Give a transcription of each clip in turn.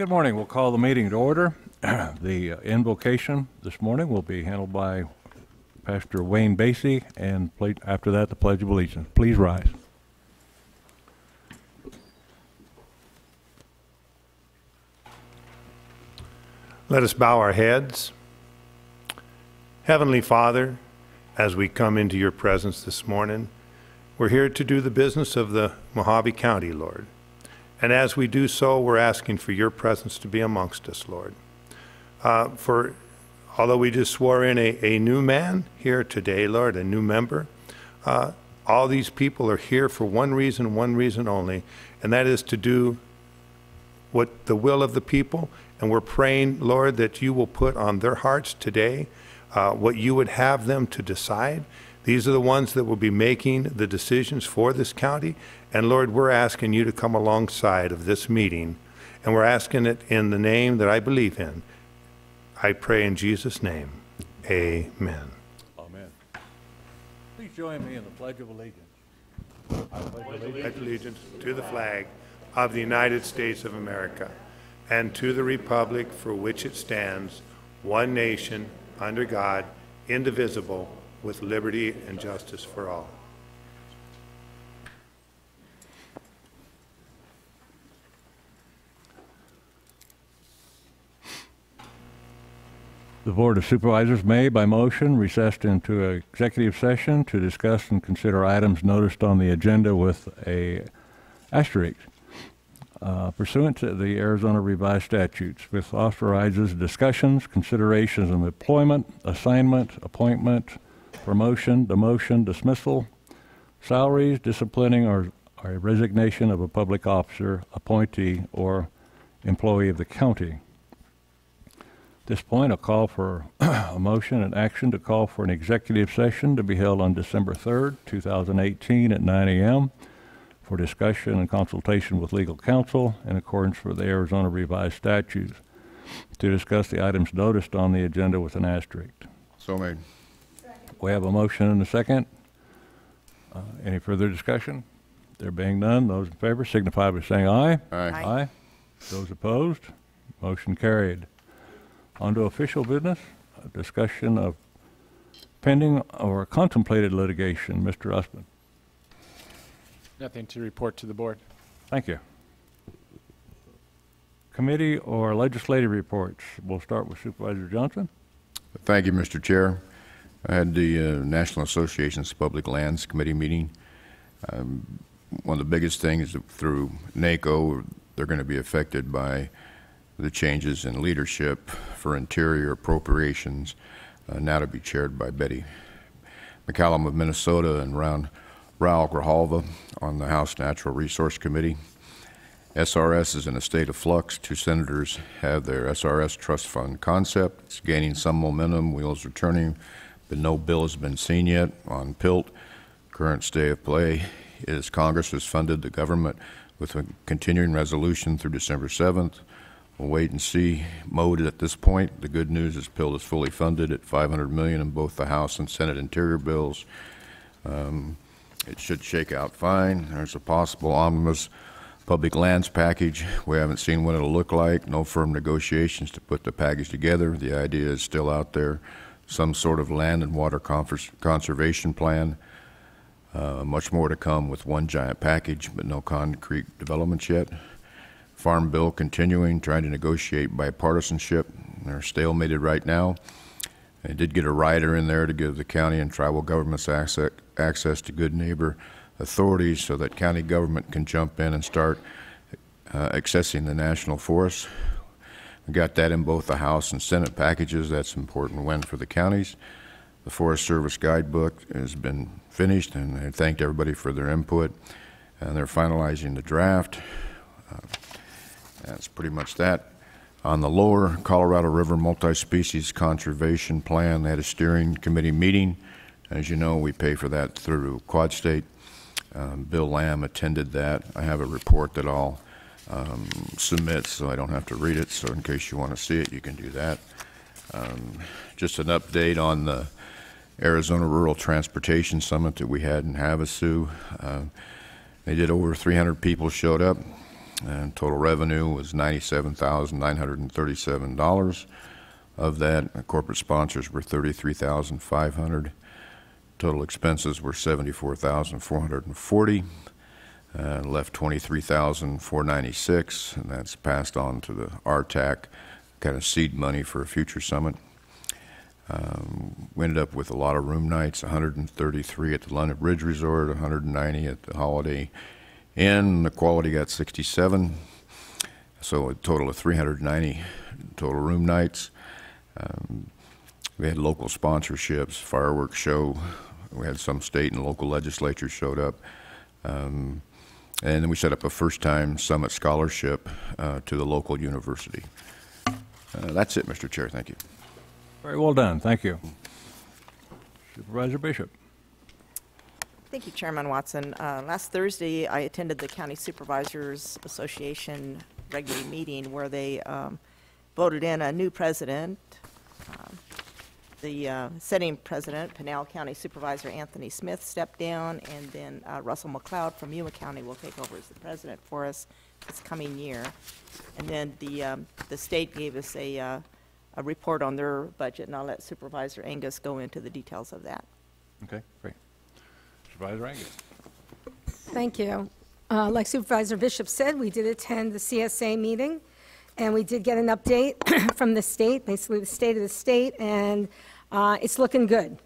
Good morning. We'll call the meeting to order. The invocation this morning will be handled by Pastor Wayne Basie, and after that, the Pledge of Allegiance. Please rise. Let us bow our heads. Heavenly Father, as we come into your presence this morning, we're here to do the business of the Mojave County, Lord. And as we do so, we're asking for your presence to be amongst us, Lord. Although we just swore in a new man here today, Lord, a new member, all these people are here for one reason only, and that is to do what the will of the people. And we're praying, Lord, that you will put on their hearts today what you would have them to decide. These are the ones that will be making the decisions for this county. And Lord, we're asking you to come alongside of this meeting. And we're asking it in the name that I believe in. I pray in Jesus' name. Amen. Amen. Please join me in the Pledge of Allegiance. I pledge allegiance to the flag of the United States of America and to the republic for which it stands, one nation, under God, indivisible, with liberty and justice for all. The Board of Supervisors may, by motion, recess into an executive session to discuss and consider items noticed on the agenda with a asterisk. Pursuant to the Arizona Revised Statutes, which authorizes discussions, considerations of employment, assignment, appointment, promotion, demotion, dismissal, salaries, disciplining, or resignation of a public officer, appointee, or employee of the county. At this point, I'll call for a motion and action to call for an executive session to be held on December 3rd, 2018 at 9 a.m. for discussion and consultation with legal counsel in accordance with the Arizona Revised Statutes to discuss the items noticed on the agenda with an asterisk. So made. We have a motion and a second. Any further discussion? There being none, those in favor signify by saying aye. Aye. Aye. Those opposed? Motion carried. On to official business, a discussion of pending or contemplated litigation. Mr. Usman. Nothing to report to the board. Thank you. Committee or legislative reports. We'll start with Supervisor Johnson. Thank you, Mr. Chair. I had the National Association's Public Lands Committee meeting. One of the biggest things is that through NACO, they're going to be affected by the changes in leadership for Interior Appropriations, now to be chaired by Betty McCallum of Minnesota and Raul Grijalva on the House Natural Resource Committee. SRS is in a state of flux. Two senators have their SRS trust fund concept. It's gaining some momentum. Wheels are turning, but no bill has been seen yet on PILT. Current state of play is Congress has funded the government with a continuing resolution through December 7th. We'll wait and see mode at this point. The good news is PILT is fully funded at $500 million in both the House and Senate Interior bills. It should shake out fine. There's a possible omnibus public lands package. We haven't seen what it'll look like. No firm negotiations to put the package together. The idea is still out there. Some sort of land and water conservation plan. Much more to come with one giant package, but no concrete developments yet. Farm bill continuing, trying to negotiate bipartisanship. They're stalemated right now. They did get a rider in there to give the county and tribal governments access to good neighbor authorities so that county government can jump in and start accessing the national forests. We got that in both the House and Senate packages. That's an important win for the counties. The Forest Service guidebook has been finished, and I thanked everybody for their input. And they're finalizing the draft. That's pretty much that. On the lower Colorado River Multi-Species Conservation Plan, they had a steering committee meeting. As you know, we pay for that through Quad State. Bill Lamb attended that. I have a report that I'll submit so I don't have to read it, so in case you want to see it, you can do that. Just an update on the Arizona Rural Transportation Summit that we had in Havasu. They did over 300 people showed up. And total revenue was $97,937. Of that, corporate sponsors were $33,500. Total expenses were $74,440. Left $23,496, and that's passed on to the RTAC, kind of seed money for a future summit. We ended up with a lot of room nights, 133 at the London Bridge Resort, 190 at the Holiday Inn. The Quality got 67, so a total of 390 total room nights. We had local sponsorships, fireworks show. We had some state and local legislatures showed up. And then we set up a first-time summit scholarship to the local university. That's it, Mr. Chair. Thank you. Very well done. Thank you. Supervisor Bishop. Thank you, Chairman Watson. Last Thursday, I attended the County Supervisors Association regular meeting where they voted in a new president. The sitting president, Pinal County Supervisor Anthony Smith, stepped down, and then Russell McLeod from Yuma County will take over as the president for us this coming year. And then the state gave us a report on their budget, and I'll let Supervisor Angus go into the details of that. Okay, great. Supervisor Angus. Thank you. Like Supervisor Bishop said, we did attend the CSA meeting, and we did get an update from the state, basically the state of the state, and it's looking good.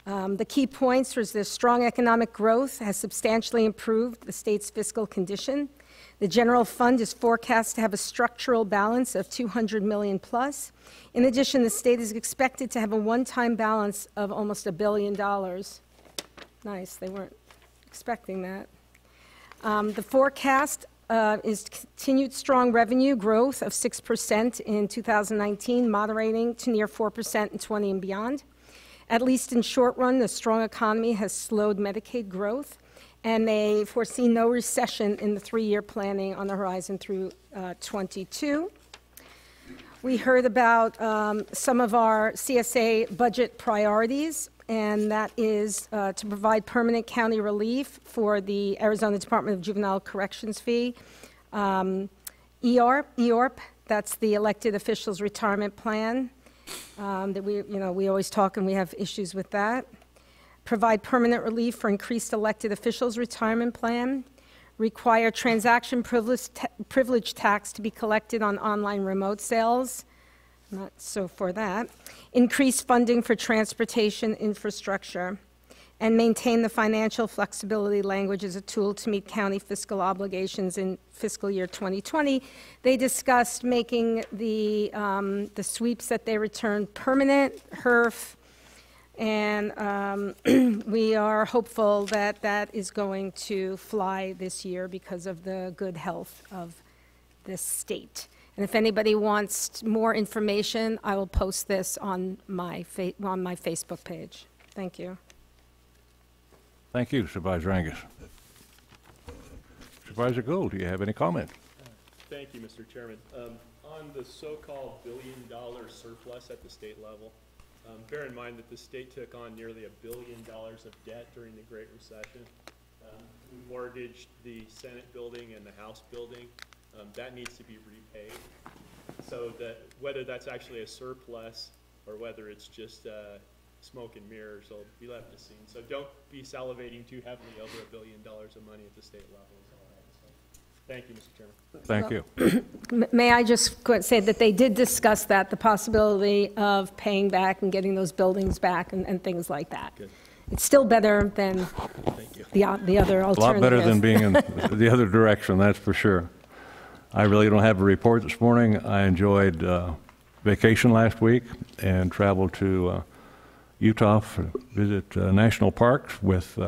The key points was the strong economic growth has substantially improved the state's fiscal condition. The general fund is forecast to have a structural balance of $200 million plus. In addition, the state is expected to have a one-time balance of almost $1 billion. Nice, they weren't expecting that. The forecast is continued strong revenue growth of 6% in 2019, moderating to near 4% in 20 and beyond. At least in short run, the strong economy has slowed Medicaid growth, and they foresee no recession in the 3-year planning on the horizon through 22. We heard about some of our CSA budget priorities, and that is to provide permanent county relief for the Arizona Department of Juvenile Corrections fee. EORP, that's the elected officials retirement plan that we always talk and we have issues with that. Provide permanent relief for increased elected officials retirement plan. Require transaction privilege tax to be collected on online remote sales. Not so for that. Increase funding for transportation infrastructure, and maintain the financial flexibility language as a tool to meet county fiscal obligations in fiscal year 2020. They discussed making the sweeps that they return permanent, HERF, and we are hopeful that that is going to fly this year because of the good health of this state. And if anybody wants more information, I will post this on my Facebook page. Thank you. Thank you, Supervisor Angus. Supervisor Gould, do you have any comment? Thank you, Mr. Chairman. On the so-called $1 billion surplus at the state level, bear in mind that the state took on nearly $1 billion of debt during the Great Recession. We mortgaged the Senate building and the House building. That needs to be repaid. So that whether that's actually a surplus or whether it's just smoke and mirrors will be left to see. So don't be salivating too heavily over $1 billion of money at the state level. Thank you, Mr. Chairman. Thank you. May I just say that they did discuss that, the possibility of paying back and getting those buildings back and things like that. Good. It's still better than the other alternative. A lot better than being in the other direction, that's for sure. I really don't have a report this morning. I enjoyed vacation last week and traveled to Utah to visit national parks with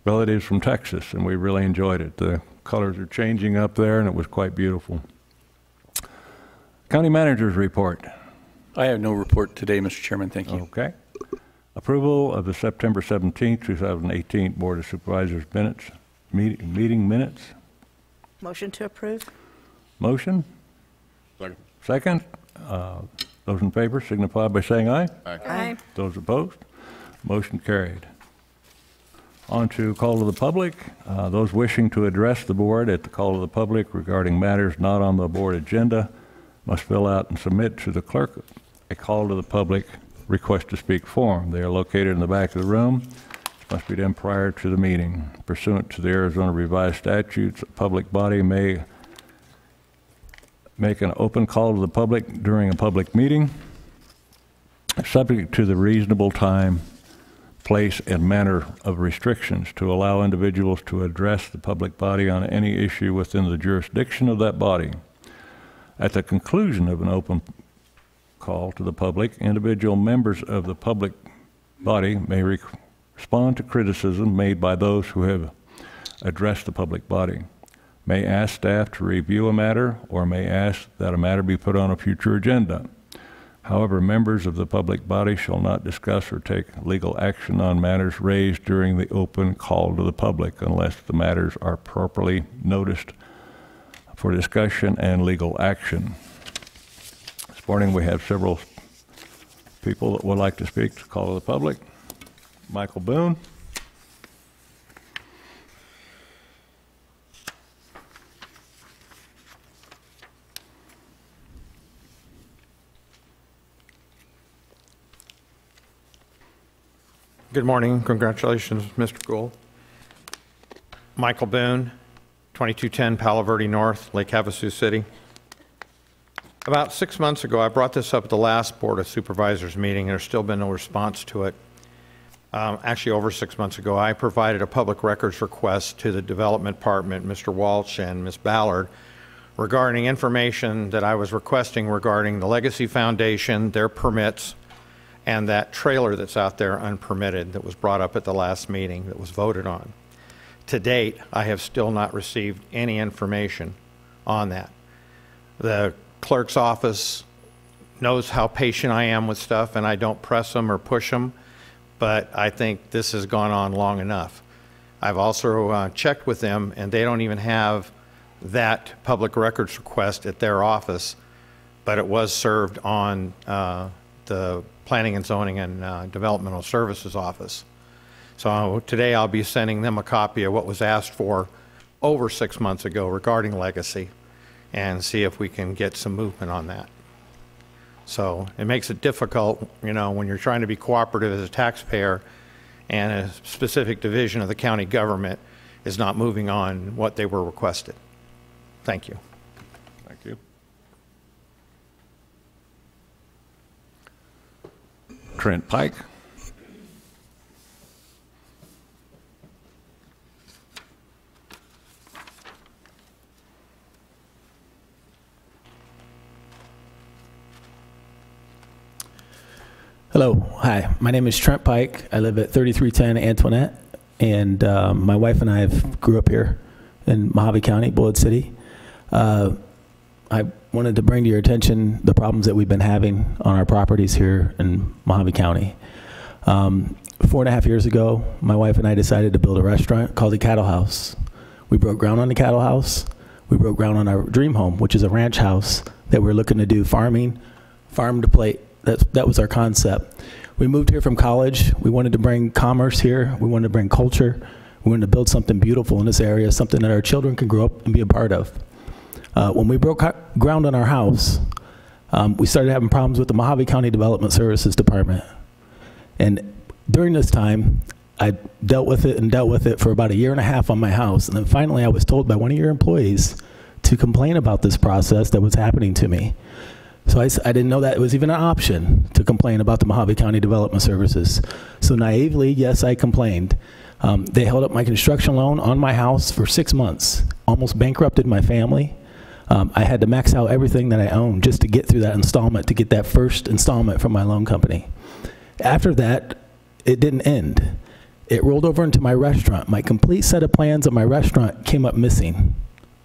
relatives from Texas, and we really enjoyed it. The colors are changing up there, and it was quite beautiful. County Manager's report. I have no report today, Mr. Chairman. Thank you. Okay. Approval of the September 17th, 2018 Board of Supervisors minutes, meeting minutes. Motion to approve? Motion? Second. Second. Those in favor signify by saying aye. Aye. Aye. Those opposed? Motion carried. On to call to the public. Those wishing to address the board at the call of the public regarding matters not on the board agenda must fill out and submit to the clerk a call to the public request to speak form. They are located in the back of the room. This must be done prior to the meeting. Pursuant to the Arizona Revised Statutes, a public body may make an open call to the public during a public meeting, subject to the reasonable time, place, and manner of restrictions to allow individuals to address the public body on any issue within the jurisdiction of that body. At the conclusion of an open call to the public, individual members of the public body may respond to criticism made by those who have addressed the public body, may ask staff to review a matter, or may ask that a matter be put on a future agenda. However, members of the public body shall not discuss or take legal action on matters raised during the open call to the public unless the matters are properly noticed for discussion and legal action. This morning we have several people that would like to speak to call to the public. Michael Boone. Good morning. Congratulations, Mr. Gould. Michael Boone, 2210 Palo Verde North, Lake Havasu City. About 6 months ago, I brought this up at the last Board of Supervisors meeting, and there's still been no response to it. Actually, over 6 months ago, I provided a public records request to the Development Department, Mr. Walsh and Ms. Ballard, regarding information that I was requesting regarding the Legacy Foundation, their permits, and that trailer that's out there unpermitted that was brought up at the last meeting that was voted on. To date, I have still not received any information on that. The clerk's office knows how patient I am with stuff, and I don't press them or push them, but I think this has gone on long enough. I've also checked with them, and they don't even have that public records request at their office, but it was served on the Planning and Zoning and Developmental Services office. So today I'll be sending them a copy of what was asked for over 6 months ago regarding Legacy, and see if we can get some movement on that. So it makes it difficult, you know, when you're trying to be cooperative as a taxpayer and a specific division of the county government is not moving on what they were requested. Thank you. Thank you. Trent Pike. Hello, hi. My name is Trent Pike. I live at 3310 Antoinette, and my wife and I grew up here in Mojave County, Bullitt City. I wanted to bring to your attention the problems that we've been having on our properties here in Mojave County. 4.5 years ago, my wife and I decided to build a restaurant called the Cattle House. We broke ground on the Cattle House. We broke ground on our dream home, which is a ranch house that we're looking to do farming, farm to plate. That was our concept. We moved here from college. We wanted to bring commerce here. We wanted to bring culture. We wanted to build something beautiful in this area, something that our children can grow up and be a part of. When we broke ground on our house, we started having problems with the Mojave County Development Services Department. And during this time, I dealt with it for about 1.5 years on my house. And then finally, I was told by one of your employees to complain about this process that was happening to me. So I didn't know that it was even an option to complain about the Mojave County Development Services. So naively, yes, I complained. They held up my construction loan on my house for 6 months, almost bankrupted my family. I had to max out everything that I owned just to get through that installment, to get that first installment from my loan company. After that, it didn't end. It rolled over into my restaurant. My complete set of plans of my restaurant came up missing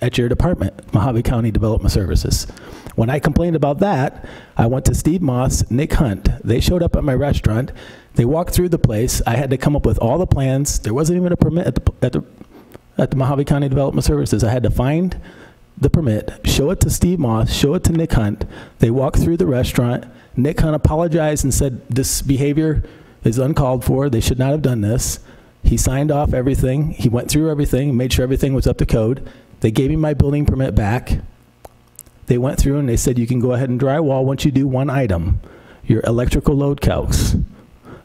at your department, Mojave County Development Services. When I complained about that, I went to Steve Moss, Nick Hunt. They showed up at my restaurant. They walked through the place. I had to come up with all the plans. There wasn't even a permit at the Mojave County Development Services. I had to find the permit, show it to Steve Moss, show it to Nick Hunt. They walked through the restaurant. Nick Hunt apologized and said, this behavior is uncalled for. They should not have done this. He signed off everything. He went through everything, made sure everything was up to code. They gave me my building permit back. They went through and they said, you can go ahead and drywall once you do one item, your electrical load calcs.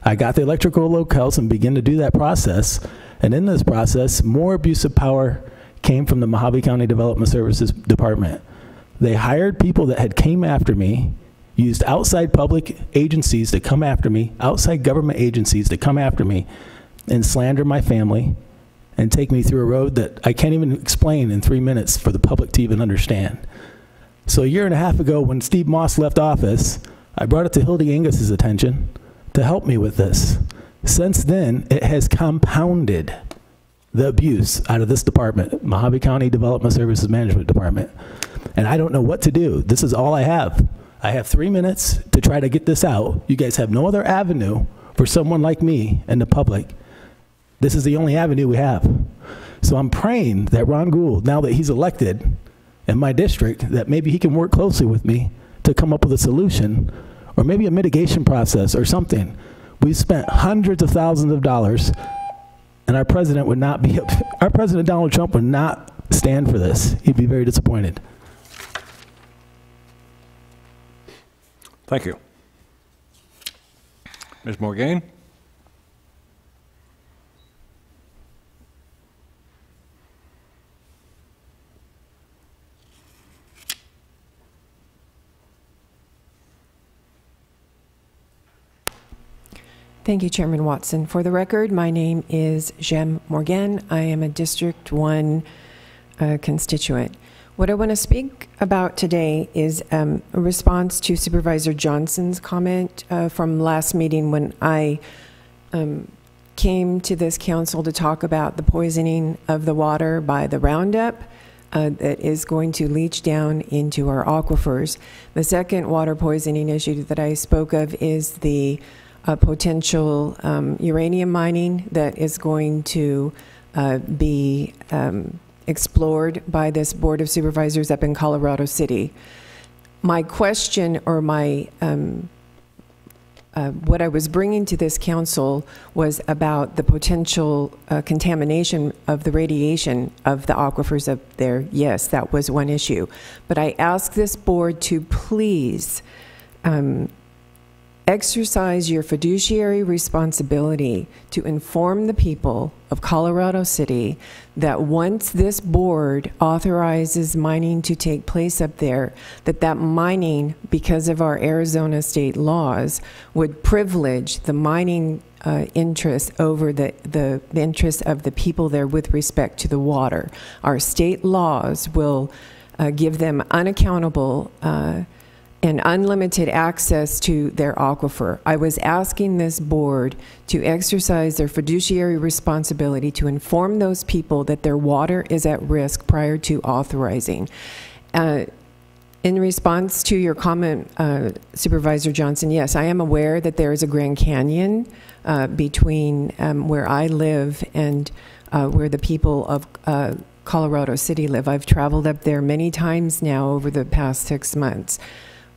I got the electrical load calcs and began to do that process. And in this process, more abuse of power came from the Mojave County Development Services Department. They hired people that had came after me, used outside public agencies to come after me, outside government agencies to come after me and slander my family and take me through a road that I can't even explain in 3 minutes for the public to even understand. So a year and a half ago, when Steve Moss left office, I brought it to Hildy Angus's attention to help me with this. Since then, it has compounded the abuse out of this department, Mojave County Development Services Management Department. And I don't know what to do. This is all I have. I have 3 minutes to try to get this out. You guys have no other avenue for someone like me and the public. This is the only avenue we have. So I'm praying that Ron Gould, now that he's elected in my district, that maybe he can work closely with me to come up with a solution or maybe a mitigation process or something. We've spent hundreds of thousands of dollars, and our president would not be, our president Donald Trump would not stand for this. He'd be very disappointed. Thank you. Ms. Morgaine? Thank you, Chairman Watson. For the record, my name is Jem Morgan. I am a District 1 constituent. What I want to speak about today is a response to Supervisor Johnson's comment from last meeting when I came to this council to talk about the poisoning of the water by the Roundup that is going to leach down into our aquifers. The second water poisoning issue that I spoke of is the potential uranium mining that is going to be explored by this Board of Supervisors up in Colorado City. My question, or my what I was bringing to this council was about the potential contamination of the radiation of the aquifers up there. Yes, that was one issue. But I asked this board to please exercise your fiduciary responsibility to inform the people of Colorado City that once this board authorizes mining to take place up there, that mining, because of our Arizona state laws, would privilege the mining interest over the interest of the people there with respect to the water. Our state laws will give them unaccountable and unlimited access to their aquifer. I was asking this board to exercise their fiduciary responsibility to inform those people that their water is at risk prior to authorizing. In response to your comment, Supervisor Johnson, yes, I am aware that there is a Grand Canyon between where I live and where the people of Colorado City live. I've traveled up there many times now over the past 6 months.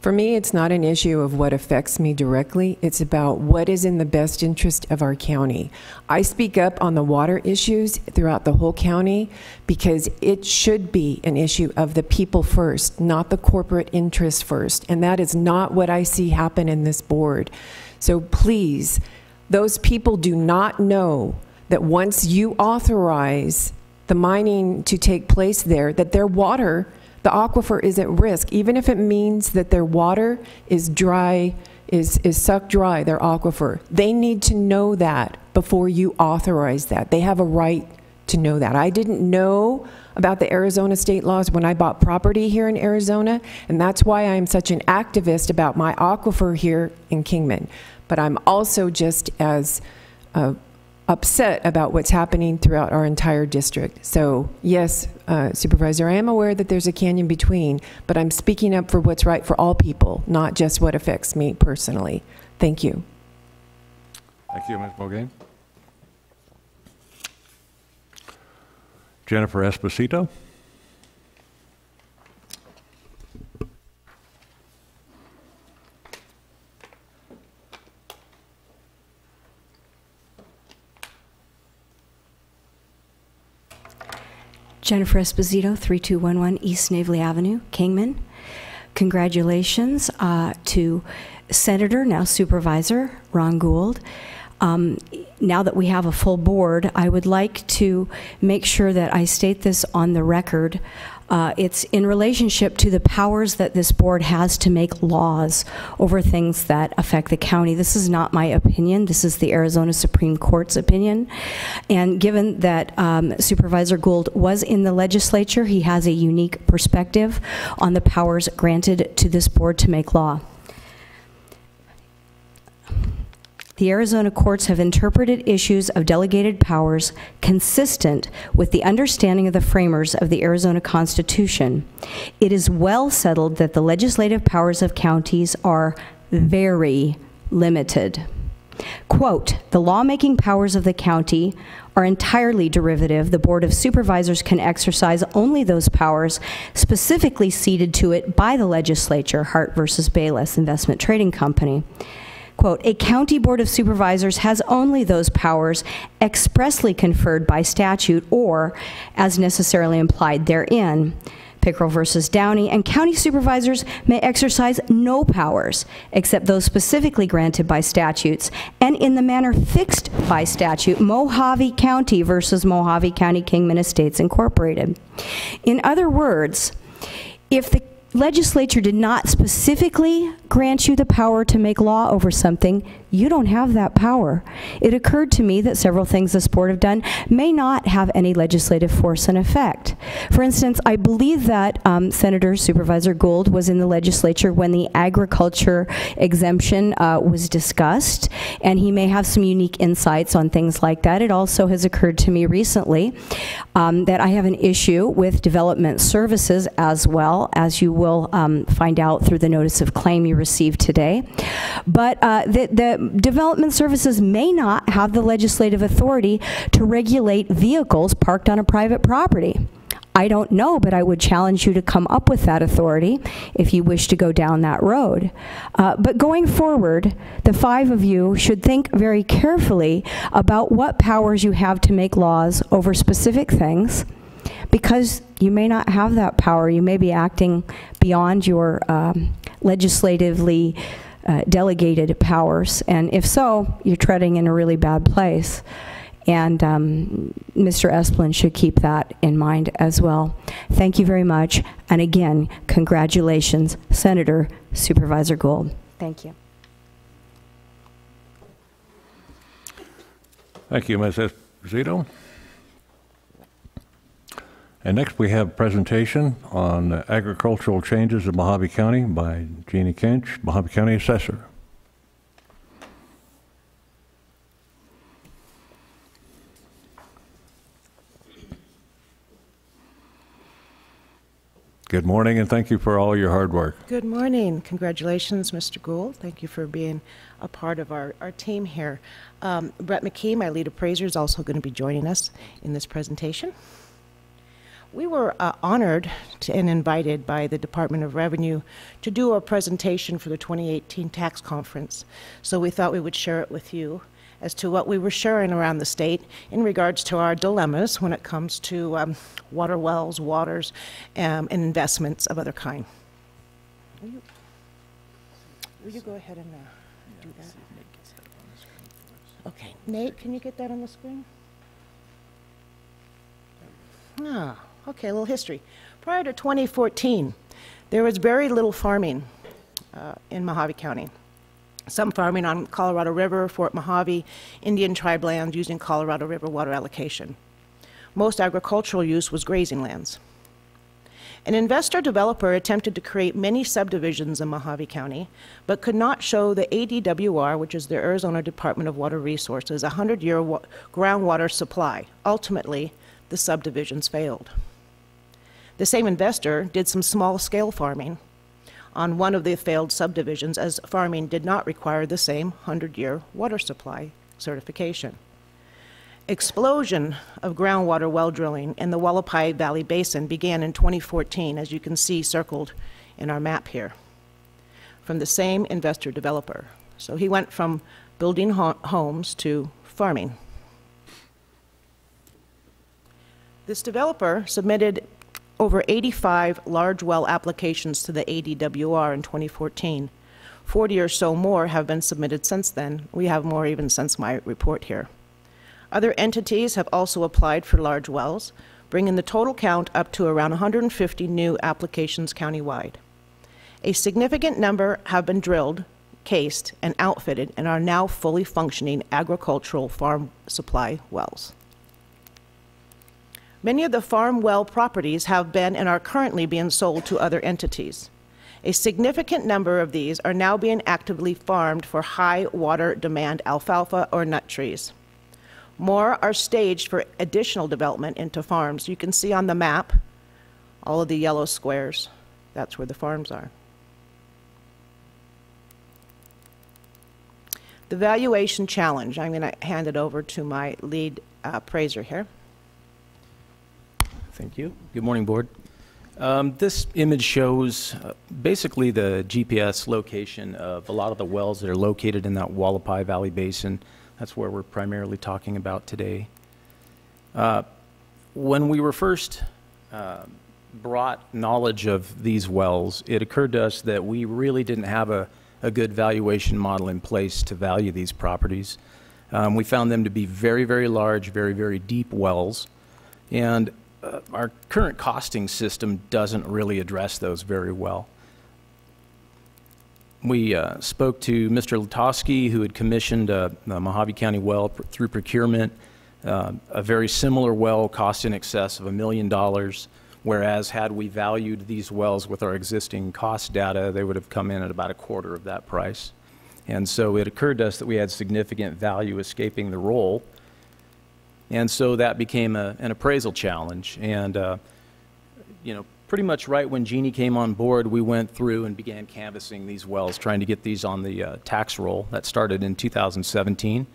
For me, it's not an issue of what affects me directly. It's about what is in the best interest of our county. I speak up on the water issues throughout the whole county because it should be an issue of the people first, not the corporate interest first. And that is not what I see happen in this board. So please, those people do not know that once you authorize the mining to take place there, that their water, the aquifer, is at risk, even if it means that their water is dry, is sucked dry, their aquifer. They need to know that before you authorize that. They have a right to know that. I didn't know about the Arizona state laws when I bought property here in Arizona, and that's why I'm such an activist about my aquifer here in Kingman. But I'm also just as upset about what's happening throughout our entire district. So yes, Supervisor, I am aware that there's a canyon between, but I'm speaking up for what's right for all people, not just what affects me personally. Thank you. Thank you, Ms. Morgan. Jennifer Esposito. Jennifer Esposito, 3211 East Snavely Avenue, Kingman. Congratulations to Senator, now Supervisor, Ron Gould. Now that we have a full board, I would like to make sure that I state this on the record. It's in relationship to the powers that this board has to make laws over things that affect the county. This is not my opinion. This is the Arizona Supreme Court's opinion. And given that Supervisor Gould was in the legislature, he has a unique perspective on the powers granted to this board to make law. The Arizona courts have interpreted issues of delegated powers consistent with the understanding of the framers of the Arizona Constitution. It is well settled that the legislative powers of counties are very limited. Quote, the lawmaking powers of the county are entirely derivative. The Board of Supervisors can exercise only those powers specifically ceded to it by the legislature, Hart versus Bayless Investment Trading Company. Quote, a county board of supervisors has only those powers expressly conferred by statute or as necessarily implied therein. Pickrell versus Downey, and county supervisors may exercise no powers except those specifically granted by statutes and in the manner fixed by statute, Mojave County versus Mojave County Kingman Estates Incorporated. In other words, if the legislature did not specifically grant you the power to make law over something, you don't have that power. It occurred to me that several things this board have done may not have any legislative force and effect. For instance, I believe that Senator Supervisor Gould was in the legislature when the agriculture exemption was discussed, and he may have some unique insights on things like that. It also has occurred to me recently that I have an issue with development services as well, as you will find out through the notice of claim you received today. But the development services may not have the legislative authority to regulate vehicles parked on a private property. I don't know, but I would challenge you to come up with that authority if you wish to go down that road. But going forward, the five of you should think very carefully about what powers you have to make laws over specific things, because you may not have that power. You may be acting beyond your legislatively delegated powers, and if so, you're treading in a really bad place. And Mr. Esplin should keep that in mind as well. Thank you very much, and again, congratulations, Senator Supervisor Gould. Thank you. Thank you, Ms. Esposito. And next we have a presentation on agricultural changes in Mojave County by Jeannie Kinch, Mojave County Assessor. Good morning, and thank you for all your hard work. Good morning. Congratulations, Mr. Gould. Thank you for being a part of our team here. Brett McKee, my lead appraiser, is also going to be joining us in this presentation. We were honored and invited by the Department of Revenue to do a presentation for the 2018 tax conference. So we thought we would share it with you as to what we were sharing around the state in regards to our dilemmas when it comes to water wells, waters, and investments of other kind. Will you go ahead and do that? Okay, Nate, can you get that on the screen? Ah. Okay, a little history. Prior to 2014, there was very little farming in Mojave County. Some farming on Colorado River, Fort Mojave, Indian tribe lands using Colorado River water allocation. Most agricultural use was grazing lands. An investor developer attempted to create many subdivisions in Mojave County, but could not show the ADWR, which is the Arizona Department of Water Resources, a 100-year groundwater supply. Ultimately, the subdivisions failed. The same investor did some small-scale farming on one of the failed subdivisions, as farming did not require the same 100-year water supply certification. Explosion of groundwater well drilling in the Wallapai Valley Basin began in 2014, as you can see circled in our map here, from the same investor developer. So he went from building homes to farming. This developer submitted over 85 large well applications to the ADWR in 2014. 40 or so more have been submitted since then. We have more even since my report here. Other entities have also applied for large wells, bringing the total count up to around 150 new applications countywide. A significant number have been drilled, cased, and outfitted and are now fully functioning agricultural farm supply wells. Many of the farm well properties have been and are currently being sold to other entities. A significant number of these are now being actively farmed for high water demand alfalfa or nut trees. More are staged for additional development into farms. You can see on the map all of the yellow squares. That's where the farms are. The valuation challenge. I'm going to hand it over to my lead appraiser here. Thank you. Good morning, Board. This image shows basically the GPS location of a lot of the wells that are located in that Wallapai Valley Basin. That's where we're primarily talking about today. When we were first brought knowledge of these wells, it occurred to us that we really didn't have a good valuation model in place to value these properties. We found them to be very, very large, very, very deep wells, and our current costing system doesn't really address those very well. We spoke to Mr. Latosky, who had commissioned the Mojave County well through procurement. A very similar well cost in excess of $1 million, whereas had we valued these wells with our existing cost data, they would have come in at about a quarter of that price. And so it occurred to us that we had significant value escaping the roll. And so that became an appraisal challenge. And, you know, pretty much right when Jeannie came on board, we went through and began canvassing these wells, trying to get these on the tax roll. That started in 2017.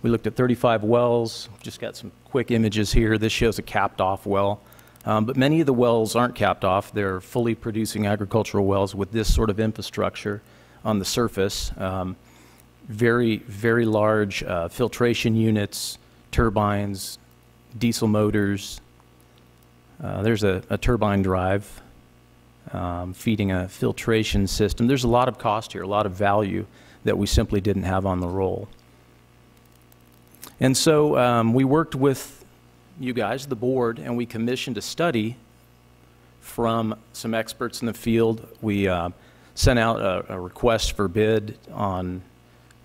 We looked at 35 wells, just got some quick images here. This shows a capped off well. But many of the wells aren't capped off. They're fully producing agricultural wells with this sort of infrastructure on the surface. Very, very large filtration units, turbines, diesel motors. There's a turbine drive feeding a filtration system. There's a lot of cost here, a lot of value that we simply didn't have on the roll. And so we worked with you guys, the board, and we commissioned a study from some experts in the field. We sent out a request for bid on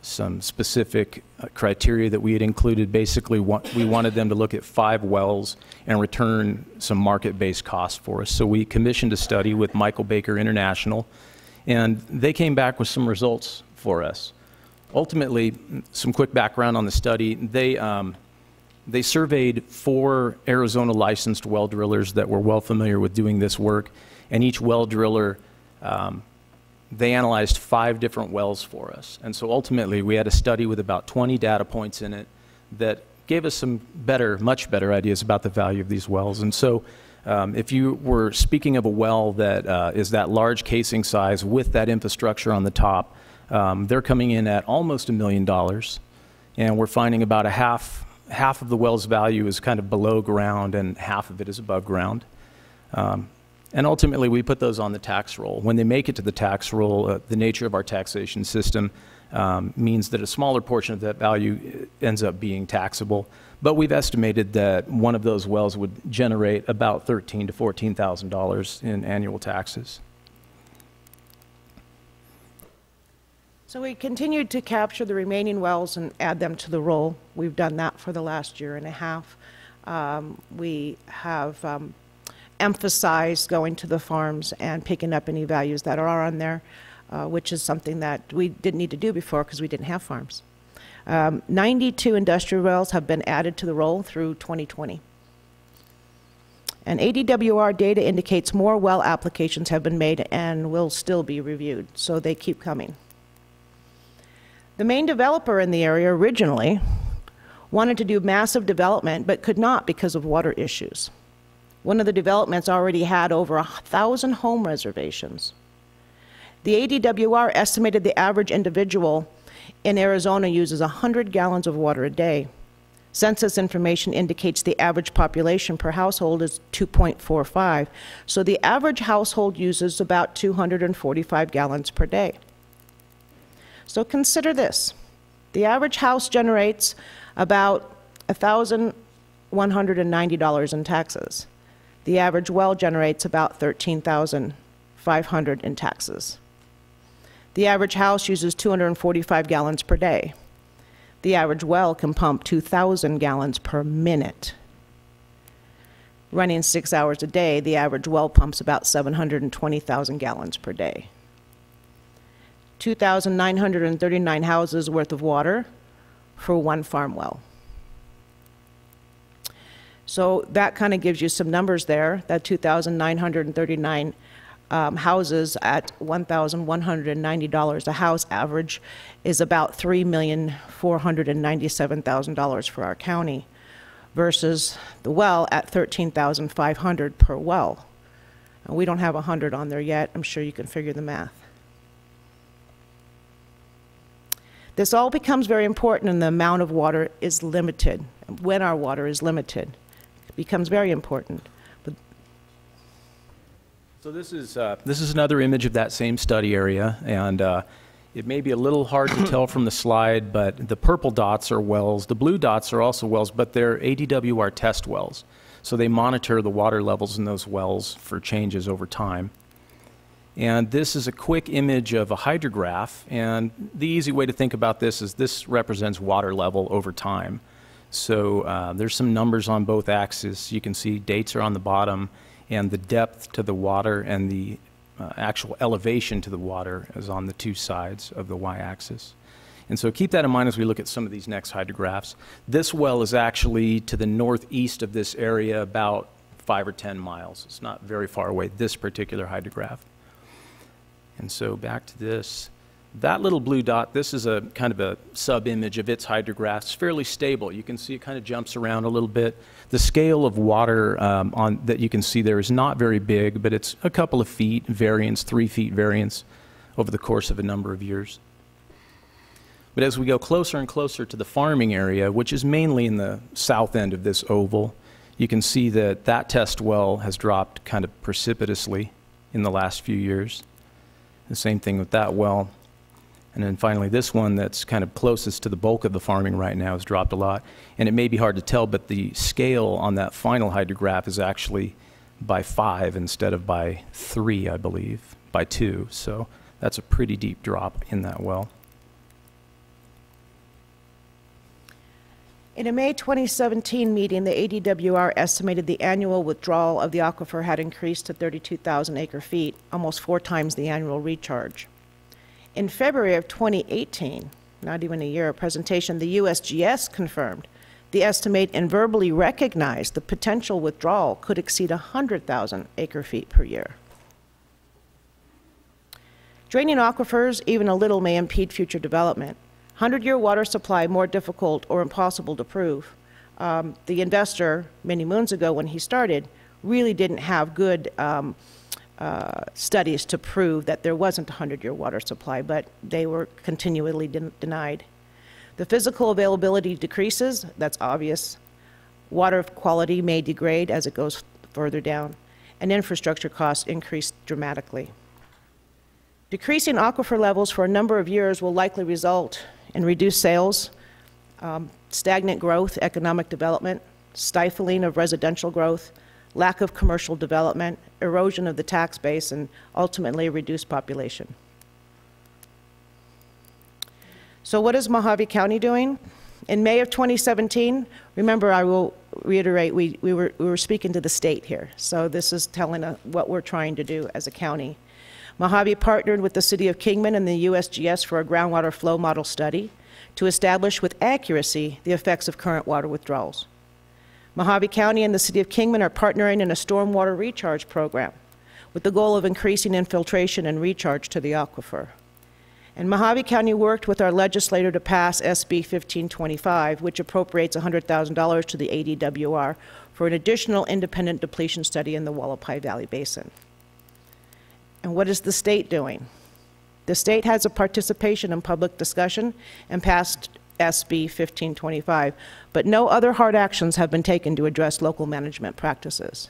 some specific criteria that we had included. Basically, we wanted them to look at 5 wells and return some market-based costs for us. So we commissioned a study with Michael Baker International, and they came back with some results for us. Ultimately, some quick background on the study. They surveyed 4 Arizona licensed well drillers that were well familiar with doing this work, and each well driller they analyzed 5 different wells for us. And so ultimately, we had a study with about 20 data points in it that gave us some better, much better ideas about the value of these wells. And so if you were speaking of a well that is that large casing size with that infrastructure on the top, they're coming in at almost $1 million. And we're finding about half of the well's value is kind of below ground and half of it is above ground. And ultimately, we put those on the tax roll. When they make it to the tax roll, the nature of our taxation system means that a smaller portion of that value ends up being taxable. But we've estimated that one of those wells would generate about $13,000 to $14,000 in annual taxes. So we continued to capture the remaining wells and add them to the roll. We've done that for the last year and a half. We have emphasized going to the farms and picking up any values that are on there, which is something that we didn't need to do before because we didn't have farms. 92 industrial wells have been added to the roll through 2020. And ADWR data indicates more well applications have been made and will still be reviewed, so they keep coming. The main developer in the area originally wanted to do massive development but could not because of water issues. One of the developments already had over 1,000 home reservations. The ADWR estimated the average individual in Arizona uses 100 gallons of water a day. Census information indicates the average population per household is 2.45. So the average household uses about 245 gallons per day. So consider this. The average house generates about $1,190 in taxes. The average well generates about $13,500 in taxes. The average house uses 245 gallons per day. The average well can pump 2,000 gallons per minute. Running 6 hours a day, the average well pumps about 720,000 gallons per day. 2,939 houses worth of water for one farm well. So that kind of gives you some numbers there. That 2,939 houses at $1,190 a house average is about $3,497,000 for our county versus the well at $13,500 per well. And we don't have 100 on there yet. I'm sure you can figure the math. This all becomes very important, and the amount of water is limited. When our water is limited, it becomes very important. So this is another image of that same study area, and it may be a little hard to tell from the slide, but the purple dots are wells. The blue dots are also wells, but they're ADWR test wells. So they monitor the water levels in those wells for changes over time. And this is a quick image of a hydrograph, and the easy way to think about this is this represents water level over time. So there's some numbers on both axes. You can see dates are on the bottom, and the depth to the water and the actual elevation to the water is on the two sides of the y-axis. And so keep that in mind as we look at some of these next hydrographs. This well is actually to the northeast of this area about 5 or 10 miles. It's not very far away, this particular hydrograph. And so back to this. That little blue dot, this is a kind of a sub-image of its hydrograph. It's fairly stable. You can see it kind of jumps around a little bit. The scale of water that you can see there is not very big, but it's a couple of feet variance, 3 feet variance over the course of a number of years. But as we go closer and closer to the farming area, which is mainly in the south end of this oval, you can see that that test well has dropped kind of precipitously in the last few years. The same thing with that well. And then finally, this one that's kind of closest to the bulk of the farming right now has dropped a lot. And it may be hard to tell, but the scale on that final hydrograph is actually by 5 instead of by 3, I believe, by 2. So that's a pretty deep drop in that well. In a May 2017 meeting, the ADWR estimated the annual withdrawal of the aquifer had increased to 32,000 acre-feet, almost 4 times the annual recharge. In February of 2018, not even a year, a presentation, the USGS confirmed the estimate and verbally recognized the potential withdrawal could exceed 100,000 acre-feet per year. Draining aquifers, even a little, may impede future development. 100-year water supply more difficult or impossible to prove. The investor, many moons ago when he started, really didn't have good studies to prove that there wasn't a 100-year water supply, but they were continually denied. The physical availability decreases, that's obvious. Water quality may degrade as it goes further down, and infrastructure costs increase dramatically. Decreasing aquifer levels for a number of years will likely result in reduced sales, stagnant growth, economic development, stifling of residential growth, lack of commercial development, erosion of the tax base, and ultimately a reduced population. So what is Mojave County doing? In May of 2017, remember, I will reiterate, we were speaking to the state here, so this is telling us what we're trying to do as a county. Mojave partnered with the City of Kingman and the USGS for a groundwater flow model study to establish with accuracy the effects of current water withdrawals. Mojave County and the City of Kingman are partnering in a stormwater recharge program with the goal of increasing infiltration and recharge to the aquifer. And Mojave County worked with our legislator to pass SB 1525, which appropriates $100,000 to the ADWR for an additional independent depletion study in the Wallapai Valley Basin. And what is the state doing? The state has a participation in public discussion and passed SB 1525, but no other hard actions have been taken to address local management practices.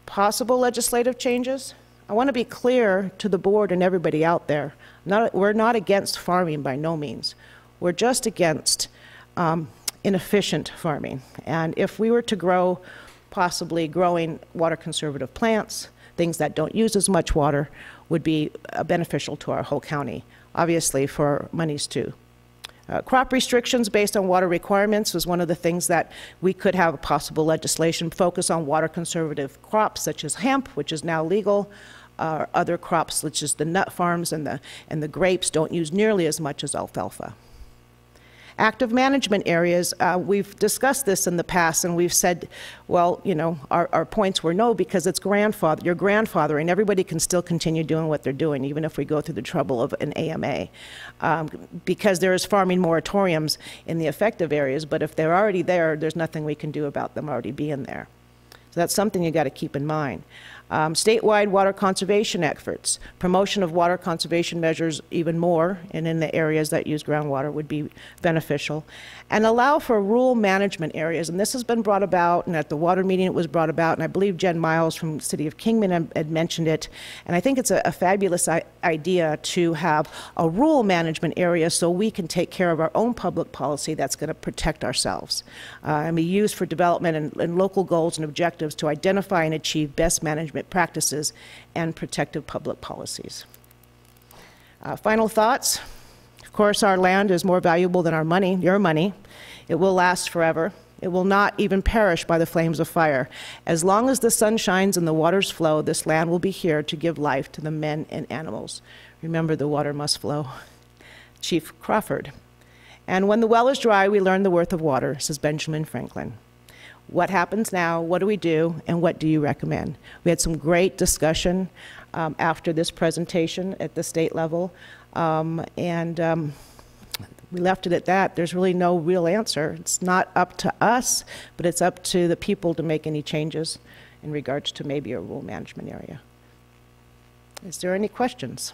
Possible legislative changes? I want to be clear to the board and everybody out there. We're not against farming by no means. We're just against inefficient farming. And if we were to possibly growing water conservative plants, things that don't use as much water, would be beneficial to our whole county, obviously for monies too. Crop restrictions based on water requirements was one of the things that we could have a possible legislation focus on water conservative crops such as hemp, which is now legal. Other crops such as the nut farms and the grapes don't use nearly as much as alfalfa. Active management areas, we've discussed this in the past, and we've said, well, you know, our points were no, because it's your grandfathering. Everybody can still continue doing what they're doing, even if we go through the trouble of an AMA. Because there is farming moratoriums in the effective areas, but if they're already there, there's nothing we can do about them already being there. So that's something you got to keep in mind. Statewide water conservation efforts, promotion of water conservation measures even more, and in the areas that use groundwater would be beneficial, and allow for rural management areas. And this has been brought about, and at the water meeting it was brought about, and I believe Jen Miles from the City of Kingman had mentioned it, and I think it's a fabulous idea to have a rural management area so we can take care of our own public policy that's going to protect ourselves, and be used for development and local goals and objectives to identify and achieve best management practices and protective public policies. Final thoughts. Of course, our land is more valuable than our money, your money. It will last forever. It will not even perish by the flames of fire. As long as the sun shines and the waters flow, this land will be here to give life to the men and animals. Remember, the water must flow. Chief Crawford. And when the well is dry, we learn the worth of water, says Benjamin Franklin. What happens now? What do we do? And what do you recommend? We had some great discussion after this presentation at the state level. We left it at that. There's really no real answer. It's not up to us, but it's up to the people to make any changes in regards to maybe a rural management area. Is there any questions?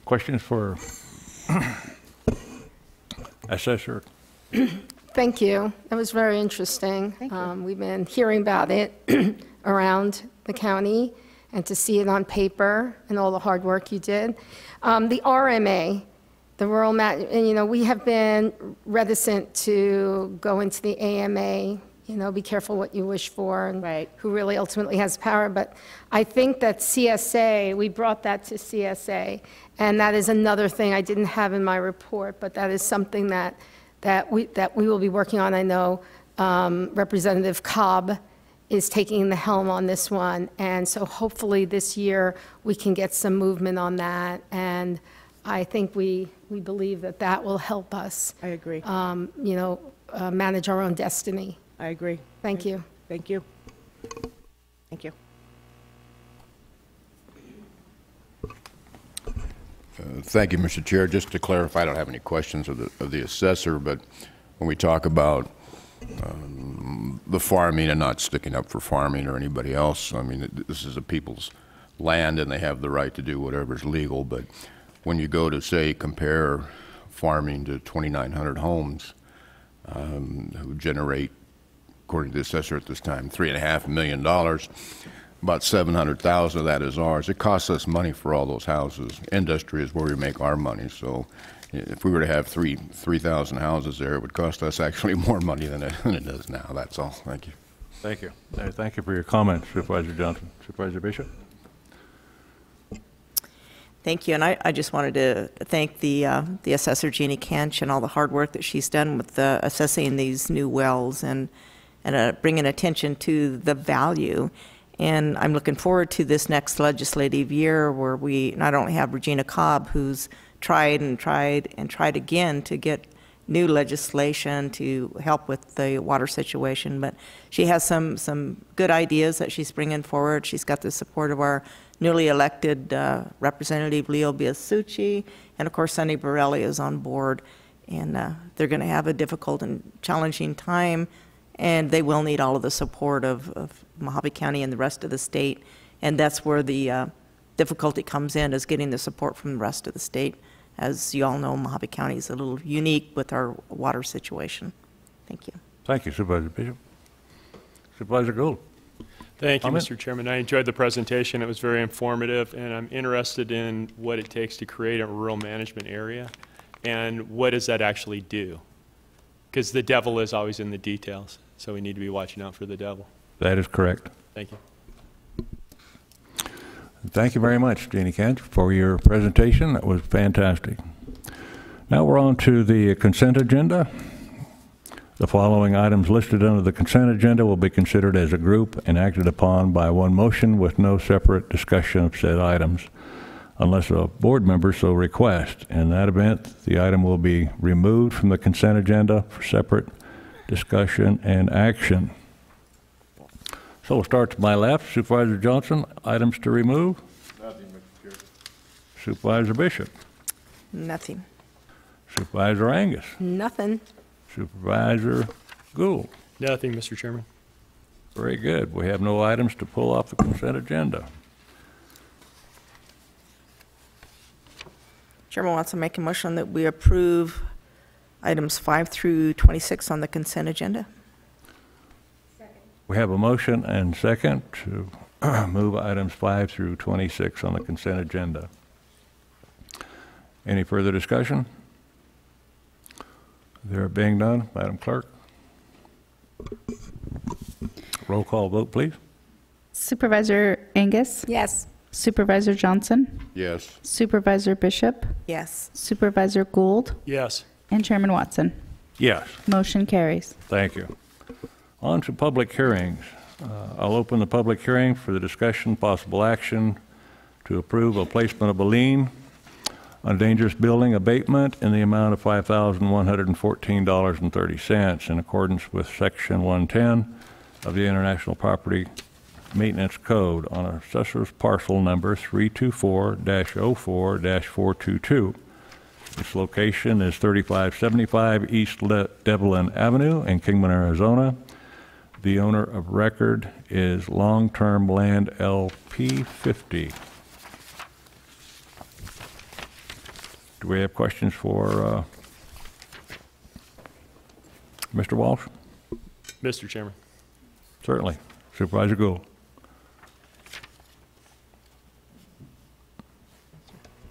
Questions for Assessor? Thank you. That was very interesting. We've been hearing about it around the county, and to see it on paper and all the hard work you did. The RMA, the rural, and you know, we have been reticent to go into the AMA. You know, be careful what you wish for, and who really ultimately has power. But I think that CSA, we brought that to CSA, and that is another thing I didn't have in my report, but that is something that we will be working on. I know Representative Cobb is taking the helm on this one, and so hopefully this year we can get some movement on that, and I think we believe that that will help us. I agree. You know, manage our own destiny. I agree. Thank you. Thank you. Thank you. Thank you, Mr. Chair. Just to clarify, I don't have any questions of the assessor, but when we talk about the farming and not sticking up for farming or anybody else, I mean, this is a people's land and they have the right to do whatever's legal, but when you go to, say, compare farming to 2,900 homes who generate, according to the assessor at this time, $3.5 million, about 700,000 of that is ours. It costs us money for all those houses. Industry is where we make our money. So if we were to have 3,000 houses there, it would cost us actually more money than it does now. That's all. Thank you. Thank you. Thank you for your comments, Supervisor Johnson. Supervisor Bishop? Thank you, and I just wanted to thank the assessor, Jeannie Kench, and all the hard work that she's done with assessing these new wells and bringing attention to the value. And I'm looking forward to this next legislative year where we not only have Regina Cobb, who's tried and tried and tried again to get new legislation to help with the water situation, but she has some good ideas that she's bringing forward. She's got the support of our newly elected Representative Leo Biasucci, and of course Sonny Borelli is on board, and they're going to have a difficult and challenging time, and they will need all of the support of Mojave County and the rest of the state, and that's where the difficulty comes in is getting the support from the rest of the state. As you all know, Mojave County is a little unique with our water situation. Thank you. Thank you, Supervisor Bishop. Supervisor Gould. Thank you, Comment? Mr. Chairman. I enjoyed the presentation. It was very informative, and I'm interested in what it takes to create a rural management area, and what does that actually do? Because the devil is always in the details, so we need to be watching out for the devil. That is correct. Thank you. Thank you very much, Jeannie Kent, for your presentation. That was fantastic. Now we're on to the consent agenda. The following items listed under the consent agenda will be considered as a group and acted upon by one motion with no separate discussion of said items, unless a board member so requests. In that event, the item will be removed from the consent agenda for separate discussion and action. So we'll start to my left. Supervisor Johnson, items to remove? Nothing, Mr. Chair. Supervisor Bishop? Nothing. Supervisor Angus? Nothing. Supervisor Gould? Nothing, Mr. Chairman. Very good. We have no items to pull off the consent agenda. Chairman wants to make a motion that we approve items 5 through 26 on the consent agenda. We have a motion and second to move items 5 through 26 on the consent agenda. Any further discussion? There being none, Madam Clerk. Roll call vote, please. Supervisor Angus? Yes. Supervisor Johnson? Yes. Supervisor Bishop? Yes. Supervisor Gould? Yes. And Chairman Watson? Yes. Motion carries. Thank you. On to public hearings. I'll open the public hearing for the discussion, possible action to approve a placement of a lien on dangerous building abatement in the amount of $5,114.30 in accordance with Section 110 of the International Property Maintenance Code on Assessor's Parcel Number 324-04-422. Its location is 3575 East Devlin Avenue in Kingman, Arizona. The owner of record is Long Term Land LP 50. Do we have questions for Mr. Walsh? Mr. Chairman. Certainly. Supervisor Gould.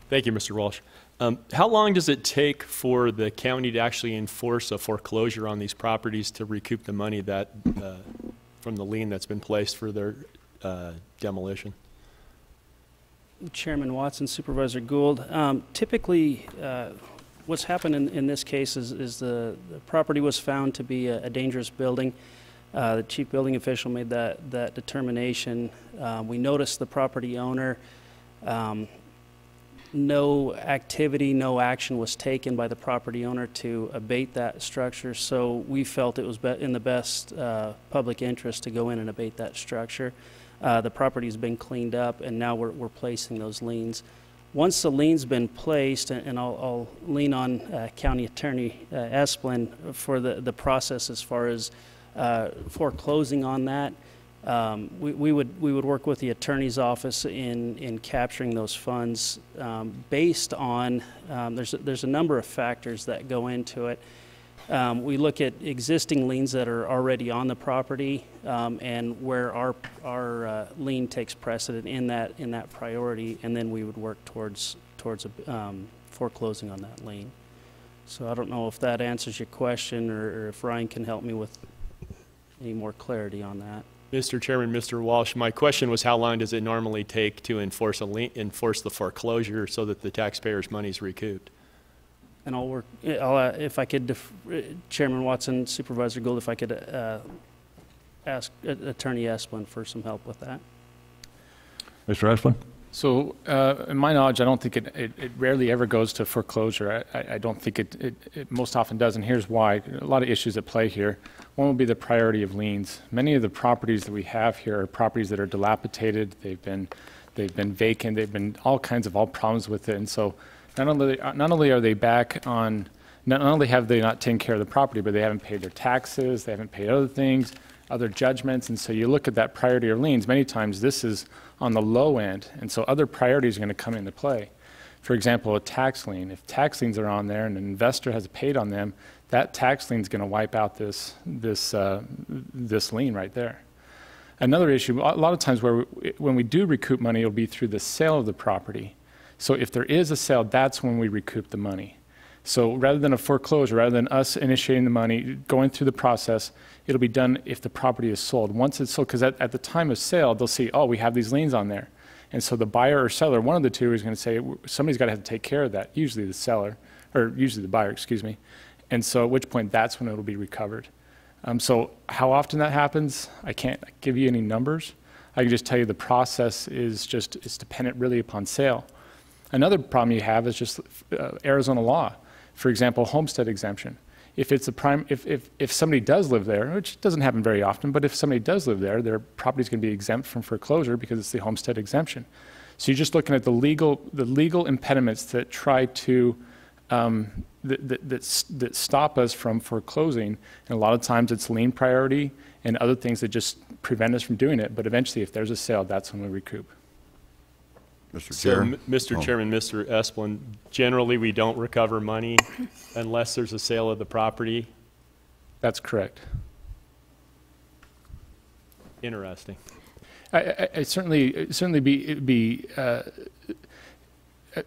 Thank you, Mr. Walsh. How long does it take for the county to actually enforce a foreclosure on these properties to recoup the money that from the lien that's been placed for their demolition? Chairman Watson, Supervisor Gould. Typically, what's happened in this case is the property was found to be a dangerous building. The chief building official made that determination. We noticed the property owner. No activity, no action was taken by the property owner to abate that structure, so we felt it was in the best public interest to go in and abate that structure. The property's been cleaned up, and now we're placing those liens. Once the lien's been placed, and I'll lean on County Attorney Esplin for the process as far as foreclosing on that. We would work with the attorney's office in capturing those funds based on there's a number of factors that go into it. We look at existing liens that are already on the property and where our lien takes precedent in that priority, and then we would work towards foreclosing on that lien. So I don't know if that answers your question, or if Ryan can help me with any more clarity on that. Mr. Chairman, Mr. Walsh, my question was how long does it normally take to enforce the foreclosure so that the taxpayers' money is recouped? And if I could, Chairman Watson, Supervisor Gould, if I could ask Attorney Esplin for some help with that. Mr. Esplin? So, in my knowledge, I don't think it rarely ever goes to foreclosure. I don't think it most often does, and here's why. A lot of issues at play here. One would be the priority of liens. Many of the properties that we have here are properties that are dilapidated. They've been vacant. They've been all problems with it, and so not only are they back on, not only have they not taken care of the property, but they haven't paid their taxes. They haven't paid other things. other judgments. And so you look at that priority or liens, many times this is on the low end, and so other priorities are going to come into play. For example, a tax lien. If tax liens are on there and an investor has paid on them, that tax lien is going to wipe out this lien right there. Another issue, a lot of times when we do recoup money, it'll be through the sale of the property. So if there is a sale, that's when we recoup the money. So rather than a foreclosure, rather than us initiating the money, going through the process, it'll be done if the property is sold. Once it's sold, because at the time of sale, they'll see, oh, we have these liens on there. And so the buyer or seller, one of the two is going to say, somebody's got to have to take care of that, usually the seller, or usually the buyer, excuse me. And so at which point, that's when it'll be recovered. So how often that happens, I can't give you any numbers. I can just tell you the process is it's dependent really upon sale. Another problem you have is just Arizona law. For example, homestead exemption. If it's if somebody does live there, which doesn't happen very often, but if somebody does live there, their property is going to be exempt from foreclosure because it's the homestead exemption. So you're just looking at the legal impediments that try to that stop us from foreclosing, and a lot of times it's lien priority and other things that just prevent us from doing it. But eventually, if there's a sale, that's when we recoup. Mr. Chair. Mr. Chairman, Mr. Esplin, generally we don't recover money unless there's a sale of the property. That's correct. Interesting. I certainly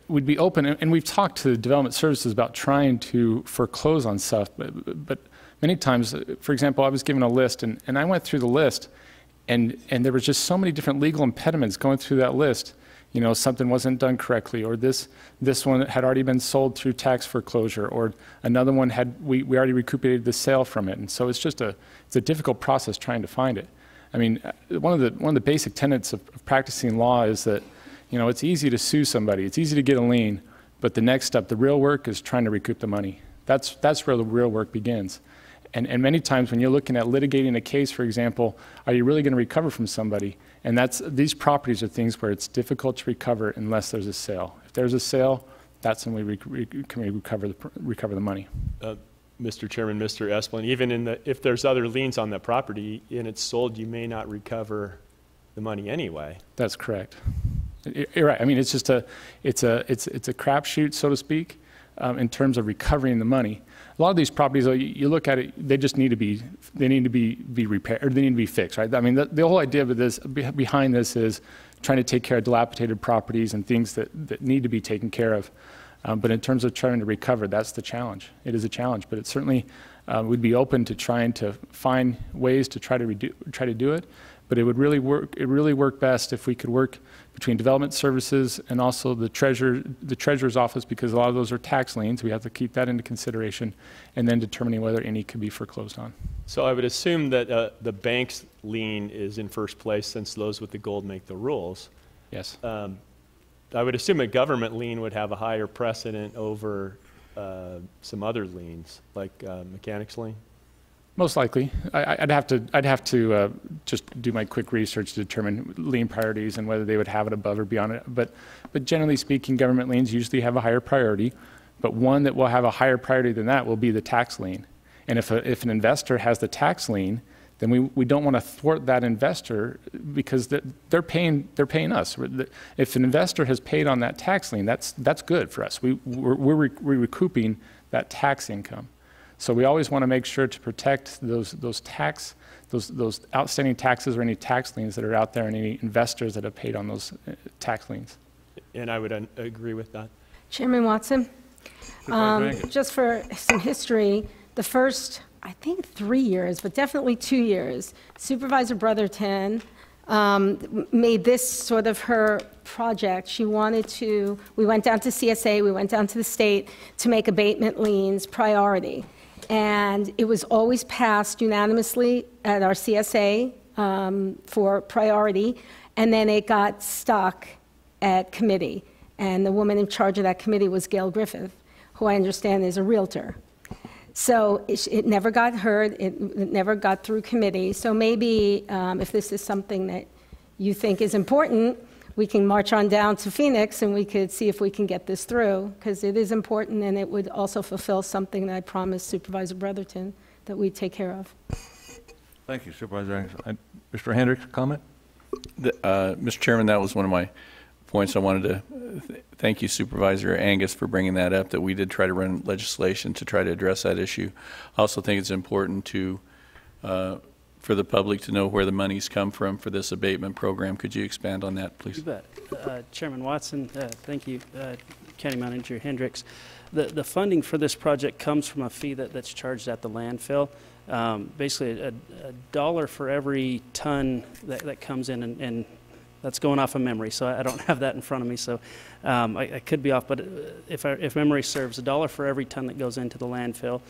would be open, and we've talked to development services about trying to foreclose on stuff, but many times, for example, I was given a list, and I went through the list, and there was just so many different legal impediments going through that list. You know, something wasn't done correctly, or this one had already been sold through tax foreclosure, or another one we already recuperated the sale from it, and so it's a difficult process trying to find it. I mean, one of the basic tenets of practicing law is that, you know, it's easy to sue somebody, it's easy to get a lien, but the next step, the real work, is trying to recoup the money. That's where the real work begins. And many times when you're looking at litigating a case, for example, are you really going to recover from somebody? And these properties are things where it's difficult to recover unless there's a sale. If there's a sale, that's when we can recover the money. Mr. Chairman, Mr. Esplin, even if there's other liens on that property and it's sold, you may not recover the money anyway. That's correct. You're right. I mean, it's a crapshoot, so to speak, in terms of recovering the money. A lot of these properties, though, you look at it, they just need to be repaired, or they need to be fixed, right? I mean, the whole idea of this, behind this, is trying to take care of dilapidated properties and things that need to be taken care of. But in terms of trying to recover, that's the challenge. It is a challenge, but it certainly would be open to trying to find ways to try to do it. But it would really work best if we could work between development services and also the treasurer's office, because a lot of those are tax liens. We have to keep that into consideration, and then determining whether any could be foreclosed on. So I would assume that the bank's lien is in first place, since those with the gold make the rules. Yes. I would assume a government lien would have a higher precedent over some other liens, like mechanics lien. Most likely. I'd have to just do my quick research to determine lien priorities and whether they would have it above or beyond it. But generally speaking, government liens usually have a higher priority. But one that will have a higher priority than that will be the tax lien. And if an investor has the tax lien, then we don't want to thwart that investor, because they're paying us. If an investor has paid on that tax lien, that's good for us. We're recouping that tax income. So we always want to make sure to protect those outstanding taxes or any tax liens that are out there, and any investors that have paid on those tax liens. And I would agree with that. Chairman Watson, just for some history, the first, I think, 3 years, but definitely 2 years, Supervisor Brotherton made this sort of her project. We went down to CSA, we went down to the state to make abatement liens priority. And it was always passed unanimously at our CSA for priority, and then it got stuck at committee. And the woman in charge of that committee was Gail Griffith, who I understand is a realtor. So it never got heard, it never got through committee. So maybe if this is something that you think is important, we can march on down to Phoenix and we could see if we can get this through, because it is important, and it would also fulfill something that I promised Supervisor Brotherton that we'd take care of. Thank you, Supervisor. Mr. Hendricks, comment? Mr. Chairman, that was one of my points. I wanted to thank you, Supervisor Angus, for bringing that up, that we did try to run legislation to try to address that issue. I also think it's important to for the public to know where the monies come from for this abatement program. Could you expand on that, please? You bet. Chairman Watson, thank you. County Manager Hendricks. The funding for this project comes from a fee that's charged at the landfill. Basically, a dollar for every ton that comes in, and that's going off of memory, so I don't have that in front of me, so I could be off, but if memory serves, a dollar for every ton that goes into the landfill.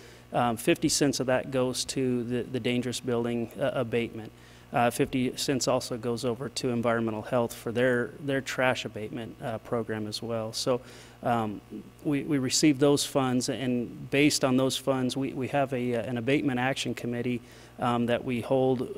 50 cents of that goes to the dangerous building abatement. 50 cents also goes over to environmental health for their trash abatement program as well. So we receive those funds, and based on those funds, we have an abatement action committee that we hold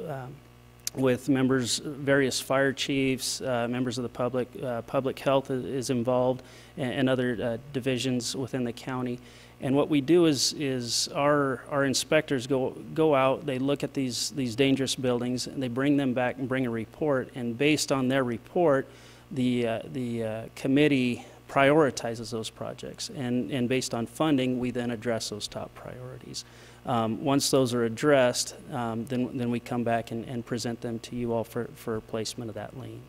with members, various fire chiefs, members of the public health is involved, and other divisions within the county. And what we do is our inspectors go out, they look at these dangerous buildings, and they bring them back and bring a report. And based on their report, the committee prioritizes those projects. And based on funding, we then address those top priorities. Once those are addressed, then we come back and present them to you all for placement of that lien.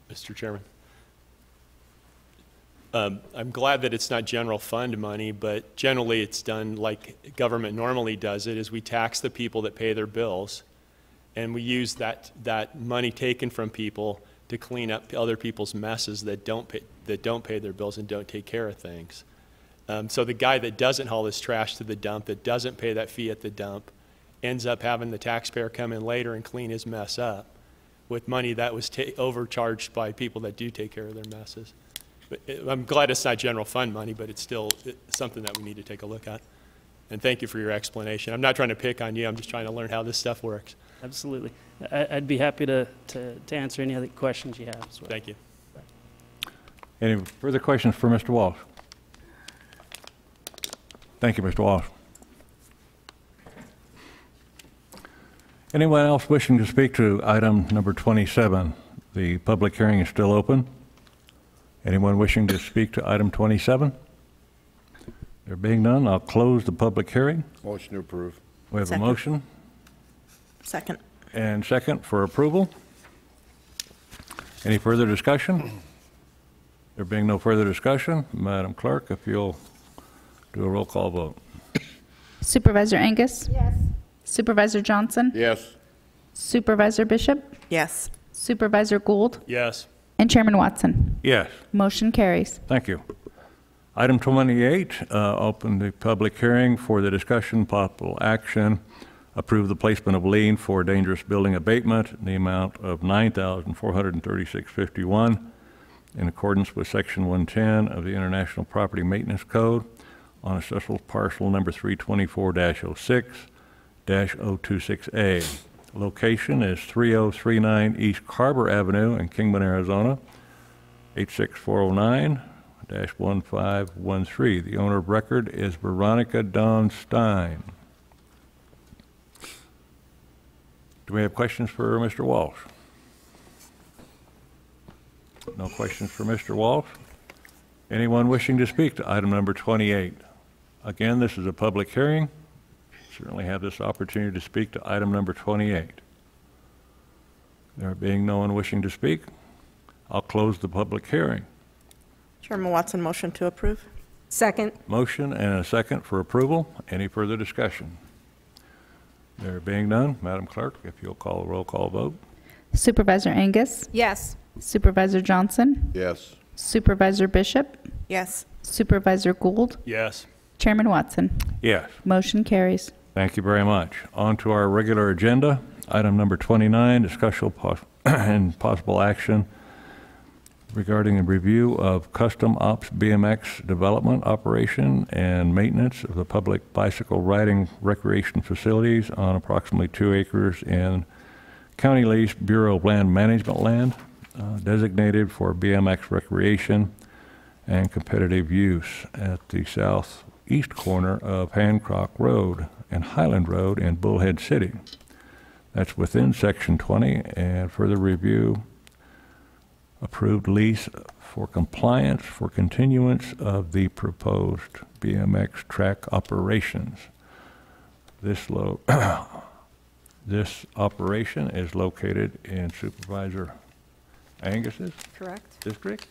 Mr. Chairman. I'm glad that it's not general fund money, but generally it's done like government normally does it, is we tax the people that pay their bills, and we use that money taken from people to clean up other people's messes that don't pay their bills and don't take care of things. So the guy that doesn't haul his trash to the dump, that doesn't pay that fee at the dump, ends up having the taxpayer come in later and clean his mess up with money that was overcharged by people that do take care of their messes. But I'm glad it's not general fund money, but it's still something that we need to take a look at. And thank you for your explanation. I'm not trying to pick on you. I'm just trying to learn how this stuff works. Absolutely. I'd be happy to answer any other questions you have as well. Thank you. Any further questions for Mr. Walsh? Thank you, Mr. Walsh. Anyone else wishing to speak to item number 27? The public hearing is still open. Anyone wishing to speak to item 27? There being none, I'll close the public hearing. Motion to approve. We have Second. a motion Second. and second for approval. Any further discussion? There being no further discussion, Madam Clerk, if you'll do a roll call vote. Supervisor Angus? Yes. Supervisor Johnson? Yes. Supervisor Bishop? Yes. Supervisor Gould? Yes. And Chairman Watson? Yes. Motion carries. Thank you. Item 28, open the public hearing for the discussion, possible action, approve the placement of lien for dangerous building abatement in the amount of $9,436.51 in accordance with Section 110 of the International Property Maintenance Code on assessable parcel number 324-06-026A. Location is 3039 East Carver Avenue in Kingman, Arizona, 86409-1513. The owner of record is Veronica Dawn Stein. Do we have questions for Mr. Walsh? No questions for Mr. Walsh? Anyone wishing to speak to item number 28? Again, this is a public hearing. Certainly have this opportunity to speak to item number 28. There being no one wishing to speak, I'll close the public hearing. Chairman Watson, motion to approve. Second. Motion and a second for approval. Any further discussion? There being none, Madam Clerk, if you'll call a roll call vote. Supervisor Angus? Yes. Supervisor Johnson? Yes. Supervisor Bishop? Yes. Supervisor Gould? Yes. Chairman Watson? Yes. Motion carries. Thank you very much. On to our regular agenda. Item number 29, discussion and possible action regarding a review of custom ops BMX development, operation, and maintenance of the public bicycle riding recreation facilities on approximately 2 acres in County Lease Bureau of Land Management land designated for BMX recreation and competitive use at the southeast corner of Hancock Road and Highland Road in Bullhead City. That's within Section 20, and further review, approved lease for compliance for continuance of the proposed BMX track operations. This operation is located in Supervisor Angus's Correct. district.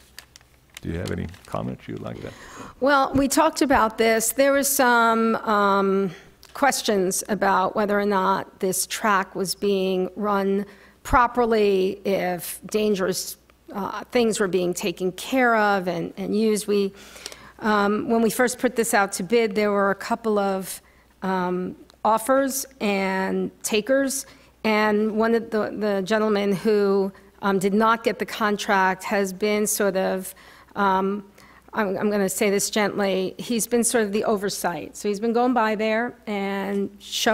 Do you have any comments you'd like to? Well, we talked about this. There was some questions about whether or not this track was being run properly, if dangerous things were being taken care of and used. When we first put this out to bid, there were a couple of offers and takers, and one of the gentlemen who did not get the contract has been sort of, I'm going to say this gently, he's been sort of the oversight. So he's been going by there and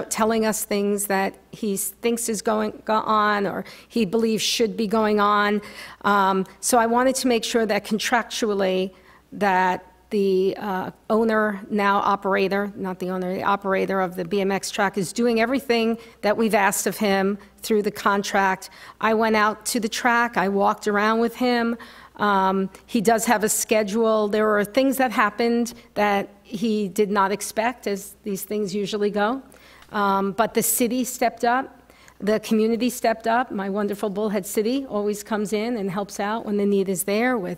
telling us things that he thinks is going on or he believes should be going on. So I wanted to make sure that contractually that the owner, now operator, not the owner, the operator of the BMX track is doing everything that we've asked of him through the contract. I went out to the track, I walked around with him. He does have a schedule. There were things that happened that he did not expect, as these things usually go. But the city stepped up. The community stepped up. My wonderful Bullhead City always comes in and helps out when the need is there with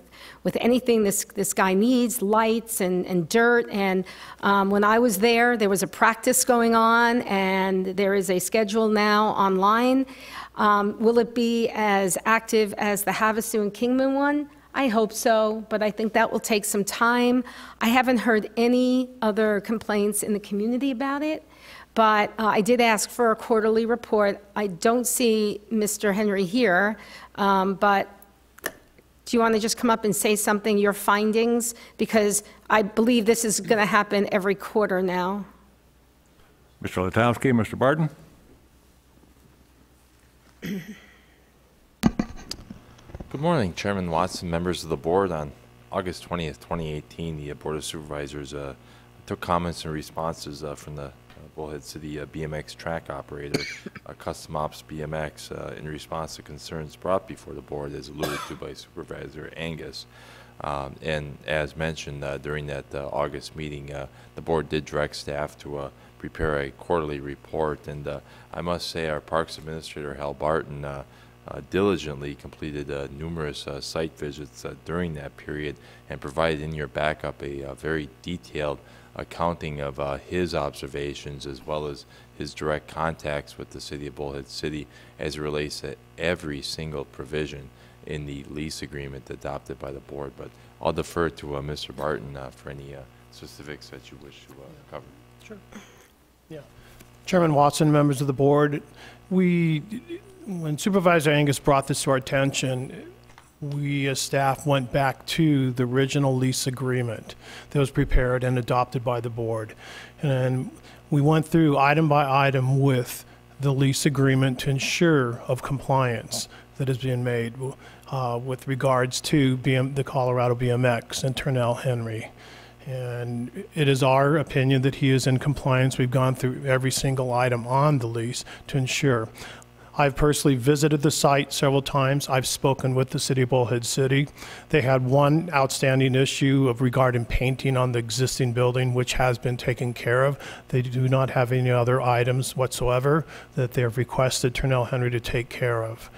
anything this guy needs, lights and dirt. And when I was there was a practice going on, and there is a schedule now online. Will it be as active as the Havasu and Kingman one? I hope so, but I think that will take some time. I haven't heard any other complaints in the community about it. But I did ask for a quarterly report. I don't see Mr. Henry here, but do you want to just come up and say something, your findings? Because I believe this is going to happen every quarter now. Mr. Letowski, Mr. Barton? Good morning, Chairman Watson, members of the board. On August 20th, 2018, the Board of Supervisors took comments and responses from the Bullhead City BMX track operator, Custom Ops BMX, in response to concerns brought before the board, as alluded to by Supervisor Angus. And as mentioned during that August meeting, the board did direct staff to prepare a quarterly report. And I must say our Parks Administrator, Hal Barton, diligently completed numerous site visits during that period and provided in your backup a very detailed accounting of his observations, as well as his direct contacts with the City of Bullhead City as it relates to every single provision in the lease agreement adopted by the board. But I'll defer to Mr. Barton for any specifics that you wish to cover. Sure. Yeah. Chairman Watson, members of the board, when Supervisor Angus brought this to our attention, we as staff went back to the original lease agreement that was prepared and adopted by the board. And we went through item by item with the lease agreement to ensure of compliance that is being made with regards to the Colorado BMX and Turnell Henry. And it is our opinion that he is in compliance. We've gone through every single item on the lease to ensure. I've personally visited the site several times. I've spoken with the City of Bullhead City. They had one outstanding issue regarding painting on the existing building, which has been taken care of. They do not have any other items whatsoever that they have requested Turnell Henry to take care of.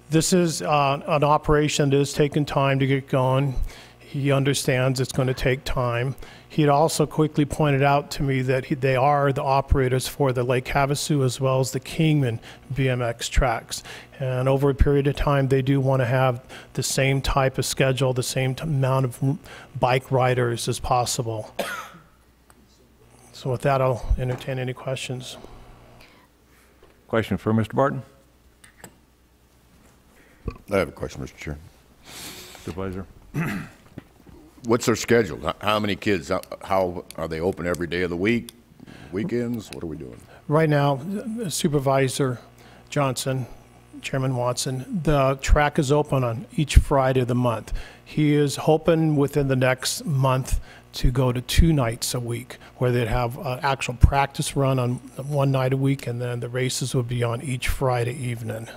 This is an operation that has taken time to get going. He understands it's going to take time. He had also quickly pointed out to me that they are the operators for the Lake Havasu as well as the Kingman BMX tracks. And over a period of time, they do want to have the same type of schedule, the same amount of bike riders as possible. So with that, I'll entertain any questions. Question for Mr. Barton? I have a question, Mr. Chair. Supervisor. What's their schedule? How many kids? How are they open every day of the week? Weekends? What are we doing? Right now, Supervisor Johnson, Chairman Watson, the track is open on each Friday of the month. He is hoping within the next month to go to 2 nights a week, where they'd have an actual practice run on 1 night a week, and then the races would be on each Friday evening.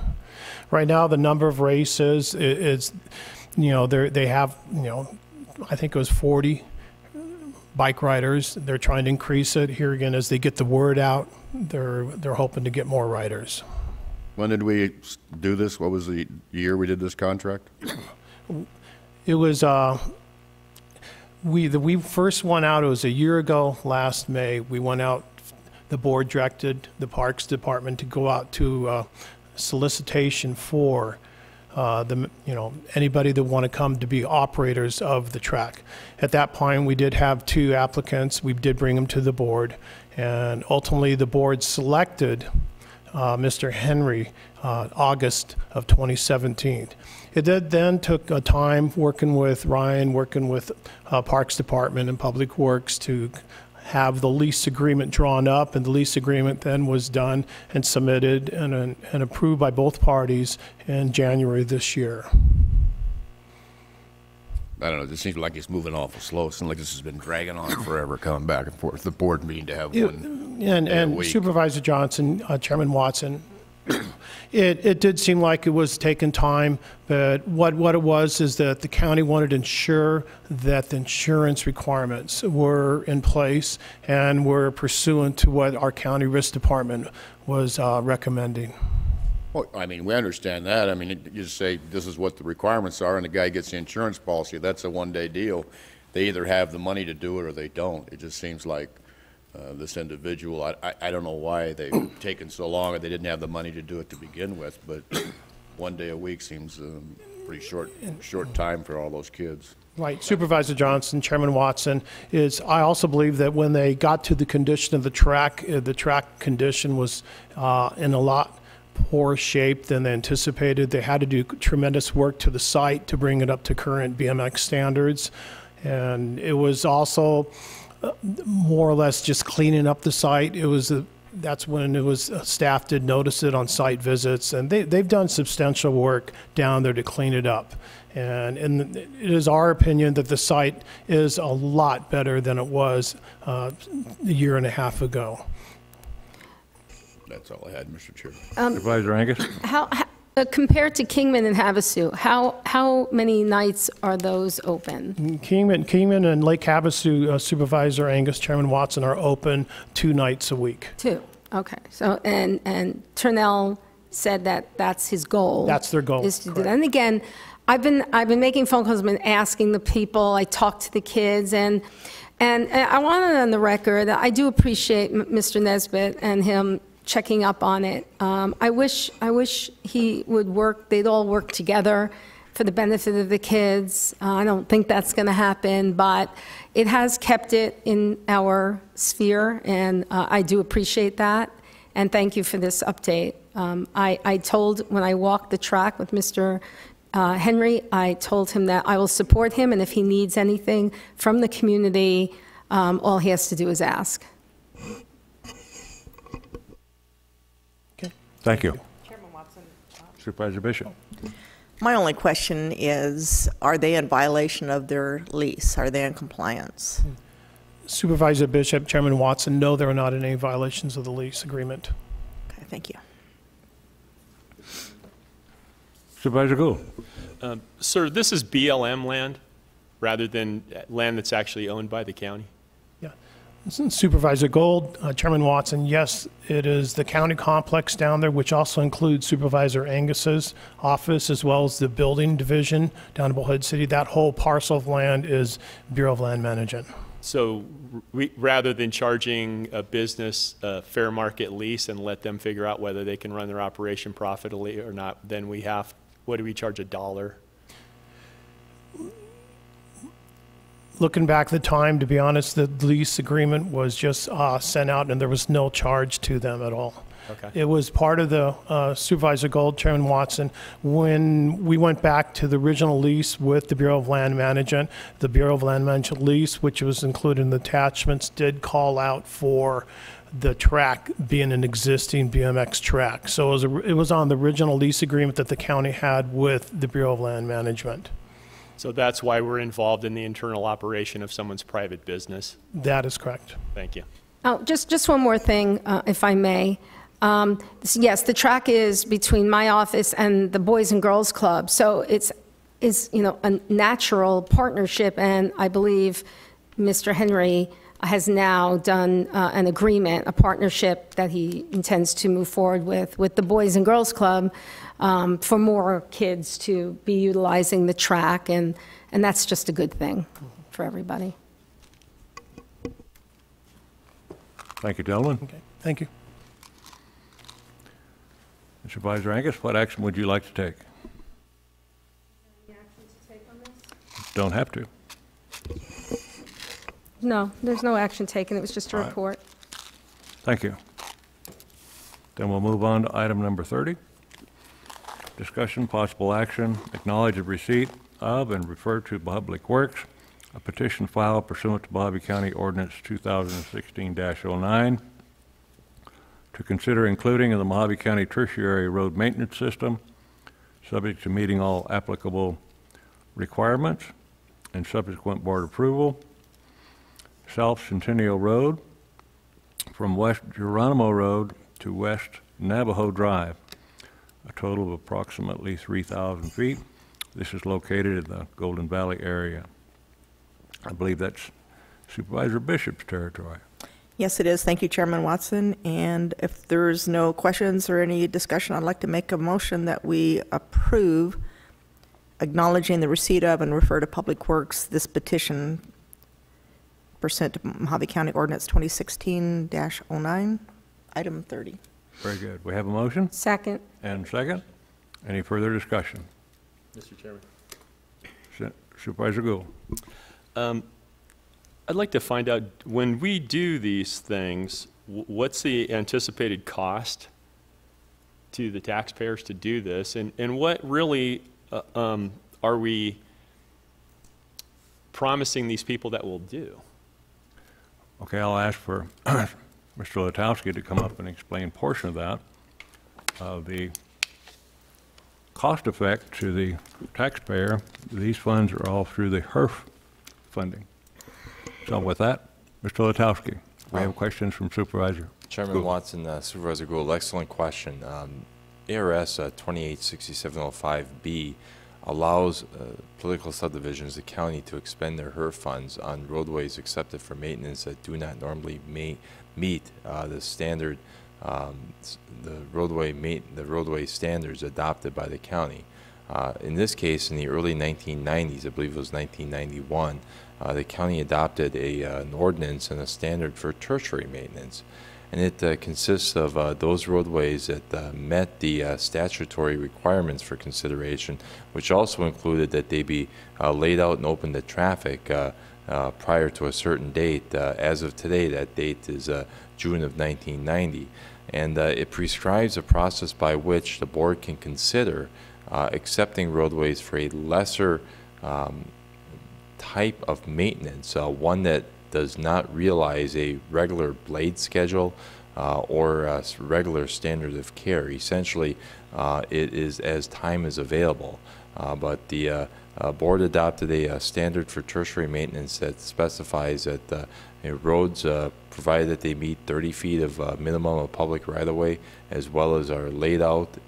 Right now, the number of races is, they have, I think it was 40 bike riders. They're trying to increase it. Here again, as they get the word out, they're hoping to get more riders. When did we do this? What was the year we did this contract? It was, we first went out, it was a year ago, last May. We went out, the board directed the Parks Department to go out to solicitation for anybody that want to come to be operators of the track. At that point, we did have 2 applicants. We did bring them to the board, and ultimately the board selected Mr. Henry August of 2017. It then took a time working with Ryan, working with Parks Department and Public Works to have the lease agreement drawn up, and the lease agreement then was done and submitted and approved by both parties in January this year. I don't know, it seems like it's moving awful slow. It seems like this has been dragging on forever, coming back and forth. The board meeting to have one day a and week. Supervisor Johnson, Chairman Watson, it did seem like it was taking time, but what it was is that the county wanted to ensure that the insurance requirements were in place and were pursuant to what our county risk department was recommending. Well, I mean, we understand that. I mean, you just say this is what the requirements are, and the guy gets the insurance policy. That's a one-day deal. They either have the money to do it or they don't. It just seems like this individual, I don't know why they've taken so long, or they didn't have the money to do it to begin with, but 1 day a week seems pretty short time for all those kids. Right. Supervisor Johnson, Chairman Watson, I also believe that when they got to the condition of the track condition was in a lot poor shape than they anticipated. They had to do tremendous work to the site to bring it up to current BMX standards. And it was also more or less just cleaning up the site. That's when it was staff did notice it on site visits, and they've done substantial work down there to clean it up. And it is our opinion that the site is a lot better than it was a year and a half ago. That's all I had, Mr. Chair. Supervisor Angus? How compared to Kingman and Havasu, how many nights are those open? Kingman and Lake Havasu, Supervisor Angus, Chairman Watson, are open 2 nights a week. 2, okay. So and Turnell said that that's his goal. That's their goal. Is to do that. And again, I've been making phone calls, I've been asking the people, I talked to the kids, and I wanted on the record that I do appreciate Mr. Nesbitt and him checking up on it. I wish he would they'd all work together for the benefit of the kids. I don't think that's going to happen, but it has kept it in our sphere, and I do appreciate that. And thank you for this update. I told, when I walked the track with Mr. Henry, I told him that I will support him, and if he needs anything from the community, all he has to do is ask. Thank you. Chairman Watson. Supervisor Bishop. My only question is, are they in violation of their lease? Are they in compliance? Supervisor Bishop, Chairman Watson, no, there are not any violations of the lease agreement. Okay, thank you. Supervisor Gould. Sir, this is BLM land rather than land that's actually owned by the county? Yeah. Supervisor Gould, Chairman Watson, yes, it is the county complex down there, which also includes Supervisor Angus's office, as well as the building division down in Bullhead City. That whole parcel of land is Bureau of Land Management. So rather than charging a business a fair market lease and let them figure out whether they can run their operation profitably or not, then what do we charge, $1? Looking back at the time, to be honest, the lease agreement was just sent out, and there was no charge to them at all. Okay. It was part of the Supervisor Gould, Chairman Watson, when we went back to the original lease with the Bureau of Land Management. The Bureau of Land Management lease, which was included in the attachments, did call out for the track being an existing BMX track. So it was on the original lease agreement that the county had with the Bureau of Land Management. So that's why we're involved in the internal operation of someone's private business. That is correct. Thank you. Oh, just one more thing, if I may. Yes, the track is between my office and the Boys and Girls Club, so it's a natural partnership, and I believe Mr. Henry has now done an agreement, a partnership that he intends to move forward with the Boys and Girls Club for more kids to be utilizing the track, and that's just a good thing for everybody. Thank you, gentlemen. Okay, thank you. Supervisor Angus, what action would you like to take? Any action to take on this? Don't have to. No, there's no action taken. It was just a All right. report. Thank you. Then we'll move on to item number 30. Discussion, possible action, acknowledge the receipt of and refer to Public Works, a petition filed pursuant to Mojave County Ordinance 2016-09 to consider including in the Mojave County Tertiary Road Maintenance System, subject to meeting all applicable requirements and subsequent board approval, South Centennial Road from West Geronimo Road to West Navajo Drive, a total of approximately 3,000 feet. This is located in the Golden Valley area. I believe that's Supervisor Bishop's territory. Yes, it is. Thank you, Chairman Watson. And if there's no questions or any discussion, I'd like to make a motion that we approve acknowledging the receipt of and refer to Public Works this petition pursuant to Mojave County Ordinance 2016-09, item 30. Very good. We have a motion? Second. And second? Any further discussion? Mr. Chairman. Supervisor Gould. I'd like to find out, when we do these things, what's the anticipated cost to the taxpayers to do this? And what really are we promising these people that we'll do? Okay, I'll ask for Mr. Letowski to come up and explain a portion of that. The cost effect to the taxpayer, these funds are all through the HERF funding. So with that, Mr. Letowski, we have questions from Supervisor Chairman Gould. Watson, Supervisor Gould, excellent question. ARS 286705B allows political subdivisions, the county, to expend their HERF funds on roadways accepted for maintenance that do not normally meet the standard, the roadway standards adopted by the county. In this case, in the early 1990s, I believe it was 1991, the county adopted an ordinance and a standard for tertiary maintenance. And it consists of those roadways that met the statutory requirements for consideration, which also included that they be laid out and open to traffic prior to a certain date. As of today, that date is June of 1990. And it prescribes a process by which the board can consider accepting roadways for a lesser type of maintenance, one that does not realize a regular blade schedule or a regular standard of care. Essentially, it is as time is available. But the board adopted a standard for tertiary maintenance that specifies that roads, provided that they meet 30 feet of minimum of public right-of-way, as well as are laid out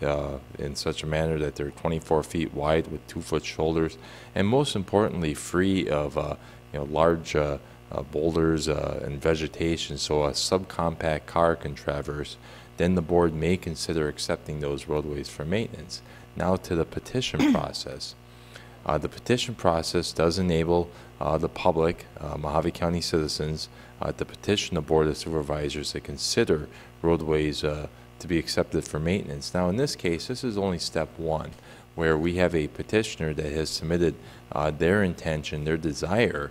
in such a manner that they're 24 feet wide with 2-foot shoulders, and most importantly, free of large boulders and vegetation, so a subcompact car can traverse, then the board may consider accepting those roadways for maintenance. Now to the petition process. The petition process does enable the public, Mojave County citizens, to petition the Board of Supervisors to consider roadways to be accepted for maintenance. Now in this case, this is only step one, where we have a petitioner that has submitted their intention, their desire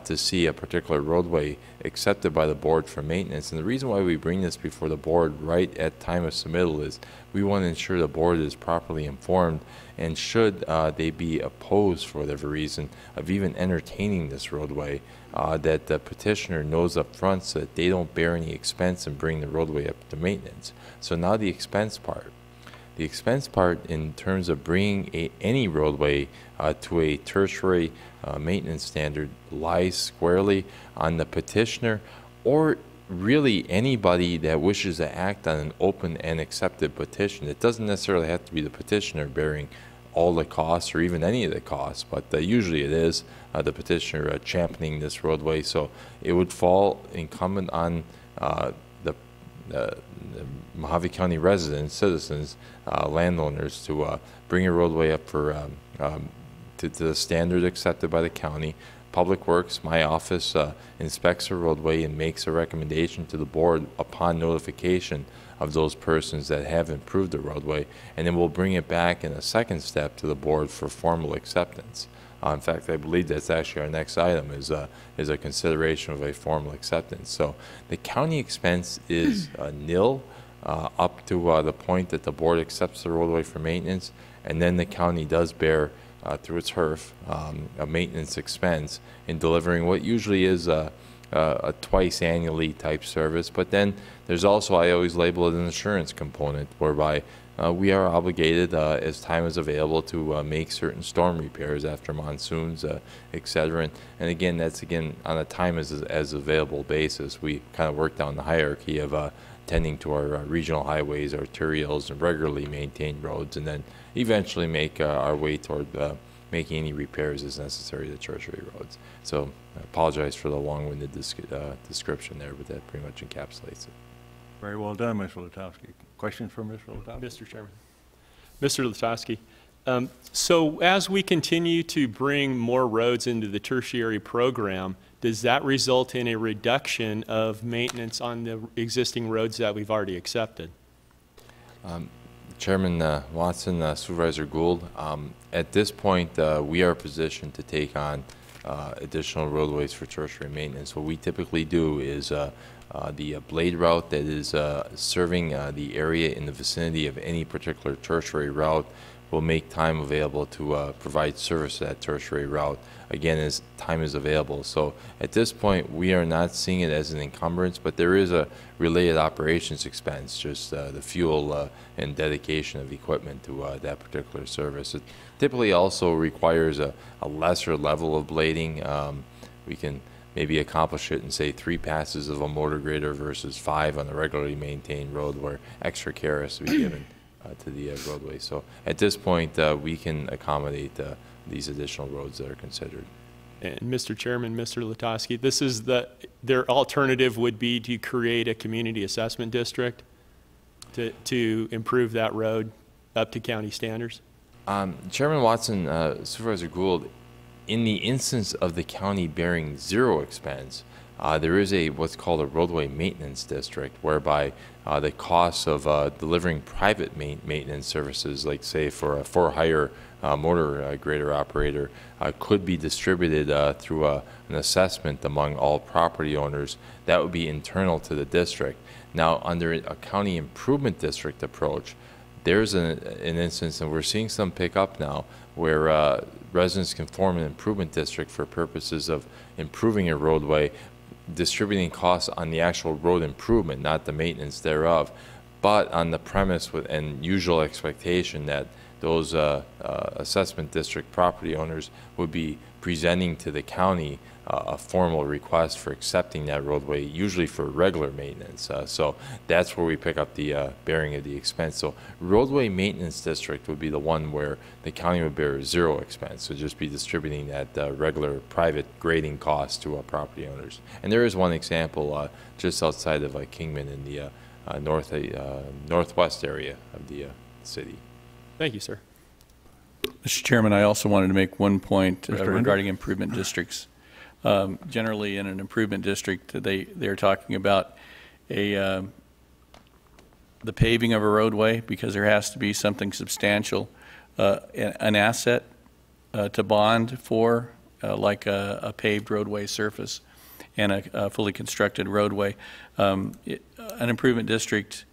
to see a particular roadway accepted by the board for maintenance. And the reason why we bring this before the board right at time of submittal is we want to ensure the board is properly informed, and should they be opposed for whatever reason of even entertaining this roadway, that the petitioner knows up front so that they don't bear any expense and bring the roadway up to maintenance. So now the expense part. The expense part in terms of bringing any roadway to a tertiary maintenance standard lies squarely on the petitioner, or really anybody that wishes to act on an open and accepted petition. It doesn't necessarily have to be the petitioner bearing all the costs or even any of the costs, but usually it is the petitioner championing this roadway. So it would fall incumbent on the Mojave County residents, citizens, landowners to bring a roadway up for to the standard accepted by the county. Public Works, my office, inspects a roadway and makes a recommendation to the board upon notification of those persons that have improved the roadway, and then we'll bring it back in a second step to the board for formal acceptance. In fact, I believe that's actually our next item is a consideration of a formal acceptance. So the county expense is nil up to the point that the board accepts the roadway for maintenance, and then the county does bear through its HERF a maintenance expense in delivering what usually is a twice annually type service. But then there's also, I always label it an insurance component, whereby we are obligated as time is available to make certain storm repairs after monsoons, et cetera. And again, that's again on a time as available basis. We kind of work down the hierarchy of tending to our regional highways, arterials, and regularly maintained roads, and then eventually make our way toward making any repairs as necessary to tertiary roads. So I apologize for the long-winded description there, but that pretty much encapsulates it. Very well done, Mr. Lutowski. Questions for Mr. Lutowski? Mr. Chairman. Mr. Lutowski, so as we continue to bring more roads into the tertiary program, does that result in a reduction of maintenance on the existing roads that we've already accepted? Chairman Watson, Supervisor Gould, at this point we are positioned to take on additional roadways for tertiary maintenance. What we typically do is the blade route that is serving the area in the vicinity of any particular tertiary route will make time available to provide service to that tertiary route, again, as time is available. So at this point, we are not seeing it as an encumbrance, but there is a related operations expense, just the fuel and dedication of equipment to that particular service. It typically also requires a lesser level of blading. We can maybe accomplish it in, say, 3 passes of a motor grader versus 5 on a regularly maintained road where extra care has to be given to the roadway. So at this point, we can accommodate these additional roads that are considered. And Mr. Chairman, Mr. Lutowski, this is their alternative would be to create a community assessment district to improve that road up to county standards? Chairman Watson, Supervisor Gould, in the instance of the county bearing zero expense, there is what's called a roadway maintenance district, whereby the costs of delivering private maintenance services, like say for a for-hire motor grader operator, could be distributed through an assessment among all property owners. That would be internal to the district. Now, under a county improvement district approach, there's an instance, and we're seeing some pick up now, where residents can form an improvement district for purposes of improving a roadway, distributing costs on the actual road improvement, not the maintenance thereof, but on the premise and usual expectation that those assessment district property owners would be presenting to the county a formal request for accepting that roadway, usually for regular maintenance. So that's where we pick up the bearing of the expense. So roadway maintenance district would be the one where the county would bear zero expense, so just be distributing that regular private grading cost to property owners. And there is one example just outside of Kingman in the northwest area of the city. Thank you, sir. Mr. Chairman, I also wanted to make one point regarding improvement districts. Generally, in an improvement district, they're talking about the paving of a roadway, because there has to be something substantial, an asset to bond for, like a paved roadway surface and a fully constructed roadway. An improvement district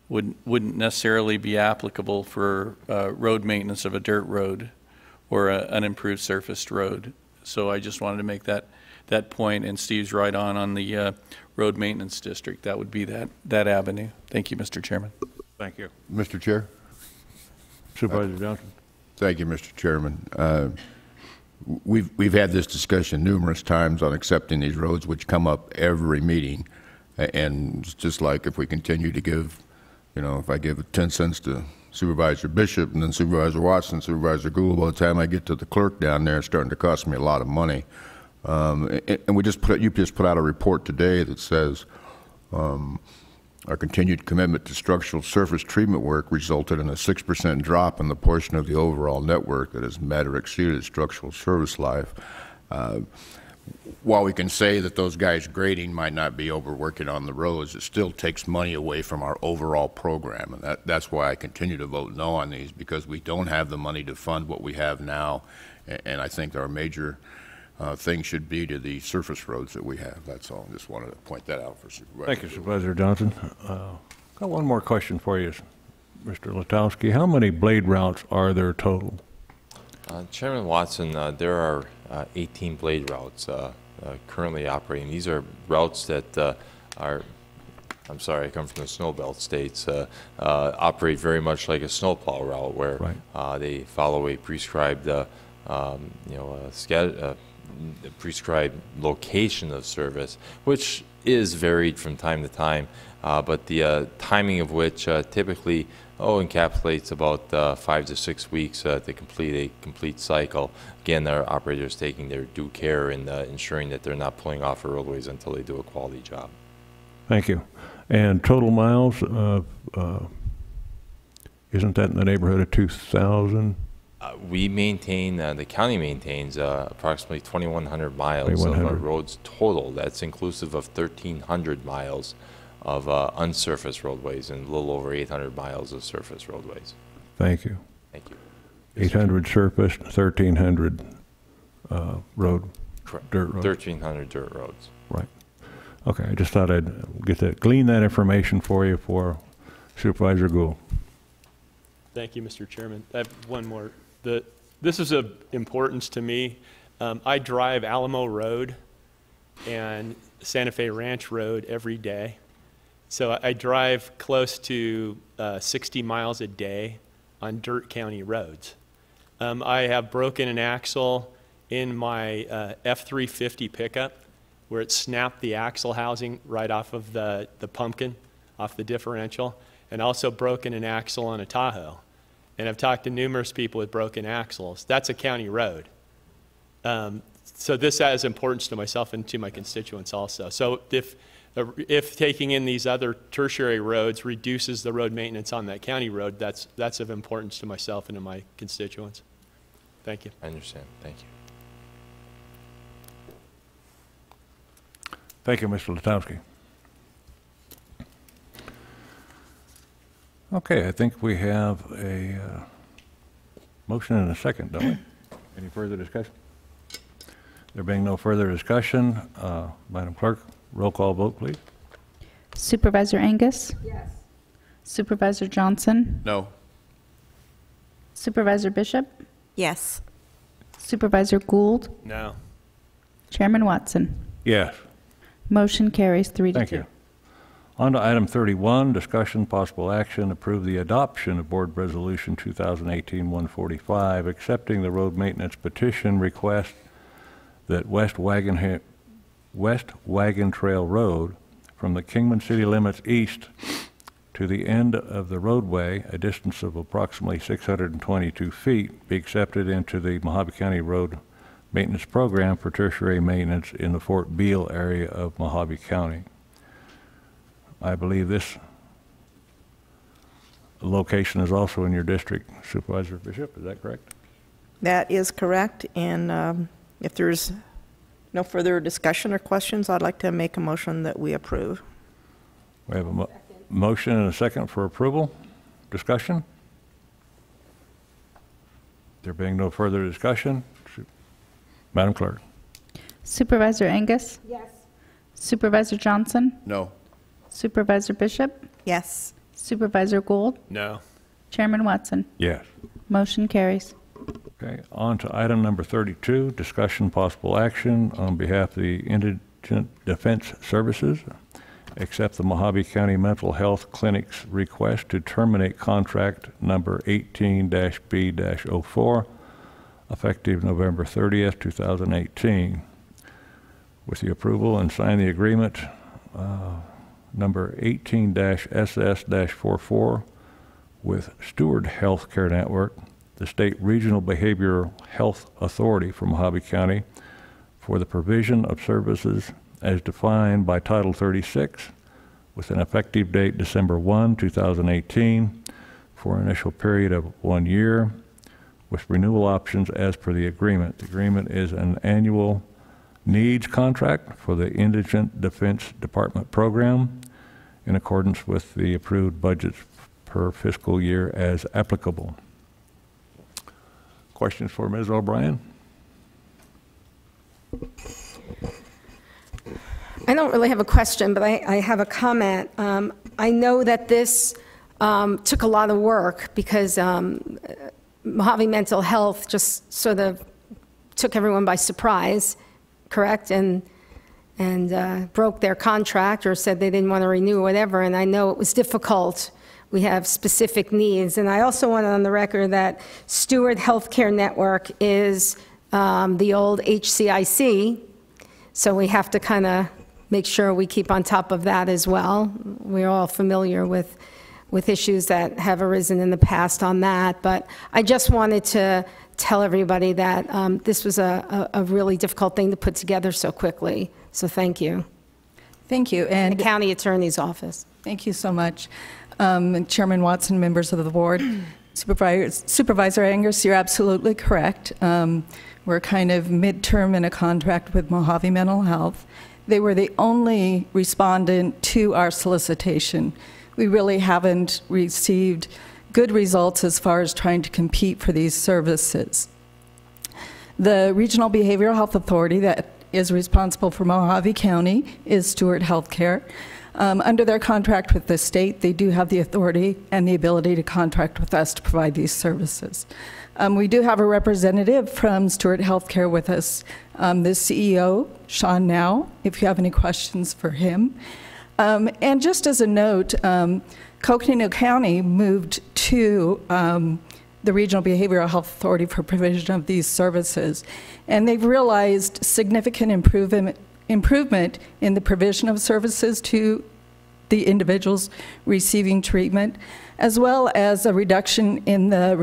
wouldn't necessarily be applicable for road maintenance of a dirt road or an improved surfaced road. So I just wanted to make that point, and Steve's right on the road maintenance district. That would be that avenue. Thank you, Mr. Chairman. Thank you. Mr. Chair? Supervisor Johnson. Thank you, Mr. Chairman. We've had this discussion numerous times on accepting these roads, which come up every meeting. And it's just like if we continue to give, you know, if I give 10 cents to Supervisor Bishop and then Supervisor Watson, Supervisor Gould, by the time I get to the clerk down there, it's starting to cost me a lot of money. And you just put out a report today that says our continued commitment to structural surface treatment work resulted in a 6% drop in the portion of the overall network that has met or exceeded structural service life. While we can say that those guys grading might not be overworking on the roads, it still takes money away from our overall program. And that's why I continue to vote no on these, because we don't have the money to fund what we have now. And I think our major thing should be to the surface roads that we have. That's all. Just wanted to point that out for Supervisor. Thank you, Supervisor Johnson. Got one more question for you, Mr. Letowski. How many blade routes are there total? Chairman Watson, there are 18 blade routes currently operating. These are routes that are, I'm sorry, I come from the snow belt states, operate very much like a snowplow route, where they follow a prescribed, prescribed location of service, which is varied from time to time, but the timing of which typically encapsulates about 5 to 6 weeks to complete a complete cycle. Again, our operators taking their due care in ensuring that they're not pulling off our roadways until they do a quality job. Thank you. And total miles, isn't that in the neighborhood of 2,000? We maintain, the county maintains approximately 2,100 miles of roads total. That's inclusive of 1,300 miles of unsurfaced roadways and a little over 800 miles of surface roadways. Thank you. Thank you. 800 surfaced, 1,300 Correct. dirt roads. 1,300 dirt roads. Right. Okay, I just thought I'd glean that information for you for Supervisor Gould. Thank you, Mr. Chairman. I have one more. This is of importance to me. I drive Alamo Road and Santa Fe Ranch Road every day. So I drive close to 60 miles a day on dirt county roads. I have broken an axle in my F-350 pickup where it snapped the axle housing right off of the pumpkin, off the differential, and also broken an axle on a Tahoe. And I've talked to numerous people with broken axles. That's a county road. So this has importance to myself and to my constituents also. So if taking in these other tertiary roads reduces the road maintenance on that county road, that's of importance to myself and to my constituents. Thank you. I understand. Thank you. Thank you, Mr. Letowski. Okay, I think we have a motion and a second, don't we? Any further discussion? There being no further discussion, Madam Clerk, roll call vote, please. Supervisor Angus? Yes. Supervisor Johnson? No. Supervisor Bishop? Yes. Supervisor Gould? No. Chairman Watson? Yes. Motion carries 3 to 2. Thank you. On to item 31, discussion, possible action, approve the adoption of Board Resolution 2018-145, accepting the road maintenance petition request that West Wagon Trail Road from the Kingman city limits east to the end of the roadway, a distance of approximately 622 feet, be accepted into the Mojave County Road Maintenance Program for tertiary maintenance in the Fort Beale area of Mojave County. I believe this location is also in your district, Supervisor Bishop, is that correct? That is correct, and if there's no further discussion or questions, I'd like to make a motion that we approve. We have a motion and a second for approval. Discussion? There being no further discussion, Madam Clerk. Supervisor Angus? Yes. Supervisor Johnson? No. Supervisor Bishop? Yes. Supervisor Gould? No. Chairman Watson? Yes. Motion carries. Okay, on to item number 32, discussion possible action on behalf of the Indigent Defense Services accept the Mojave County Mental Health Clinic's request to terminate contract number 18-B-04, effective November 30th, 2018. With the approval and sign the agreement number 18-SS-44 with Steward Healthcare Network, the State Regional Behavioral Health Authority for Mojave County, for the provision of services as defined by Title 36, with an effective date December 1, 2018, for an initial period of 1 year, with renewal options as per the agreement. The agreement is an annual needs contract for the Indigent Defense Department program in accordance with the approved budgets per fiscal year as applicable. Questions for Ms. O'Brien? I don't really have a question, but I have a comment. I know that this took a lot of work because Mojave Mental Health just sort of took everyone by surprise, correct? And broke their contract or said they didn't want to renew or whatever, and I know it was difficult. We have specific needs. And I also want on the record that Steward Healthcare Network is the old HCIC, so we have to kind of make sure we keep on top of that as well. We're all familiar with issues that have arisen in the past on that, but I just wanted to tell everybody that this was a really difficult thing to put together so quickly, so thank you. Thank you. And the County Attorney's Office. Thank you so much. Chairman Watson, members of the board, Supervisor Angus, you're absolutely correct. We're kind of midterm in a contract with Mojave Mental Health. They were the only respondent to our solicitation. We really haven't received good results as far as trying to compete for these services. The Regional Behavioral Health Authority that is responsible for Mojave County is Steward Healthcare. Under their contract with the state, they do have the authority and the ability to contract with us to provide these services. We do have a representative from Steward Healthcare with us, the CEO, Sean Now, if you have any questions for him. And just as a note, Coconino County moved to the Regional Behavioral Health Authority for provision of these services, and they've realized significant improvement in the provision of services to the individuals receiving treatment, as well as a reduction in the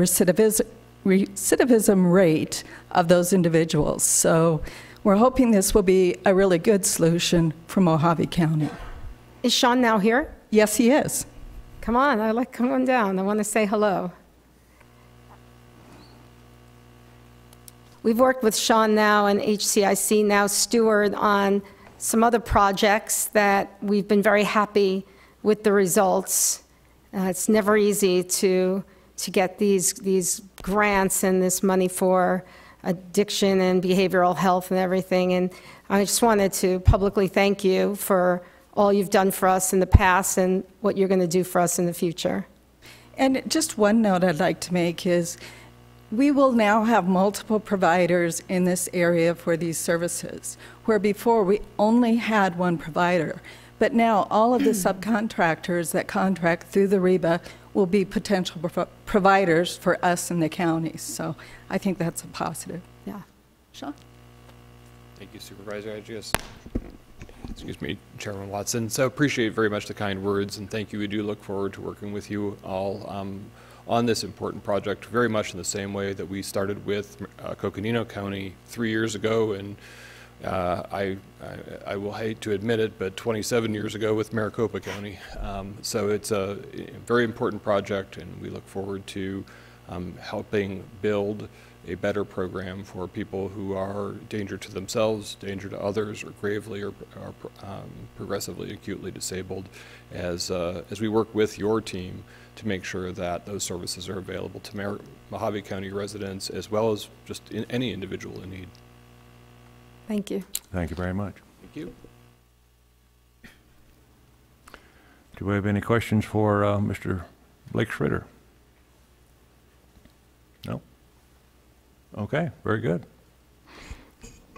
recidivism rate of those individuals. So we're hoping this will be a really good solution for Mojave County. Is Sean Now here? Yes, he is. Come on, come on down. I want to say hello. We've worked with Sean Now and HCIC, now Steward, on some other projects that we've been very happy with the results. It's never easy to get these grants and this money for addiction and behavioral health and everything. And I just wanted to publicly thank you for all you've done for us in the past and what you're going to do for us in the future. And just one note I'd like to make is we will now have multiple providers in this area for these services, where before we only had one provider. But now all of the subcontractors that contract through the REBA will be potential providers for us in the county. So I think that's a positive. Yeah. Sean? Thank you, Supervisor. I just, excuse me, Chairman Watson. So appreciate very much the kind words, and thank you. We do look forward to working with you all on this important project, very much in the same way that we started with Coconino County 3 years ago, and I will hate to admit it, but 27 years ago with Maricopa County. So it's a very important project, and we look forward to helping build a better program for people who are danger to themselves, danger to others, or gravely or progressively acutely disabled, as we work with your team to make sure that those services are available to Mojave County residents as well as just any individual in need. Thank you. Thank you very much. Thank you. Do we have any questions for Mr. Blake Schroeder? No? Okay, very good.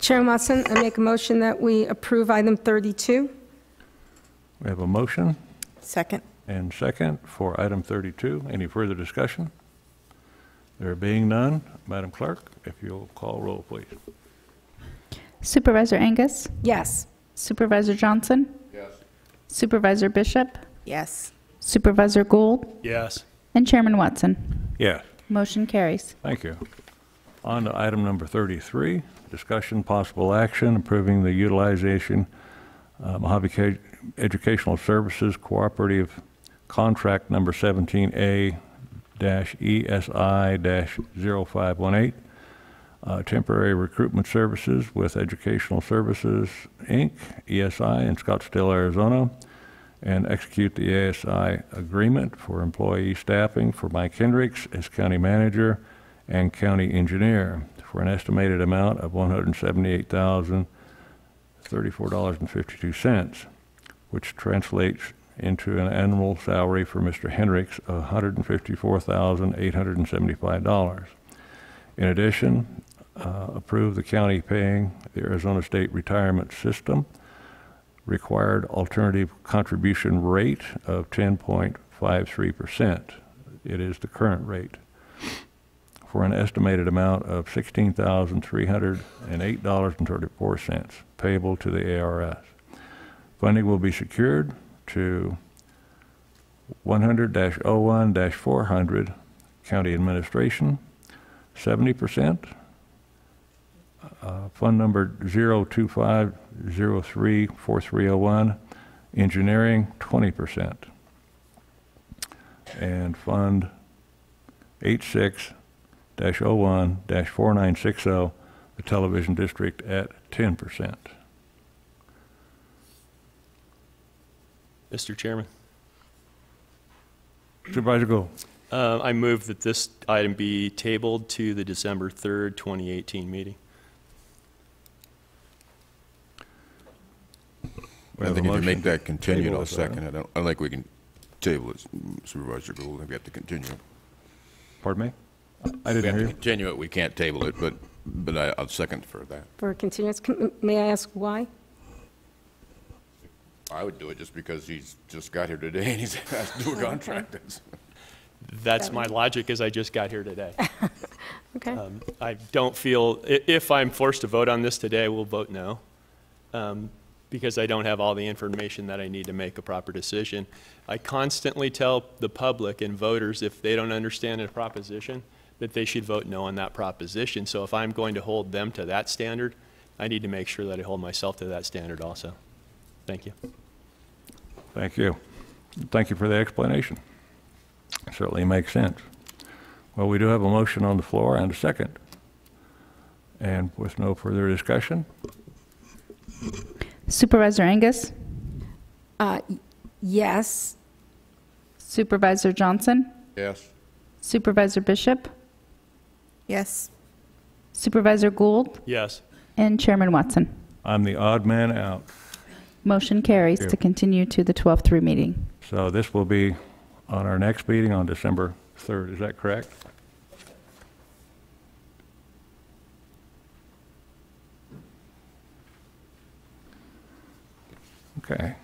Chairman Watson, I make a motion that we approve item 32. We have a motion Second. and second for item 32. Any further discussion? There being none, Madam Clerk, if you'll call roll, please. Supervisor Angus? Yes. Supervisor Johnson? Yes. Supervisor Bishop? Yes. Supervisor Gould? Yes. And Chairman Watson? Yes. Motion carries. Thank you. On to item number 33, discussion possible action approving the utilization Mojave Educational Services Cooperative Contract number 17A-ESI-0518, temporary recruitment services with Educational Services, Inc., ESI, in Scottsdale, Arizona, and execute the ASI agreement for employee staffing for Mike Hendricks as county manager and county engineer for an estimated amount of $178,034.52, which translates into an annual salary for Mr. Hendricks of $154,875. In addition, approve the county paying the Arizona State Retirement System required alternative contribution rate of 10.53%. It is the current rate, for an estimated amount of $16,308.34 payable to the ARS. Funding will be secured to 100-01-400 County Administration, 70%, Fund number 025034301, Engineering, 20%, and Fund 86-01-4960, the Television District, at 10%. Mr. Chairman. Supervisor Gould. I move that this item be tabled to the December 3rd, 2018 meeting. I think if you make that continued, I'll second it. I don't think we can table it, Supervisor Gould. We have to continue. Pardon me? I didn't hear you. Continue it. We can't table it, but I'll second for that. For continuance, may I ask why? I would do it just because he's just got here today and he's asked to do a contract. That's my logic, as I just got here today. Okay. I don't feel, if I'm forced to vote on this today, we'll vote no, because I don't have all the information that I need to make a proper decision. I constantly tell the public and voters, if they don't understand a proposition, that they should vote no on that proposition. So if I'm going to hold them to that standard, I need to make sure that I hold myself to that standard also. Thank you. Thank you. Thank you for the explanation. Certainly makes sense. Well, we do have a motion on the floor and a second. And with no further discussion. Supervisor Angus? Yes. Supervisor Johnson? Yes. Supervisor Bishop? Yes. Supervisor Gould? Yes. And Chairman Watson? I'm the odd man out. Motion carries to continue to the 12-3 meeting. So this will be on our next meeting on December 3rd. Is that correct? Okay.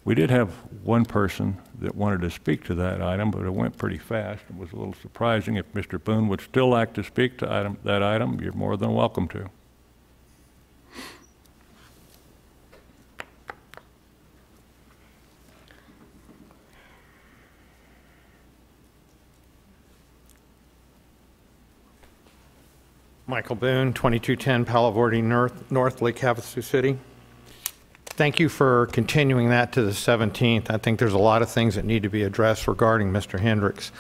We did have one person that wanted to speak to that item, but it went pretty fast. It was a little surprising. If Mr. Boone would still like to speak to that item, you're more than welcome to. Michael Boone, 2210 Palo Verde North, Lake Havasu City. Thank you for continuing that to the 17th. I think there's a lot of things that need to be addressed regarding Mr. Hendricks.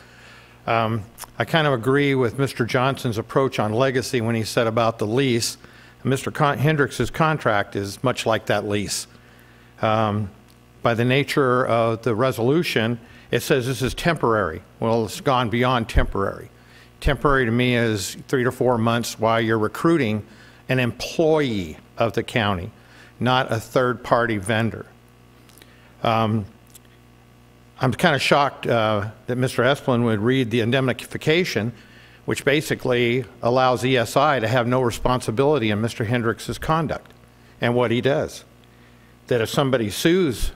I kind of agree with Mr. Johnson's approach on legacy when he said about the lease. Mr. Hendricks' contract is much like that lease. By the nature of the resolution, it says this is temporary. Well, it's gone beyond temporary. Temporary to me is 3 to 4 months while you're recruiting an employee of the county, not a third-party vendor. I'm kind of shocked that Mr. Esplin would read the indemnification, which basically allows ESI to have no responsibility in Mr. Hendricks' conduct and what he does. that if somebody sues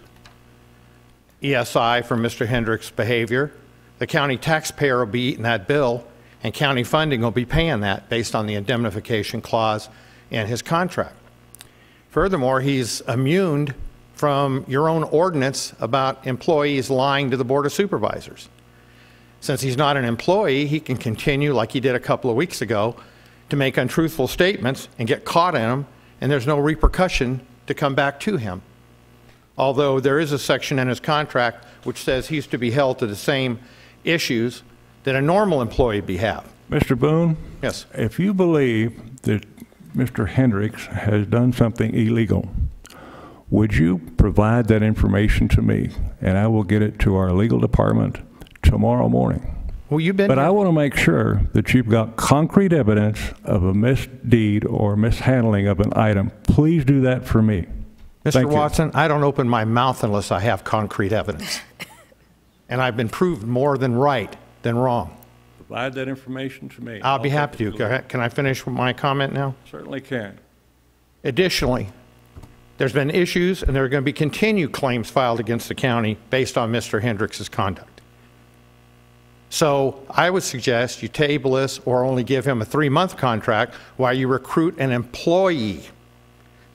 ESI for Mr. Hendricks' behavior, the county taxpayer will be eating that bill, and county funding will be paying that based on the indemnification clause in his contract. Furthermore, he's immune from your own ordinance about employees lying to the Board of Supervisors. Since he's not an employee, he can continue, like he did a couple of weeks ago, to make untruthful statements and get caught in them, and there's no repercussion to come back to him. Although there is a section in his contract which says he's to be held to the same issues that a normal employee be have. Mr. Boone? Yes. If you believe that Mr. Hendricks has done something illegal, would you provide that information to me, and I will get it to our legal department tomorrow morning? Well, you've been But here. I want to make sure that you've got concrete evidence of a misdeed or mishandling of an item. Please do that for me. Mr. Thank you. Watson, I don't open my mouth unless I have concrete evidence. And I've been proved more than right than wrong. Provide that information to me. I'll be happy to. Go ahead. Can I finish with my comment now? Certainly can. Additionally, there's been issues, and there are going to be continued claims filed against the county based on Mr. Hendricks' conduct. So I would suggest you table this or only give him a 3-month contract while you recruit an employee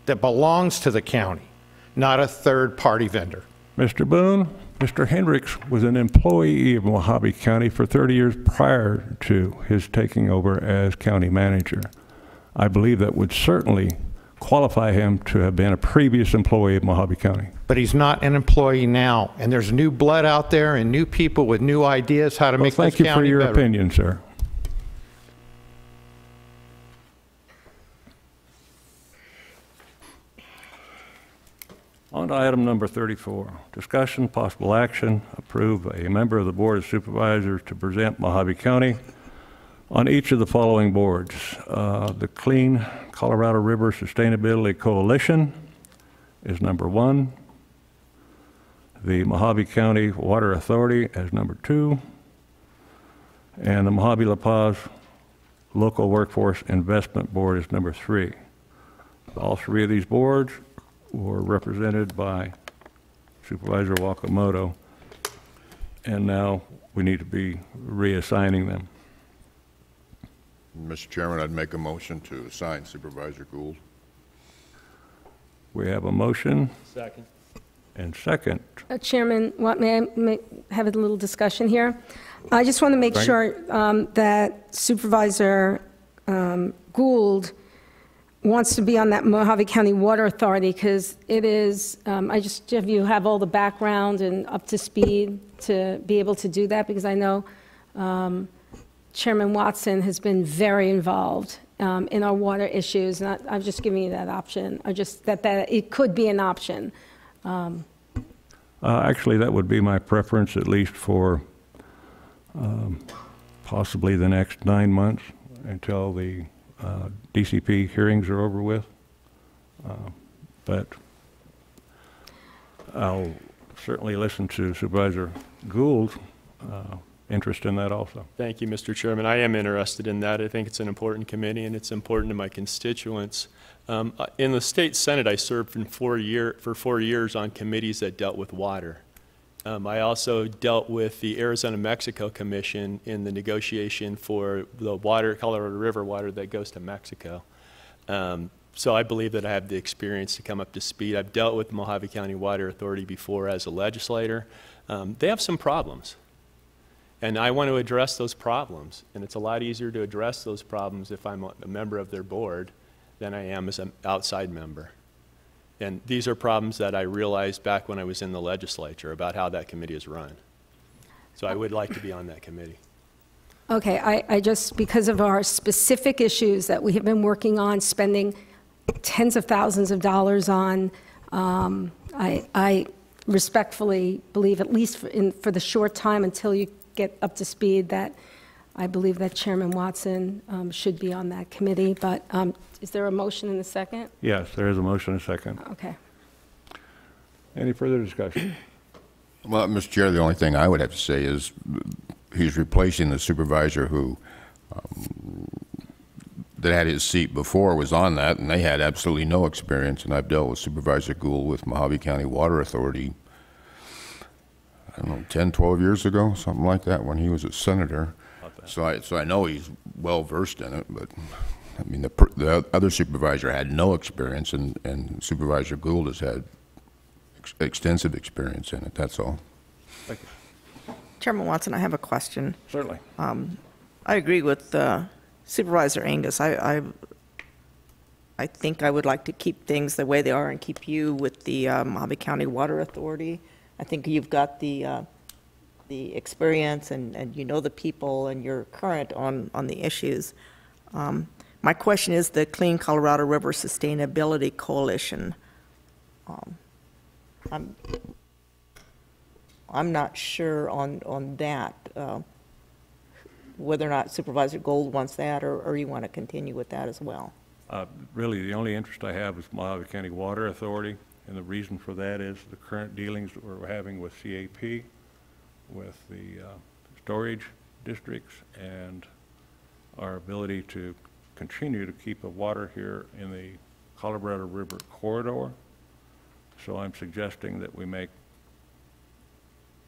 that belongs to the county, not a third-party vendor. Mr. Boone, Mr. Hendricks was an employee of Mojave County for 30 years prior to his taking over as county manager. I believe that would certainly qualify him to have been a previous employee of Mojave County. But he's not an employee now, and there's new blood out there and new people with new ideas how to make this county better. Thank you for your opinion, sir. On to item number 34, discussion, possible action, approve a member of the Board of Supervisors to present Mojave County on each of the following boards. The Clean Colorado River Sustainability Coalition is number 1. The Mojave County Water Authority as number 2. And the Mojave La Paz Local Workforce Investment Board is number 3. All 3 of these boards were represented by Supervisor Wakamoto, and now we need to be reassigning them. Mr. Chairman, I'd make a motion to assign Supervisor Gould. We have a motion. Second. And second. Chairman, may I have a little discussion here? I just want to make sure that Supervisor Gould wants to be on that Mojave County Water Authority, because it is, if you have all the background and up to speed to be able to do that, because I know Chairman Watson has been very involved in our water issues, and I'm just giving you that option, or just that it could be an option. Actually, that would be my preference, at least for possibly the next 9 months until the DCP hearings are over with. But I'll certainly listen to Supervisor Gould's interest in that also. Thank you, Mr. Chairman. I am interested in that. I think it's an important committee, and it's important to my constituents. In the state Senate, I served for 4 years on committees that dealt with water. I also dealt with the Arizona-Mexico Commission in the negotiation for the water, Colorado River water that goes to Mexico. So I believe that I have the experience to come up to speed. I've dealt with Mojave County Water Authority before as a legislator. They have some problems, and I want to address those problems. And it's a lot easier to address those problems if I'm a member of their board than I am as an outside member. And these are problems that I realized back when I was in the legislature about how that committee is run. So I would like to be on that committee. Okay, I just, because of our specific issues that we have been working on, spending tens of thousands of dollars on, I respectfully believe, at least for the short time until you get up to speed, that I believe that Chairman Watson should be on that committee. But is there a motion in a second? Yes, there is a motion and a second. Okay. Any further discussion? Well, Mr. Chair, the only thing I would have to say is he's replacing the supervisor who that had his seat before was on that, and they had absolutely no experience. And I've dealt with Supervisor Gould with Mojave County Water Authority, I don't know, 10, 12 years ago, something like that, when he was a senator. So I know he's well versed in it, but I mean, the other supervisor had no experience, and Supervisor Gould has had extensive experience in it. That's all. Thank you. Chairman Watson, I have a question. Certainly. I agree with Supervisor Angus. I think I would like to keep things the way they are and keep you with the Mojave County Water Authority. I think you've got the experience and you know the people and you're current on the issues. My question is the Clean Colorado River Sustainability Coalition. I'm not sure on that, whether or not Supervisor Gould wants that or you want to continue with that as well. Really, the only interest I have is Mojave County Water Authority, and the reason for that is the current dealings that we're having with CAP, with the storage districts, and our ability to continue to keep the water here in the Colorado River corridor. So I'm suggesting that we make,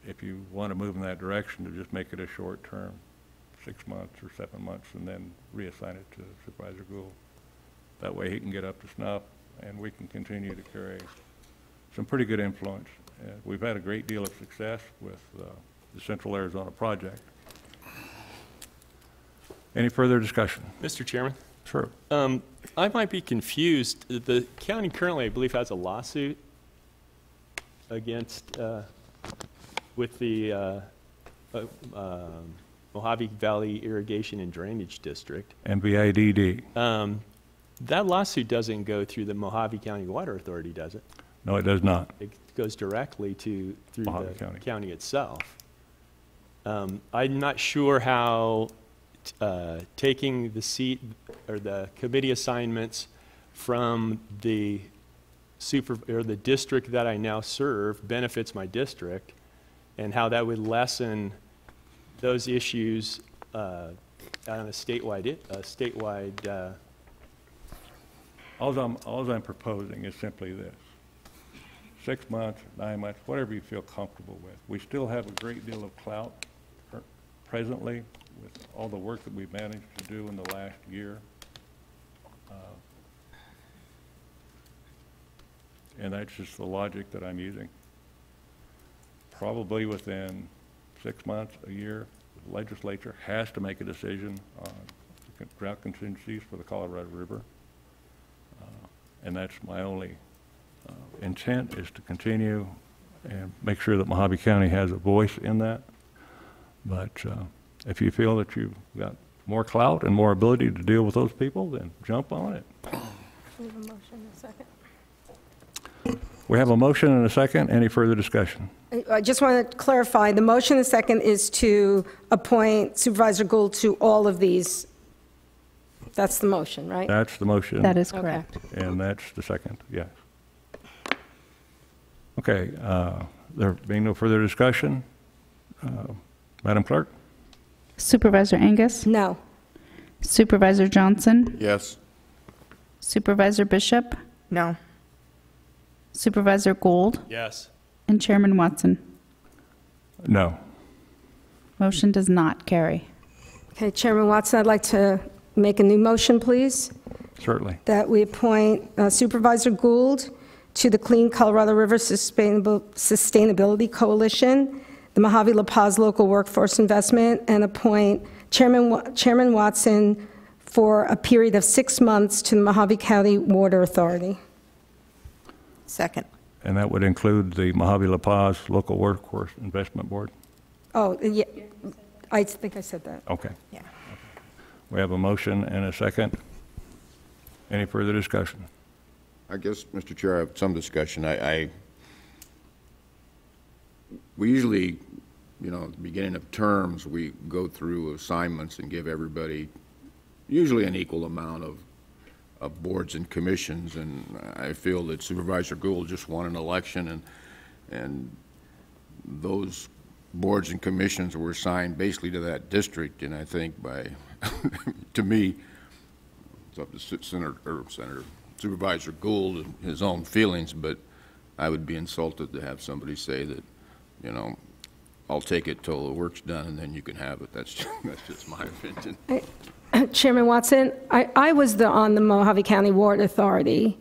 if you want to move in that direction, to just make it a short term, 6 months or 7 months, and then reassign it to Supervisor Gould. That way he can get up to snuff and we can continue to carry some pretty good influence. We've had a great deal of success with the Central Arizona project. Any further discussion? Mr. Chairman? Sure. I might be confused. The county currently, I believe, has a lawsuit against, with the Mojave Valley Irrigation and Drainage District. MVIDD. That lawsuit doesn't go through the Mojave County Water Authority, does it? No, it does not. It goes directly through Mojave the County. county itself. I'm not sure how taking the seat or the committee assignments from the the district that I now serve benefits my district, and how that would lessen those issues on a statewide All I'm proposing is simply this: 6 months, 9 months, whatever you feel comfortable with. We still have a great deal of clout presently with all the work that we've managed to do in the last year. And that's just the logic that I'm using. Probably within 6 months, a year, the legislature has to make a decision on drought contingencies for the Colorado River. And that's my only intent, is to continue and make sure that Mojave County has a voice in that. But if you feel that you've got more clout and more ability to deal with those people, then jump on it. We have a motion and a second. We have a motion and a second. Any further discussion? I just want to clarify, the motion and second is to appoint Supervisor Gould to all of these. That's the motion, right? That's the motion. That is correct. And that's the second, yes. Okay, there being no further discussion, Madam Clerk? Supervisor Angus? No. Supervisor Johnson? Yes. Supervisor Bishop? No. Supervisor Gould? Yes. And Chairman Watson? No. Motion does not carry. Okay, Chairman Watson, I'd like to make a new motion, please. Certainly. That we appoint Supervisor Gould to the Clean Colorado River Sustainability Coalition, the Mojave La Paz Local Workforce Investment, and appoint Chairman Watson for a period of 6 months to the Mojave County Water Authority. Second. And that would include the Mojave La Paz Local Workforce Investment Board? Oh, yeah, I think I said that. Okay. Yeah. We have a motion and a second. Any further discussion? I guess, Mr. Chair, I have some discussion. We usually, you know, at the beginning of terms, we go through assignments and give everybody usually an equal amount of boards and commissions, and I feel that Supervisor Gould just won an election, and those boards and commissions were assigned basically to that district, and I think by, to me, it's up to Supervisor Gould and his own feelings, but I would be insulted to have somebody say that, you know, I'll take it till the work's done and then you can have it. That's just my opinion. Chairman Watson, I was on the Mojave County Ward Authority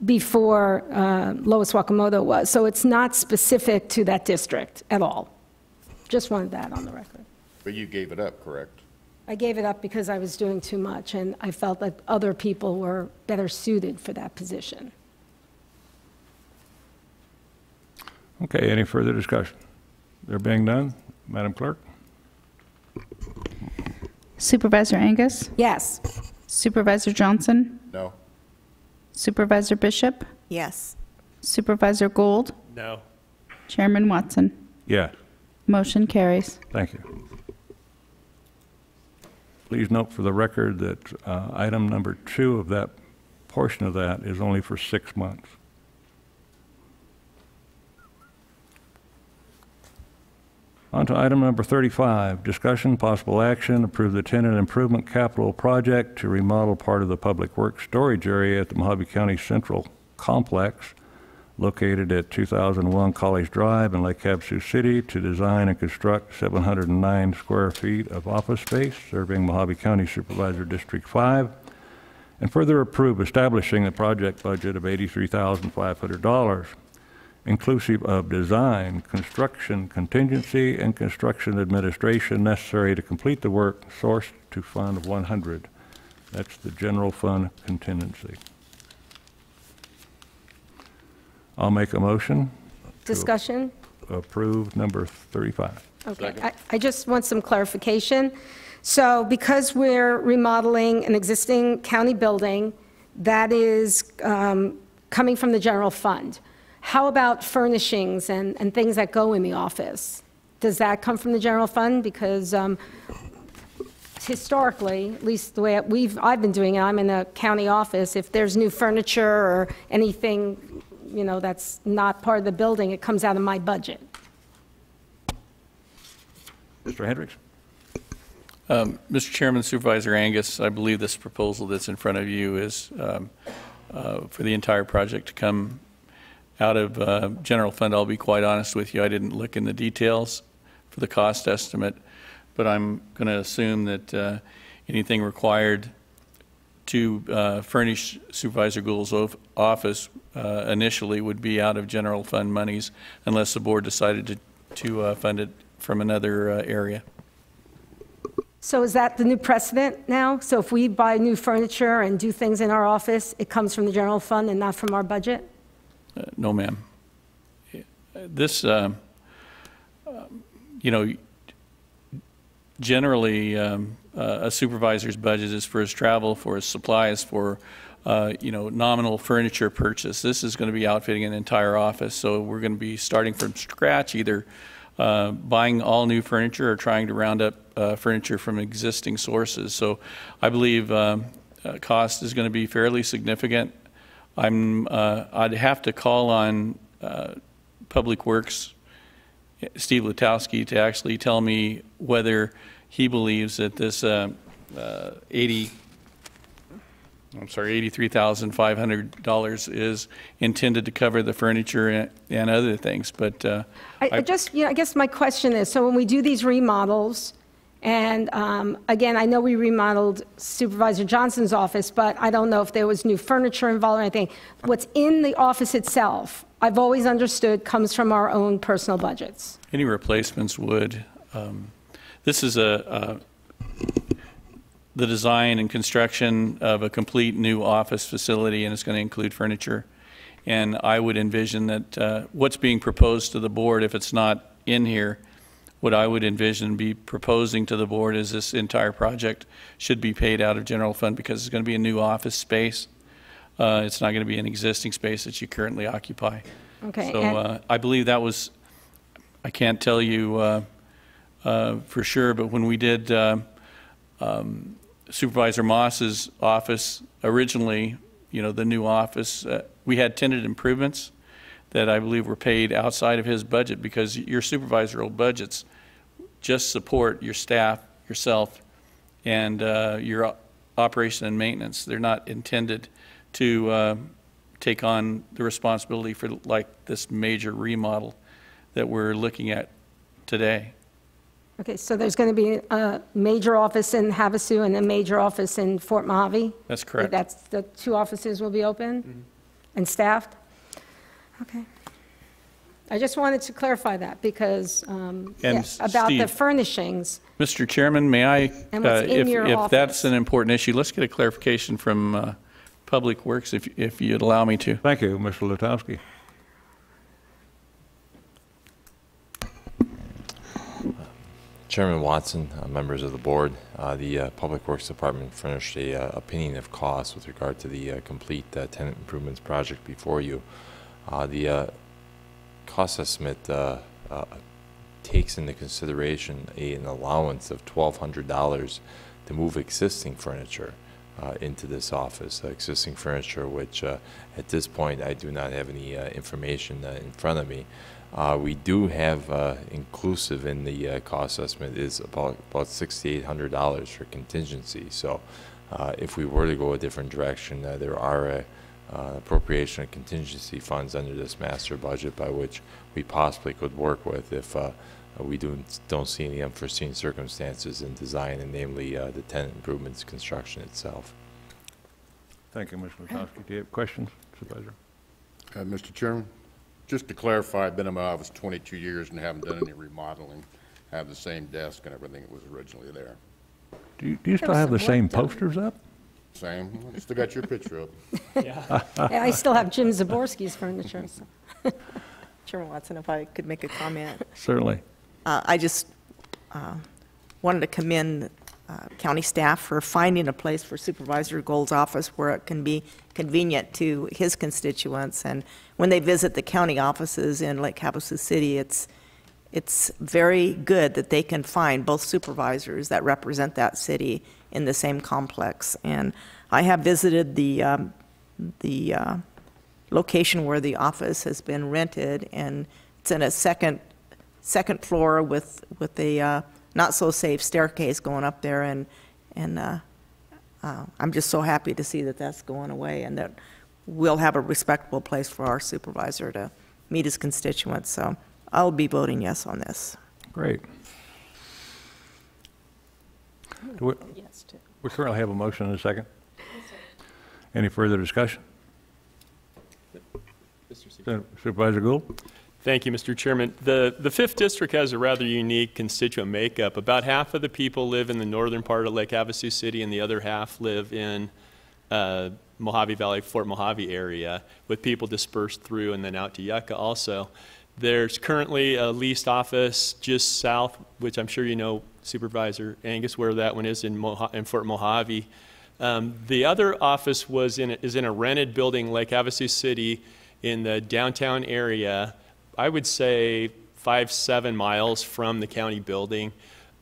before Lois Wakamoto was, so it's not specific to that district at all. Just wanted that on the record. But you gave it up, correct? I gave it up because I was doing too much, and I felt that other people were better suited for that position. Okay, any further discussion? There being none, Madam Clerk? Supervisor Angus? Yes. Supervisor Johnson? No. Supervisor Bishop? Yes. Supervisor Gould? No. Chairman Watson? Yes. Motion carries. Thank you. Please note for the record that item number 2 of that portion of that is only for 6 months. On to item number 35, discussion, possible action, approve the tenant improvement capital project to remodel part of the public works storage area at the Mojave County Central Complex located at 2001 College Drive in Lake Havasu City to design and construct 709 square feet of office space serving Mojave County Supervisor District 5, and further approve establishing a project budget of $83,500, inclusive of design, construction contingency, and construction administration necessary to complete the work sourced to Fund 100. That's the general fund contingency. I'll make a motion. Discussion? To approve number 35. Okay, I just want some clarification. So because we're remodeling an existing county building that is coming from the general fund, how about furnishings and things that go in the office? Does that come from the general fund? Because historically, at least the way I've been doing it, I'm in a county office. If there's new furniture or anything, you know, that's not part of the building, it comes out of my budget. Mr. Hendricks? Mr. Chairman, Supervisor Angus, I believe this proposal that's in front of you is for the entire project to come out of general fund. I'll be quite honest with you, I didn't look in the details for the cost estimate, but I'm going to assume that anything required to furnish Supervisor Gould's office initially would be out of general fund monies unless the board decided to fund it from another area. So is that the new precedent now? So if we buy new furniture and do things in our office, it comes from the general fund and not from our budget? No, ma'am. This, you know, generally a supervisor's budget is for his travel, for his supplies, for you know, nominal furniture purchase. This is going to be outfitting an entire office, so we're going to be starting from scratch, either buying all new furniture or trying to round up furniture from existing sources. So I believe cost is going to be fairly significant. I'd have to call on Public Works, Steve Lutowski, to actually tell me whether he believes that this $83,500 is intended to cover the furniture and other things. But I guess my question is, so when we do these remodels, and again, I know we remodeled Supervisor Johnson's office, but I don't know if there was new furniture involved or anything. What's in the office itself, I've always understood, comes from our own personal budgets. Any replacements would. This is the design and construction of a complete new office facility, and it's going to include furniture. And I would envision that what's being proposed to the board, if it's not in here, what I would envision be proposing to the board is this entire project should be paid out of general fund because it's going to be a new office space. It's not going to be an existing space that you currently occupy. Okay. So I believe that was, I can't tell you for sure, but when we did Supervisor Moss's office originally, you know, the new office, we had tenant improvements that I believe were paid outside of his budget, because your supervisorial budgets just support your staff, yourself, and your operation and maintenance. They're not intended to take on the responsibility for like this major remodel that we're looking at today. Okay, so there's going to be a major office in Havasu and a major office in Fort Mojave? That's correct. That's the 2 offices will be open and staffed? Okay. I just wanted to clarify that because about the Steve, furnishings. Mr. Chairman, may I, And what's in your if office. that's an important issue, let's get a clarification from Public Works if you'd allow me to. Thank you, Mr. Lutowski. Chairman Watson, members of the board, the Public Works Department furnished a opinion of cost with regard to the complete tenant improvements project before you. The cost estimate takes into consideration an allowance of $1,200 to move existing furniture into this office, existing furniture which at this point I do not have any information in front of me. We do have inclusive in the cost estimate is about $6,800 for contingency. So if we were to go a different direction, there are appropriation of contingency funds under this master budget by which we possibly could work with if we don't see any unforeseen circumstances in design, and namely the tenant improvements construction itself. Thank you, Mr. Lutowski. Do you have questions, Supervisor? Mr. Chairman, just to clarify, I've been in my office 22 years and haven't done any remodeling. I have the same desk and everything that was originally there. Do you still have the same posters up? Same. Still got your picture up. Yeah, I still have Jim Zaborski's furniture. So. Chairman Watson, if I could make a comment. Certainly. I just wanted to commend county staff for finding a place for Supervisor Gold's office where it can be convenient to his constituents. And when they visit the county offices in Lake Havasu City, it's very good that they can find both supervisors that represent that city in the same complex. And I have visited the location where the office has been rented, and it's in a second floor with a not so safe staircase going up there, and I'm just so happy to see that that's going away and that we'll have a respectable place for our supervisor to meet his constituents. So I'll be voting yes on this. Great. Yes, too. We currently have a motion and a second. Any further discussion? Supervisor Gould? Thank you, Mr. Chairman. The 5th District has a rather unique constituent makeup. About half of the people live in the northern part of Lake Havasu City, and the other half live in Mojave Valley, Fort Mojave area, with people dispersed through and then out to Yucca also. There's currently a leased office just south, which I'm sure you know, Supervisor Angus, where that one is in Fort Mojave. The other office is in a rented building, Lake Havasu City, in the downtown area. I would say 5-7 miles from the county building.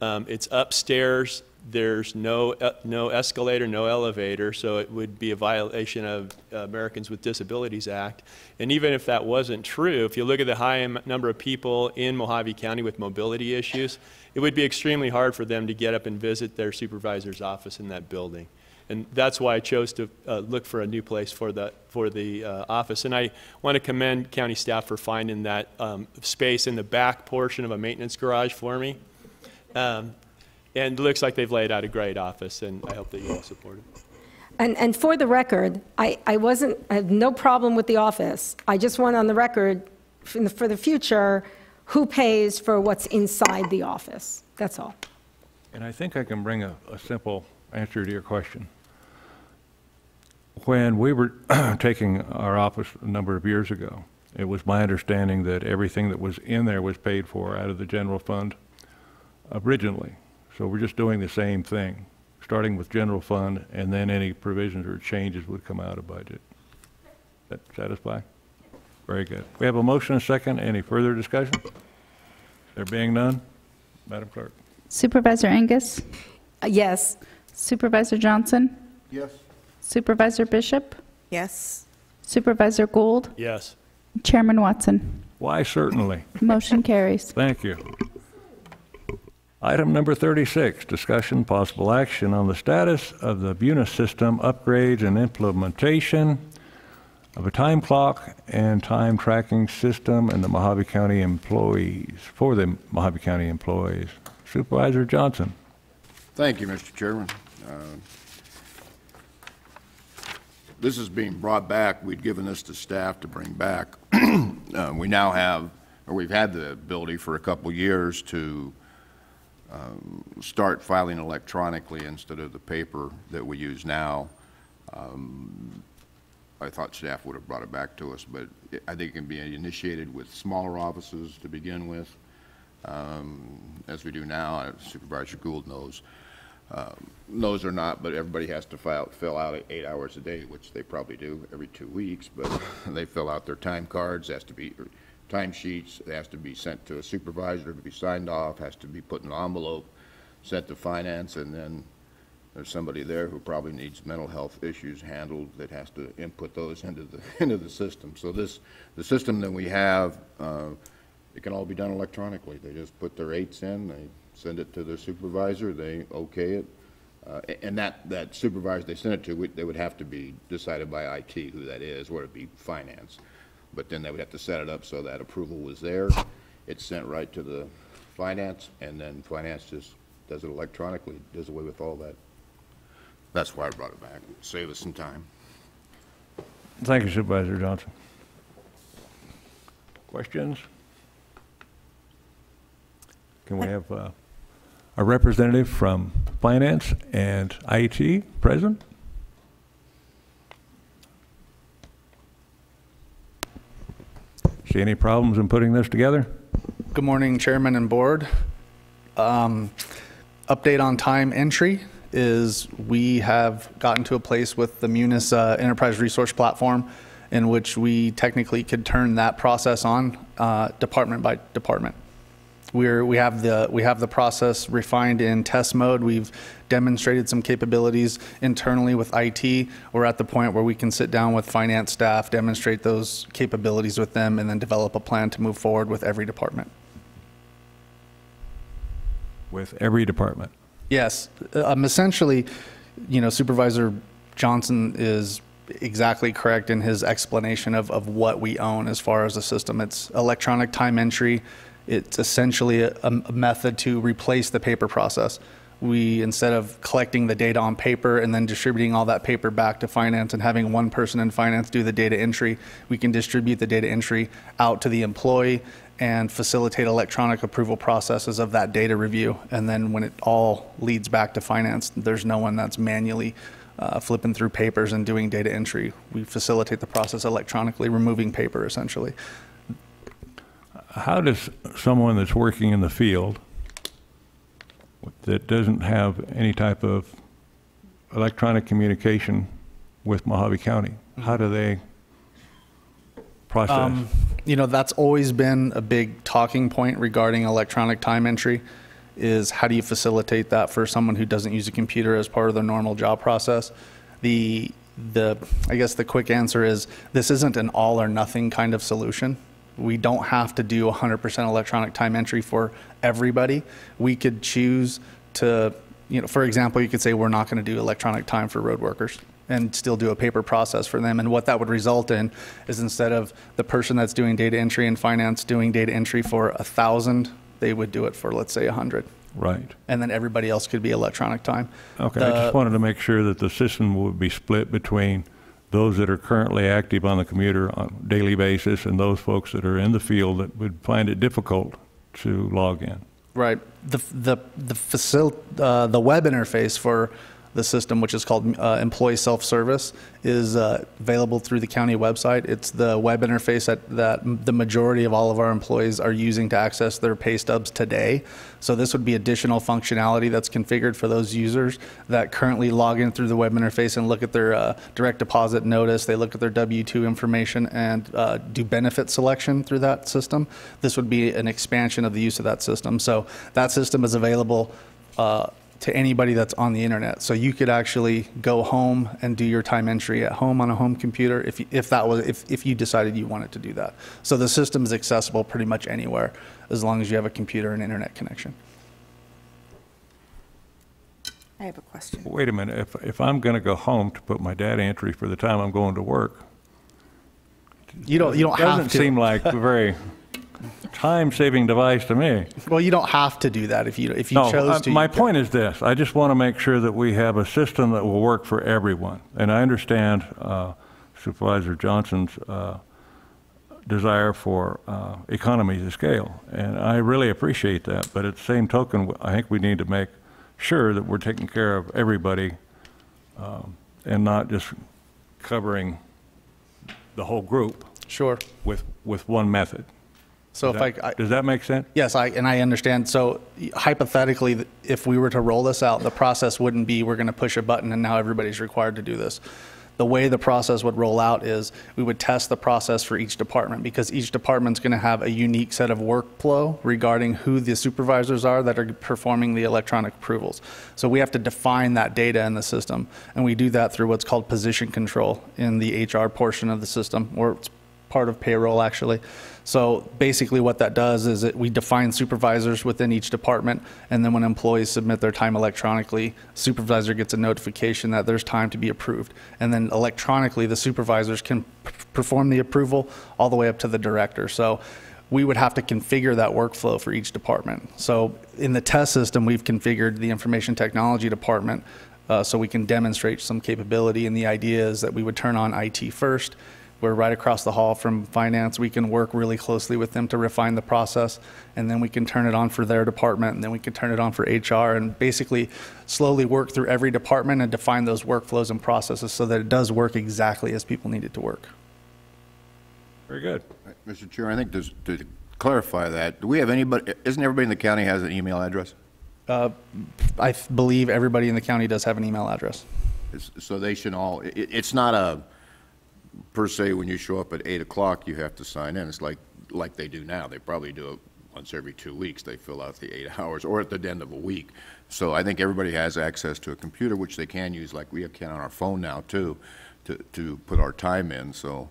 It's upstairs. There's no escalator, no elevator, so it would be a violation of Americans with Disabilities Act. And even if that wasn't true, if you look at the high number of people in Mojave County with mobility issues, it would be extremely hard for them to get up and visit their supervisor's office in that building. And that's why I chose to look for a new place for the office. And I want to commend county staff for finding that space in the back portion of a maintenance garage for me. And it looks like they've laid out a great office, and I hope that you all support it. And for the record, I had no problem with the office. I just want on the record for the future who pays for what's inside the office. That's all. And I think I can bring a simple answer to your question. When we were taking our office a number of years ago, it was my understanding that everything that was in there was paid for out of the general fund originally. So we're just doing the same thing, starting with general fund, and then any provisions or changes would come out of budget. That satisfy? Very good. We have a motion and a second. Any further discussion? There being none, Madam Clerk. Supervisor Angus? Yes. Supervisor Johnson? Yes. Supervisor Bishop? Yes. Supervisor Gould? Yes. Chairman Watson? Why, certainly. Motion carries. Thank you. Item number 36, discussion possible action on the status of the BUNA system upgrades and implementation of a time clock and time tracking system and the Mojave County employees, for the Mojave County employees. Supervisor Johnson. Thank you, Mr. Chairman. This is being brought back. We'd given this to staff to bring back. We now have, or we've had the ability for a couple years to start filing electronically instead of the paper that we use now. I thought staff would have brought it back to us, but I think it can be initiated with smaller offices to begin with, as we do now. Supervisor Gould knows or not, but everybody has to fill out 8 hours a day, which they probably do every 2 weeks, but they fill out their time cards, has to be time sheets, it has to be sent to a supervisor to be signed off, has to be put in an envelope, sent to finance, and then there's somebody there who probably needs mental health issues handled that has to input those into the system. So the system that we have, it can all be done electronically. They just put their 8s in, they send it to their supervisor, they okay it, and that supervisor they send it to, they would have to be decided by IT who that is, or it'd be finance. But then they would have to set it up so that approval was there. It's sent right to the finance, and then finance just does it electronically, does away with all that. That's why I brought it back. Save us some time. Thank you, Supervisor Johnson. Questions? Can we have a representative from Finance and IT present? See any problems in putting this together? Good morning, Chairman and Board. Update on time entry is we have gotten to a place with the Munis Enterprise Resource Platform in which we technically could turn that process on department by department. We have the process refined in test mode. We've demonstrated some capabilities internally with IT. We're at the point where we can sit down with finance staff, demonstrate those capabilities with them, and then develop a plan to move forward with every department. With every department? Yes. Essentially, Supervisor Johnson is exactly correct in his explanation of what we own as far as the system. It's electronic time entry. It's essentially a method to replace the paper process. We, instead of collecting the data on paper and then distributing all that paper back to finance and having one person in finance do the data entry, we can distribute the data entry out to the employee and facilitate electronic approval processes of that data review. And then when it all leads back to finance, there's no one that's manually flipping through papers and doing data entry. We facilitate the process electronically, removing paper essentially. How does someone that's working in the field that doesn't have any type of electronic communication with Mojave County, how do they process? That's always been a big talking point regarding electronic time entry, is how do you facilitate that for someone who doesn't use a computer as part of their normal job process? I guess the quick answer is this isn't an all or nothing kind of solution. We don't have to do 100% electronic time entry for everybody. We could choose to, for example, you could say we're not going to do electronic time for road workers and still do a paper process for them. And what that would result in is instead of the person that's doing data entry in finance doing data entry for 1,000, they would do it for, let's say, 100. Right. And then everybody else could be electronic time. Okay, I just wanted to make sure that the system would be split between those that are currently active on the computer on a daily basis and those folks that are in the field that would find it difficult to log in. Right. The web interface for the system, which is called Employee Self-Service, is available through the county website. It's the web interface that the majority of all of our employees are using to access their pay stubs today. So this would be additional functionality that's configured for those users that currently log in through the web interface and look at their direct deposit notice. They look at their W-2 information and do benefit selection through that system. This would be an expansion of the use of that system. So that system is available to anybody that's on the internet. So you could actually go home and do your time entry at home on a home computer if you decided you wanted to do that. So the system is accessible pretty much anywhere as long as you have a computer and internet connection. I have a question. Wait a minute, if I'm going to go home to put my data entry for the time I'm going to work, You don't have to. doesn't seem like a very time-saving device to me. Well, you don't have to do that if you No, chose to. my you could. point is this. I just want to make sure that we have a system that will work for everyone. And I understand Supervisor Johnson's desire for economies of scale. And I really appreciate that. But at the same token, I think we need to make sure that we're taking care of everybody and not just covering the whole group. Sure. With one method. So does that make sense? Yes, I understand. So hypothetically, if we were to roll this out, the process wouldn't be we're going to push a button and now everybody's required to do this. The way the process would roll out is we would test the process for each department, because each department's going to have a unique set of workflow regarding who the supervisors are that are performing the electronic approvals. So we have to define that data in the system, and we do that through what's called position control in the HR portion of the system, or it's part of payroll actually. So basically what that does is we define supervisors within each department, and then when employees submit their time electronically, supervisor gets a notification that there's time to be approved. And then electronically, the supervisors can perform the approval all the way up to the director. So we would have to configure that workflow for each department. So in the test system, we've configured the information technology department so we can demonstrate some capability. And the idea is that we would turn on IT first. We're right across the hall from finance. We can work really closely with them to refine the process, and then we can turn it on for their department, and then we can turn it on for HR, and basically slowly work through every department and define those workflows and processes so that it does work exactly as people need it to work. Very good. Mr. Chair, I think to clarify that, do we have anybody, isn't everybody in the county has an email address? I believe everybody in the county does have an email address. So they should all, it's not a, per se, when you show up at 8 o'clock, you have to sign in. It's like they do now. They probably do it once every 2 weeks. They fill out the 8 hours, or at the end of a week. So I think everybody has access to a computer, which they can use, like we can on our phone now too, to put our time in. So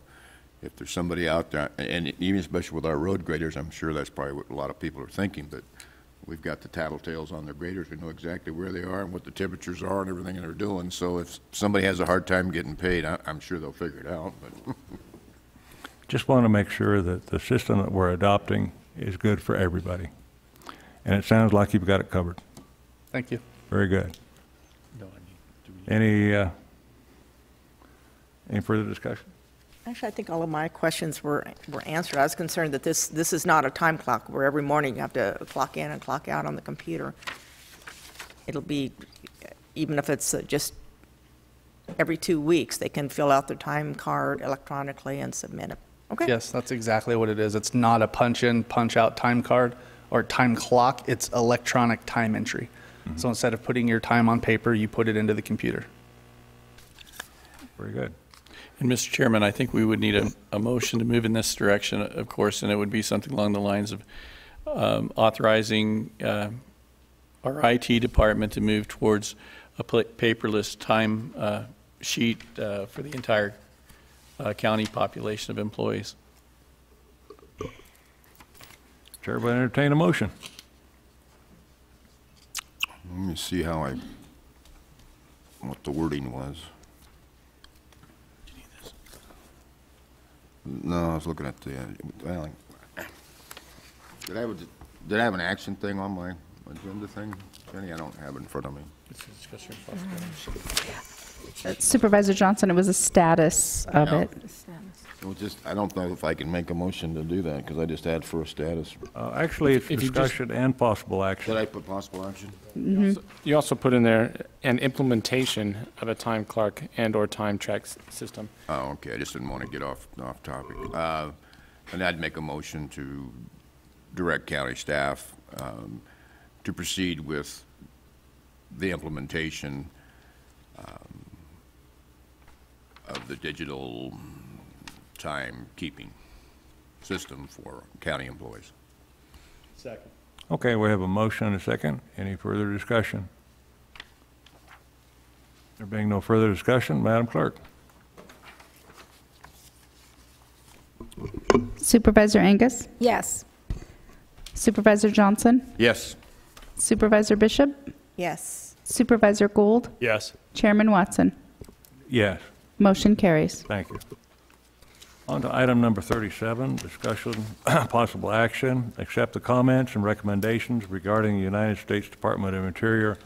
if there's somebody out there, and even especially with our road graders, I'm sure that's probably what a lot of people are thinking, but we've got the tattletales on their graders. We know exactly where they are and what the temperatures are and everything they're doing. So if somebody has a hard time getting paid, I'm sure they'll figure it out. But Just want to make sure that the system that we're adopting is good for everybody. And it sounds like you've got it covered. Thank you. Very good. Any further discussion? Actually, I think all of my questions were answered. I was concerned that this is not a time clock where every morning you have to clock in and clock out on the computer. It'll be, even if it's just every 2 weeks, they can fill out their time card electronically and submit it. Okay. Yes, that's exactly what it is. It's not a punch-in, punch-out time card or time clock. It's electronic time entry. Mm-hmm. So instead of putting your time on paper, you put it into the computer. Very good. And Mr. Chairman, I think we would need a motion to move in this direction, of course, and it would be something along the lines of authorizing our IT department to move towards a paperless time sheet for the entire county population of employees. Chair will entertain a motion. let me see what the wording was. No, I was looking at the, well, did I have an action thing on my agenda thing? Jenny, I don't have it in front of me. Supervisor Johnson, it was a status of it. It was just, I don't know if I can make a motion to do that, because I just had for a status. Actually, it's discussion and possible action. Did I put possible action? Mm-hmm. You also put in there an implementation of a time clock and/or time track system. Oh, okay. I just didn't want to get off topic. And I'd make a motion to direct county staff to proceed with the implementation of the digital time-keeping system for county employees. Second. Okay, we have a motion and a second. Any further discussion? There being no further discussion, Madam Clerk. Supervisor Angus? Yes. Supervisor Johnson? Yes. Supervisor Bishop? Yes. Supervisor Gould? Yes. Chairman Watson? Yes. Motion carries. Thank you. On to item number 37, discussion, possible action, accept the comments and recommendations regarding the United States Department of Interior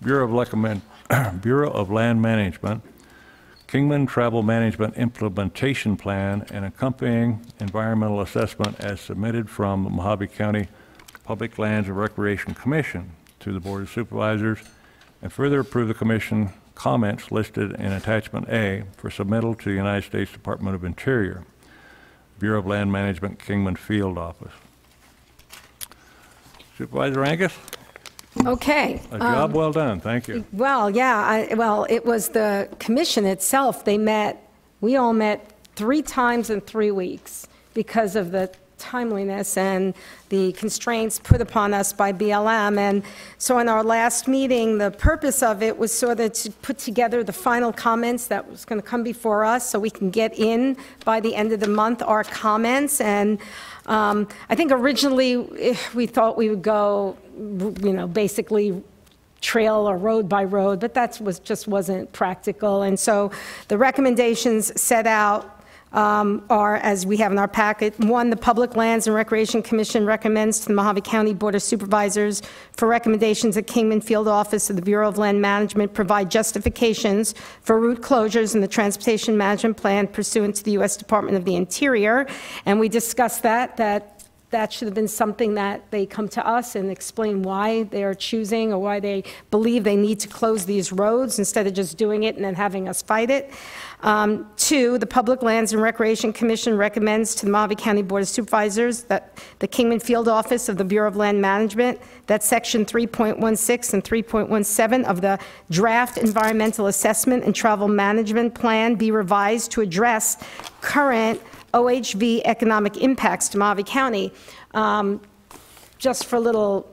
Bureau of Land Management, Kingman Travel Management Implementation Plan, and accompanying environmental assessment as submitted from the Mojave County Public Lands and Recreation Commission to the Board of Supervisors, and further approve the Commission comments listed in Attachment A for submittal to the United States Department of Interior, Bureau of Land Management, Kingman Field Office. Supervisor Angus? Okay. A job well done, thank you. Well, yeah, well, it was the commission itself. We all met 3 times in 3 weeks because of the timeliness and the constraints put upon us by BLM. And so in our last meeting, the purpose of it was sort of to put together the final comments that was going to come before us so we can get in by the end of the month our comments. And I think originally we thought we would go, basically trail or road by road, but that just wasn't practical. And so the recommendations set out are, as we have in our packet. 1, the Public Lands and Recreation Commission recommends to the Mojave County Board of Supervisors for recommendations that Kingman Field Office of the Bureau of Land Management provide justifications for route closures in the Transportation Management Plan pursuant to the U.S. Department of the Interior. And we discussed that should have been something that they come to us and explain why they are choosing or why they believe they need to close these roads instead of just doing it and then having us fight it. 2, the Public Lands and Recreation Commission recommends to the Mojave County Board of Supervisors that the Kingman Field Office of the Bureau of Land Management, that Section 3.16 and 3.17 of the Draft Environmental Assessment and Travel Management Plan be revised to address current OHV economic impacts to Mojave County. Just for a little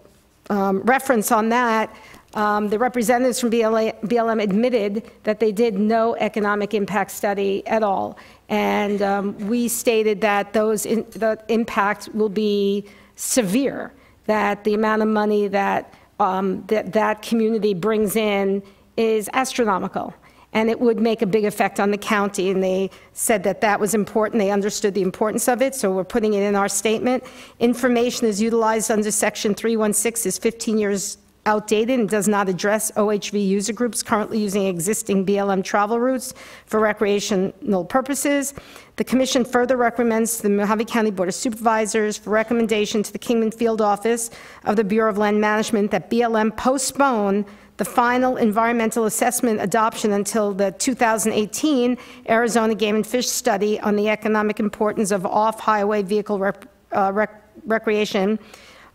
reference on that, the representatives from BLM admitted that they did no economic impact study at all. And we stated that the impact will be severe, that the amount of money that that community brings in is astronomical. And it would make a big effect on the county. And they said that that was important. They understood the importance of it, so we're putting it in our statement. Information is utilized under Section 316 is 15 years outdated and does not address OHV user groups currently using existing BLM travel routes for recreational purposes. The Commission further recommends to the Mojave County Board of Supervisors for recommendation to the Kingman Field Office of the Bureau of Land Management that BLM postpone the final environmental assessment adoption until the 2018 Arizona Game and Fish Study on the economic importance of off-highway vehicle recreation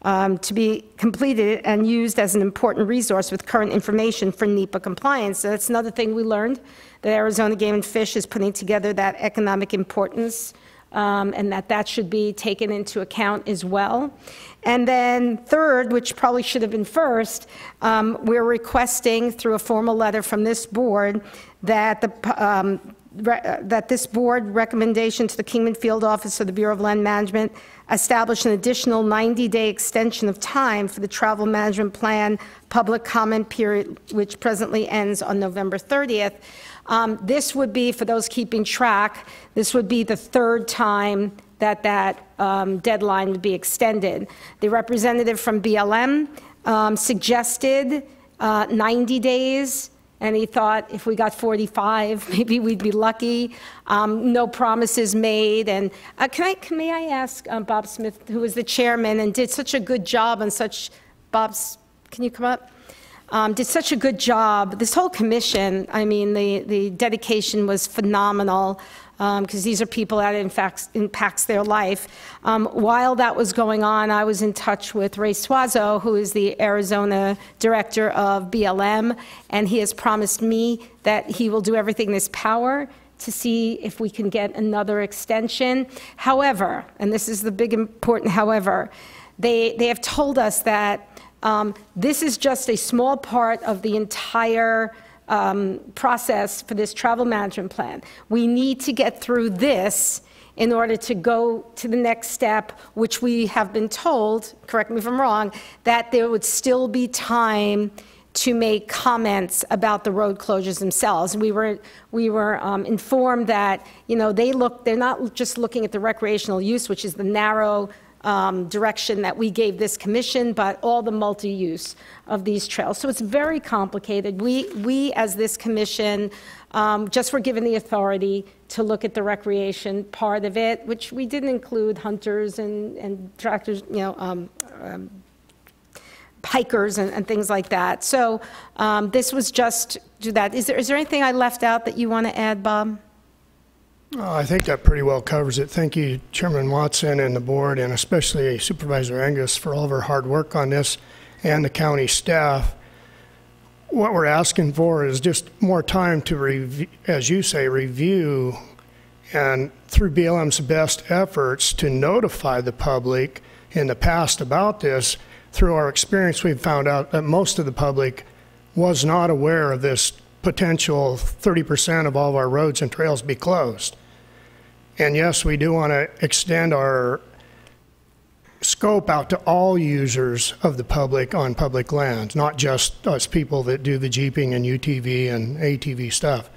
to be completed and used as an important resource with current information for NEPA compliance. So that's another thing we learned, that Arizona Game and Fish is putting together that economic importance and that should be taken into account as well. And then third, which probably should have been first, we're requesting through a formal letter from this board that that this board recommendation to the Kingman Field Office of the Bureau of Land Management establish an additional 90-day extension of time for the Travel Management Plan public comment period, which presently ends on November 30th. This would be, for those keeping track, this would be the 3rd time that deadline would be extended. The representative from BLM suggested 90 days, and he thought if we got 45, maybe we'd be lucky. No promises made. And may I ask Bob Smith, who was the chairman and did such a good job on such, can you come up? Did such a good job. This whole commission, I mean, the dedication was phenomenal because these are people that in fact impacts their life. While that was going on, I was in touch with Ray Suazo, who is the Arizona director of BLM, and he has promised me that he will do everything in his power to see if we can get another extension. However, and this is the big important however, they have told us that this is just a small part of the entire process for this travel management plan. We need to get through this in order to go to the next step, which we have been told, correct me if I'm wrong, that there would still be time to make comments about the road closures themselves. We were informed that, you know, they're not just looking at the recreational use, which is the narrow direction that we gave this commission, but all the multi-use of these trails. So it's very complicated. We as this commission, just were given the authority to look at the recreation part of it, which we didn't include hunters and tractors, you know, hikers and things like that. So this was just do that. Is there anything I left out that you want to add, Bob? I think that pretty well covers it. Thank you, Chairman Watson and the board, and especially Supervisor Angus for all of her hard work on this, and the county staff. What we're asking for is just more time to review, as you say, review, and through BLM's best efforts to notify the public in the past about this. Through our experience, we've found out that most of the public was not aware of this potential 30% of all of our roads and trails be closed. And yes, we do want to extend our scope out to all users of the public on public lands, not just us people that do the jeeping and UTV and ATV stuff.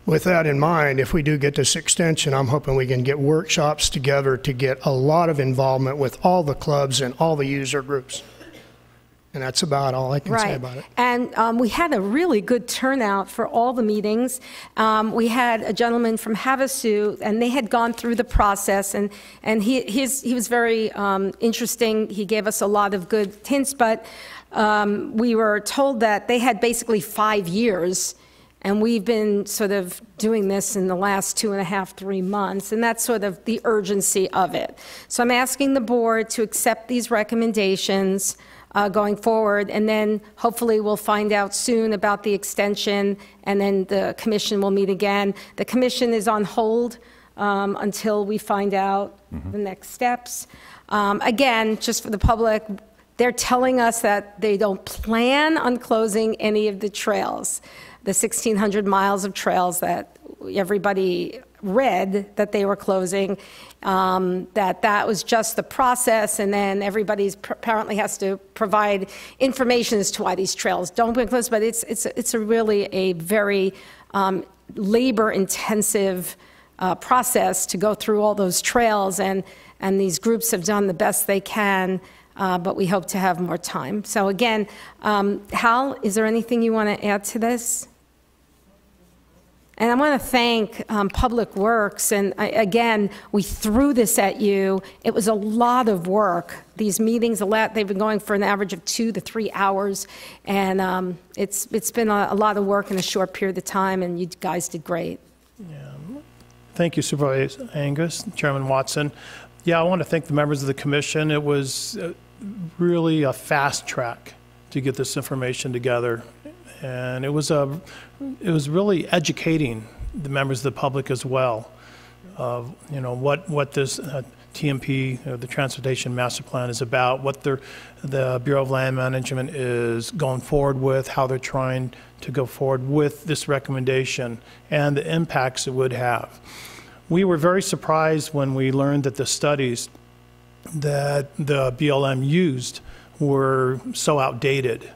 With that in mind, if we do get this extension, I'm hoping we can get workshops together to get a lot of involvement with all the clubs and all the user groups. And that's about all I can say about it. And we had a really good turnout for all the meetings. We had a gentleman from Havasu, and they had gone through the process, and he was very interesting. He gave us a lot of good hints, but we were told that they had basically 5 years, and we've been sort of doing this in the last 2.5, 3 months, and that's sort of the urgency of it. So I'm asking the board to accept these recommendations going forward, and then hopefully we'll find out soon about the extension, and then the commission will meet again. The commission is on hold until we find out the next steps. Again, just for the public, they're telling us that they don't plan on closing any of the trails, the 1,600 miles of trails that everybody read that they were closing, that was just the process, and then everybody apparently has to provide information as to why these trails don't get closed. But it's really a very labor-intensive process to go through all those trails, and these groups have done the best they can, but we hope to have more time. So again, Hal, is there anything you want to add to this? And I want to thank Public Works, and again, we threw this at you. It was a lot of work. These meetings, they've been going for an average of 2 to 3 hours, and it's been a lot of work in a short period of time, and you guys did great. Yeah. Thank you, Supervisor Angus, Chairman Watson. Yeah, I want to thank the members of the commission. It was really a fast track to get this information together. And it was really educating the members of the public as well of, you know, what this TMP, the Transportation Master Plan, is about, what the Bureau of Land Management is going forward with, how they're trying to go forward with this recommendation, and the impacts it would have. We were very surprised when we learned that the studies that the BLM used were so outdated.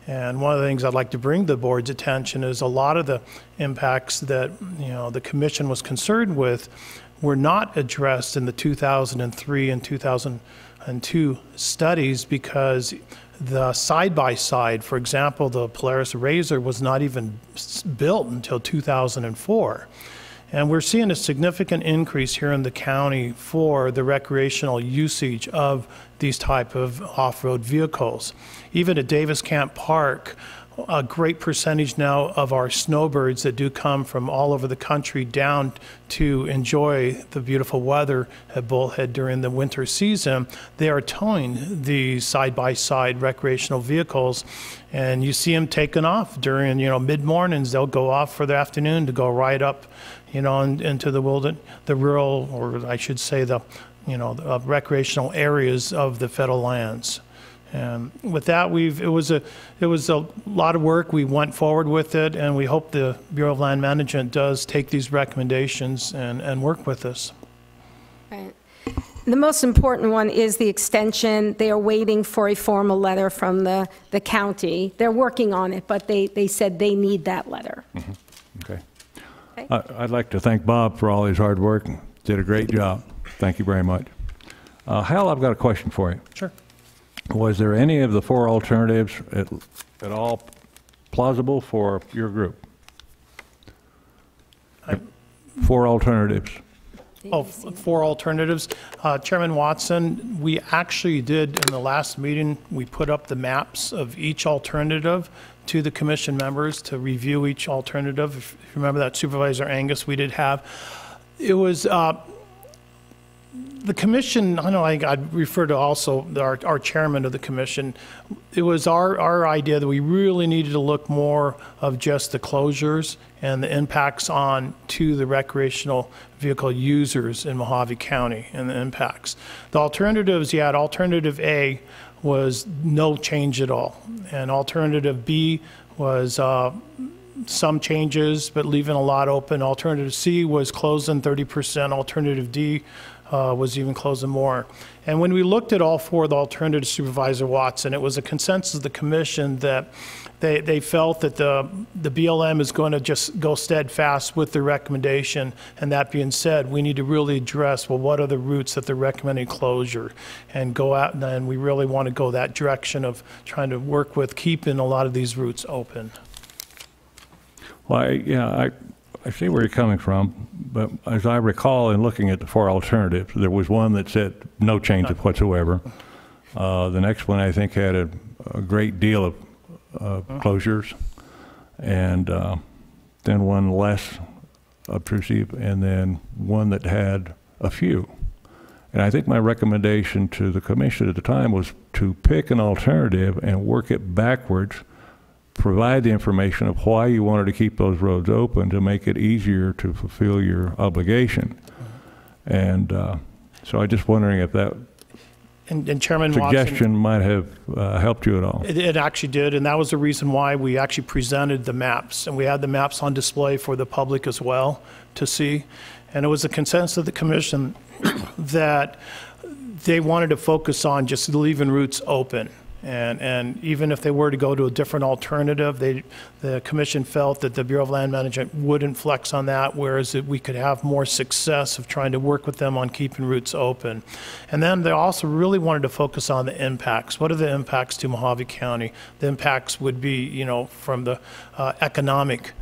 And one of the things I'd like to bring to the board's attention is a lot of the impacts that, you know, the commission was concerned with were not addressed in the 2003 and 2002 studies, because the side-by-side, for example, the Polaris Razor was not even built until 2004. And we're seeing a significant increase here in the county for the recreational usage of these type of off-road vehicles. Even at Davis Camp Park, a great percentage now of our snowbirds that do come from all over the country down to enjoy the beautiful weather at Bullhead during the winter season, they are towing these side-by-side recreational vehicles, and you see them taking off during, you know, mid-mornings. They'll go off for the afternoon to go right up, you know, into the rural, or I should say the, you know, the recreational areas of the federal lands. And with that, it was a lot of work. We went forward with it, and we hope the Bureau of Land Management does take these recommendations and work with us. Right. The most important one is the extension. They are waiting for a formal letter from the county. They're working on it, but they said they need that letter. Okay. I'd like to thank Bob for all his hard work. Did a great job. Thank you very much. Hal, I've got a question for you. Sure. Was there any of the 4 alternatives at all plausible for your group? 4 alternatives. Oh, 4 alternatives. Chairman Watson, we actually did, in the last meeting, we put up the maps of each alternative to the commission members to review each alternative. If you remember that, Supervisor Angus, we did have. It was, the commission, I know I'd refer to also our chairman of the commission. It was our idea that we really needed to look more of just the closures and the impacts on to the recreational vehicle users in Mojave County and the impacts. The alternatives, you had alternative A was no change at all. And alternative B was some changes, but leaving a lot open. Alternative C was closing 30%. Alternative D was even closing more. And when we looked at all 4 of the alternatives, Supervisor Watson, it was a consensus of the commission that they felt that the BLM is going to just go steadfast with the recommendation. And that being said, we need to really address, well, what are the routes that they're recommending closure, and go out, and we really want to go that direction of trying to work with keeping a lot of these routes open. Well, I see where you're coming from, but as I recall in looking at the 4 alternatives, there was one that said no change whatsoever. The next one, I think, had a great deal of closures, and then one less obtrusive, and then one that had a few. And I think my recommendation to the commission at the time was to pick an alternative and work it backwards, provide the information of why you wanted to keep those roads open to make it easier to fulfill your obligation. And so I'm just wondering if that And Chairman suggestion Watson, might have helped you at all. it actually did, and that was the reason why we actually presented the maps, and we had the maps on display for the public as well to see. And it was a consensus of the commission that they wanted to focus on just leaving routes open. And even if they were to go to a different alternative, the commission felt that the Bureau of Land Management wouldn't flex on that, whereas we could have more success of trying to work with them on keeping routes open. And then they also really wanted to focus on the impacts. What are the impacts to Mojave County? The impacts would be, from the economic,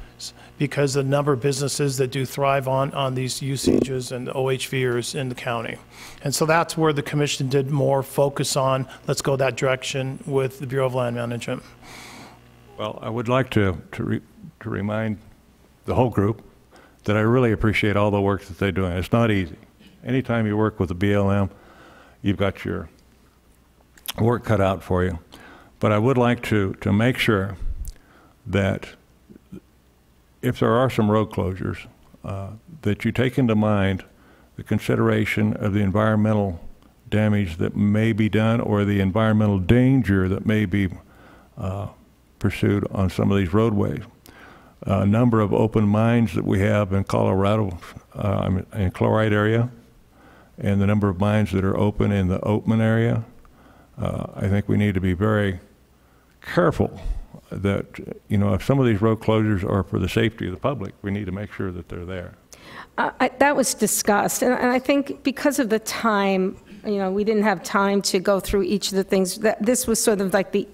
because the number of businesses that do thrive on these usages and the OHVers in the county. And so that's where the commission did more focus on, let's go that direction with the Bureau of Land Management. Well, I would like to remind the whole group that I really appreciate all the work that they're doing. It's not easy. Anytime you work with the BLM, you've got your work cut out for you. But I would like to make sure that if there are some road closures, that you take into mind the consideration of the environmental damage that may be done or the environmental danger that may be pursued on some of these roadways. A number of open mines that we have in Colorado, in Chloride area, and the number of mines that are open in the Oatman area, I think we need to be very careful that, if some of these road closures are for the safety of the public, we need to make sure that they're there. That was discussed, and I think because of the time, we didn't have time to go through each of the things. This was sort of like the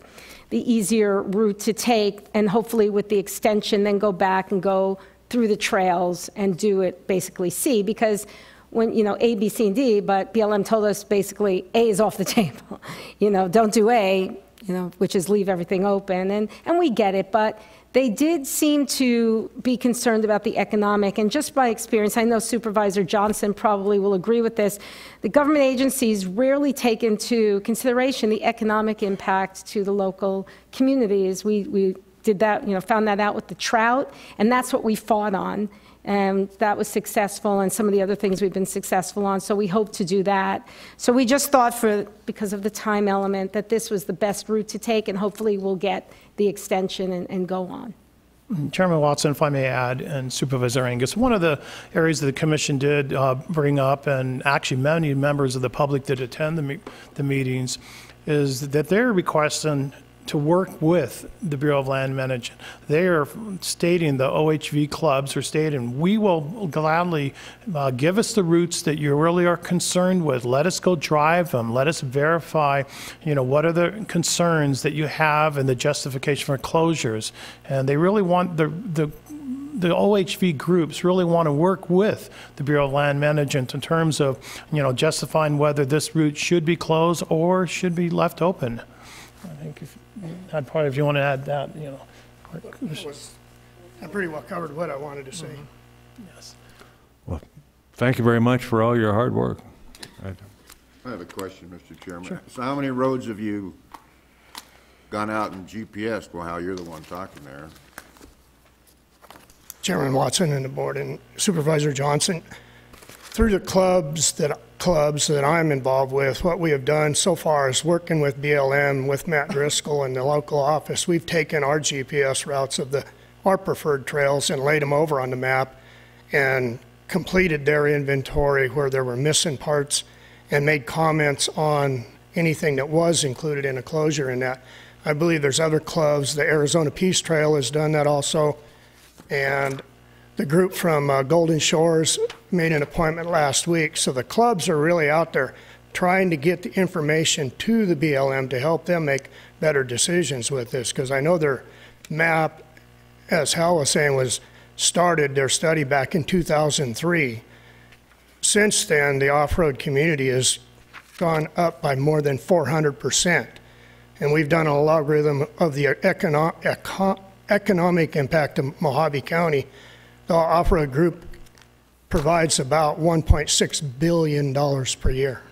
easier route to take, and hopefully with the extension, then go back and go through the trails and do it basically C, because when, A, B, C, and D, but BLM told us basically A is off the table. Don't do A, which is leave everything open, and we get it, but they did seem to be concerned about the economic, and just by experience, I know Supervisor Johnson probably will agree with this, the government agencies rarely take into consideration the economic impact to the local communities. We did that, found that out with the trout, and that's what we fought on. And that was successful, and some of the other things we've been successful on, so we hope to do that. So we just thought, because of the time element, that this was the best route to take, and hopefully we'll get the extension and go on. Chairman Watson, if I may add, and Supervisor Angus, one of the areas that the commission did bring up, and actually many members of the public that attend the meetings, is that they're requesting to work with the Bureau of Land Management. They are stating, the OHV clubs are stating, we will gladly give us the routes that you really are concerned with. Let us go drive them. Let us verify, what are the concerns that you have and the justification for closures. And they really want the OHV groups really want to work with the Bureau of Land Management in terms of, justifying whether this route should be closed or should be left open. I think if you want to add that, I pretty well covered what I wanted to say. Yes. Well, thank you very much for all your hard work. I have a question, Mr. Chairman. Sure. So how many roads have you gone out and GPSed? Well, how you're the one talking there. Chairman Watson and the board and Supervisor Johnson, through the clubs that I'm involved with, what we have done so far is working with BLM, with Matt Driscoll and the local office. We've taken our GPS routes of our preferred trails and laid them over on the map and completed their inventory where there were missing parts and made comments on anything that was included in a closure in that. I believe there's other clubs. The Arizona Peace Trail has done that also. And the group from Golden Shores made an appointment last week. So the clubs are really out there trying to get the information to the BLM to help them make better decisions with this. Because I know their map, as Hal was saying, started their study back in 2003. Since then, the off-road community has gone up by more than 400%. And we've done a logarithm of the economic impact of Mojave County. The off-road group provides about $1.6 billion per year.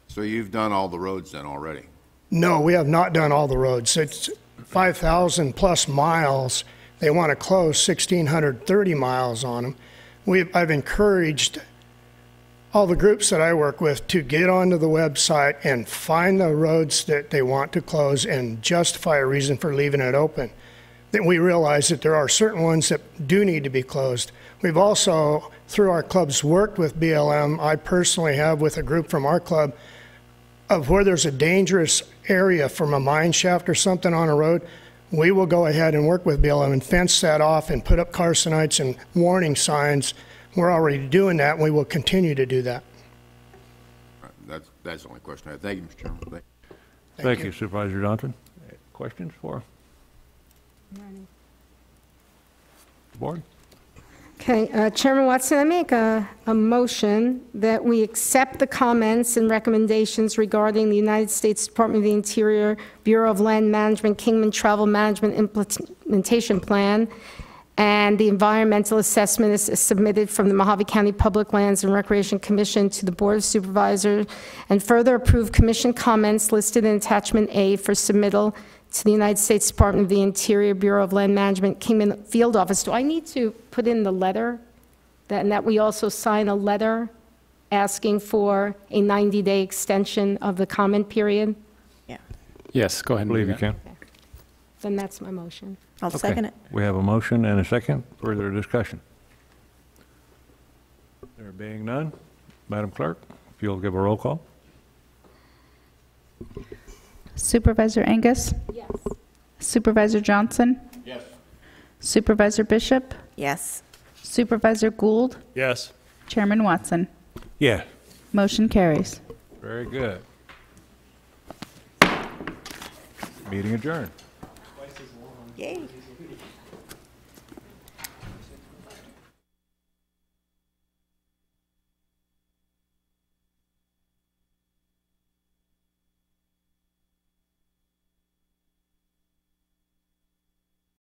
So you've done all the roads then already? No, we have not done all the roads. It's 5,000 plus miles. They want to close 1,630 miles on them. I've encouraged all the groups that I work with to get onto the website and find the roads that they want to close and justify a reason for leaving it open. That we realize that there are certain ones that do need to be closed. We've also, through our clubs, worked with BLM. I personally have with a group from our club of where there's a dangerous area from a mine shaft or something on a road, we will go ahead and work with BLM and fence that off and put up carcinites and warning signs. We're already doing that, and we will continue to do that. That's the only question I have. Thank you, Mr. Chairman. Thank you, Supervisor Johnson. Questions for the board? Okay, Chairman Watson, I make a motion that we accept the comments and recommendations regarding the United States Department of the Interior Bureau of Land Management Kingman Travel Management Implementation Plan, and the environmental assessment is submitted from the Mojave County Public Lands and Recreation Commission to the Board of Supervisors, and further approve commission comments listed in Attachment A for submittal to the United States Department of the Interior Bureau of Land Management Kingman Field Office. Do I need to put in the letter and that we also sign a letter asking for a 90-day extension of the comment period? Yeah. Yes, go ahead and I believe do you that. can. Then that's my motion. I'll second it. We have a motion and a second. Further discussion? There being none, Madam Clerk, if you'll give a roll call. Supervisor Angus? Yes. Supervisor Johnson? Yes. Supervisor Bishop? Yes. Supervisor Gould? Yes. Chairman Watson? Yes. Motion carries. Very good. Meeting adjourned. Yay.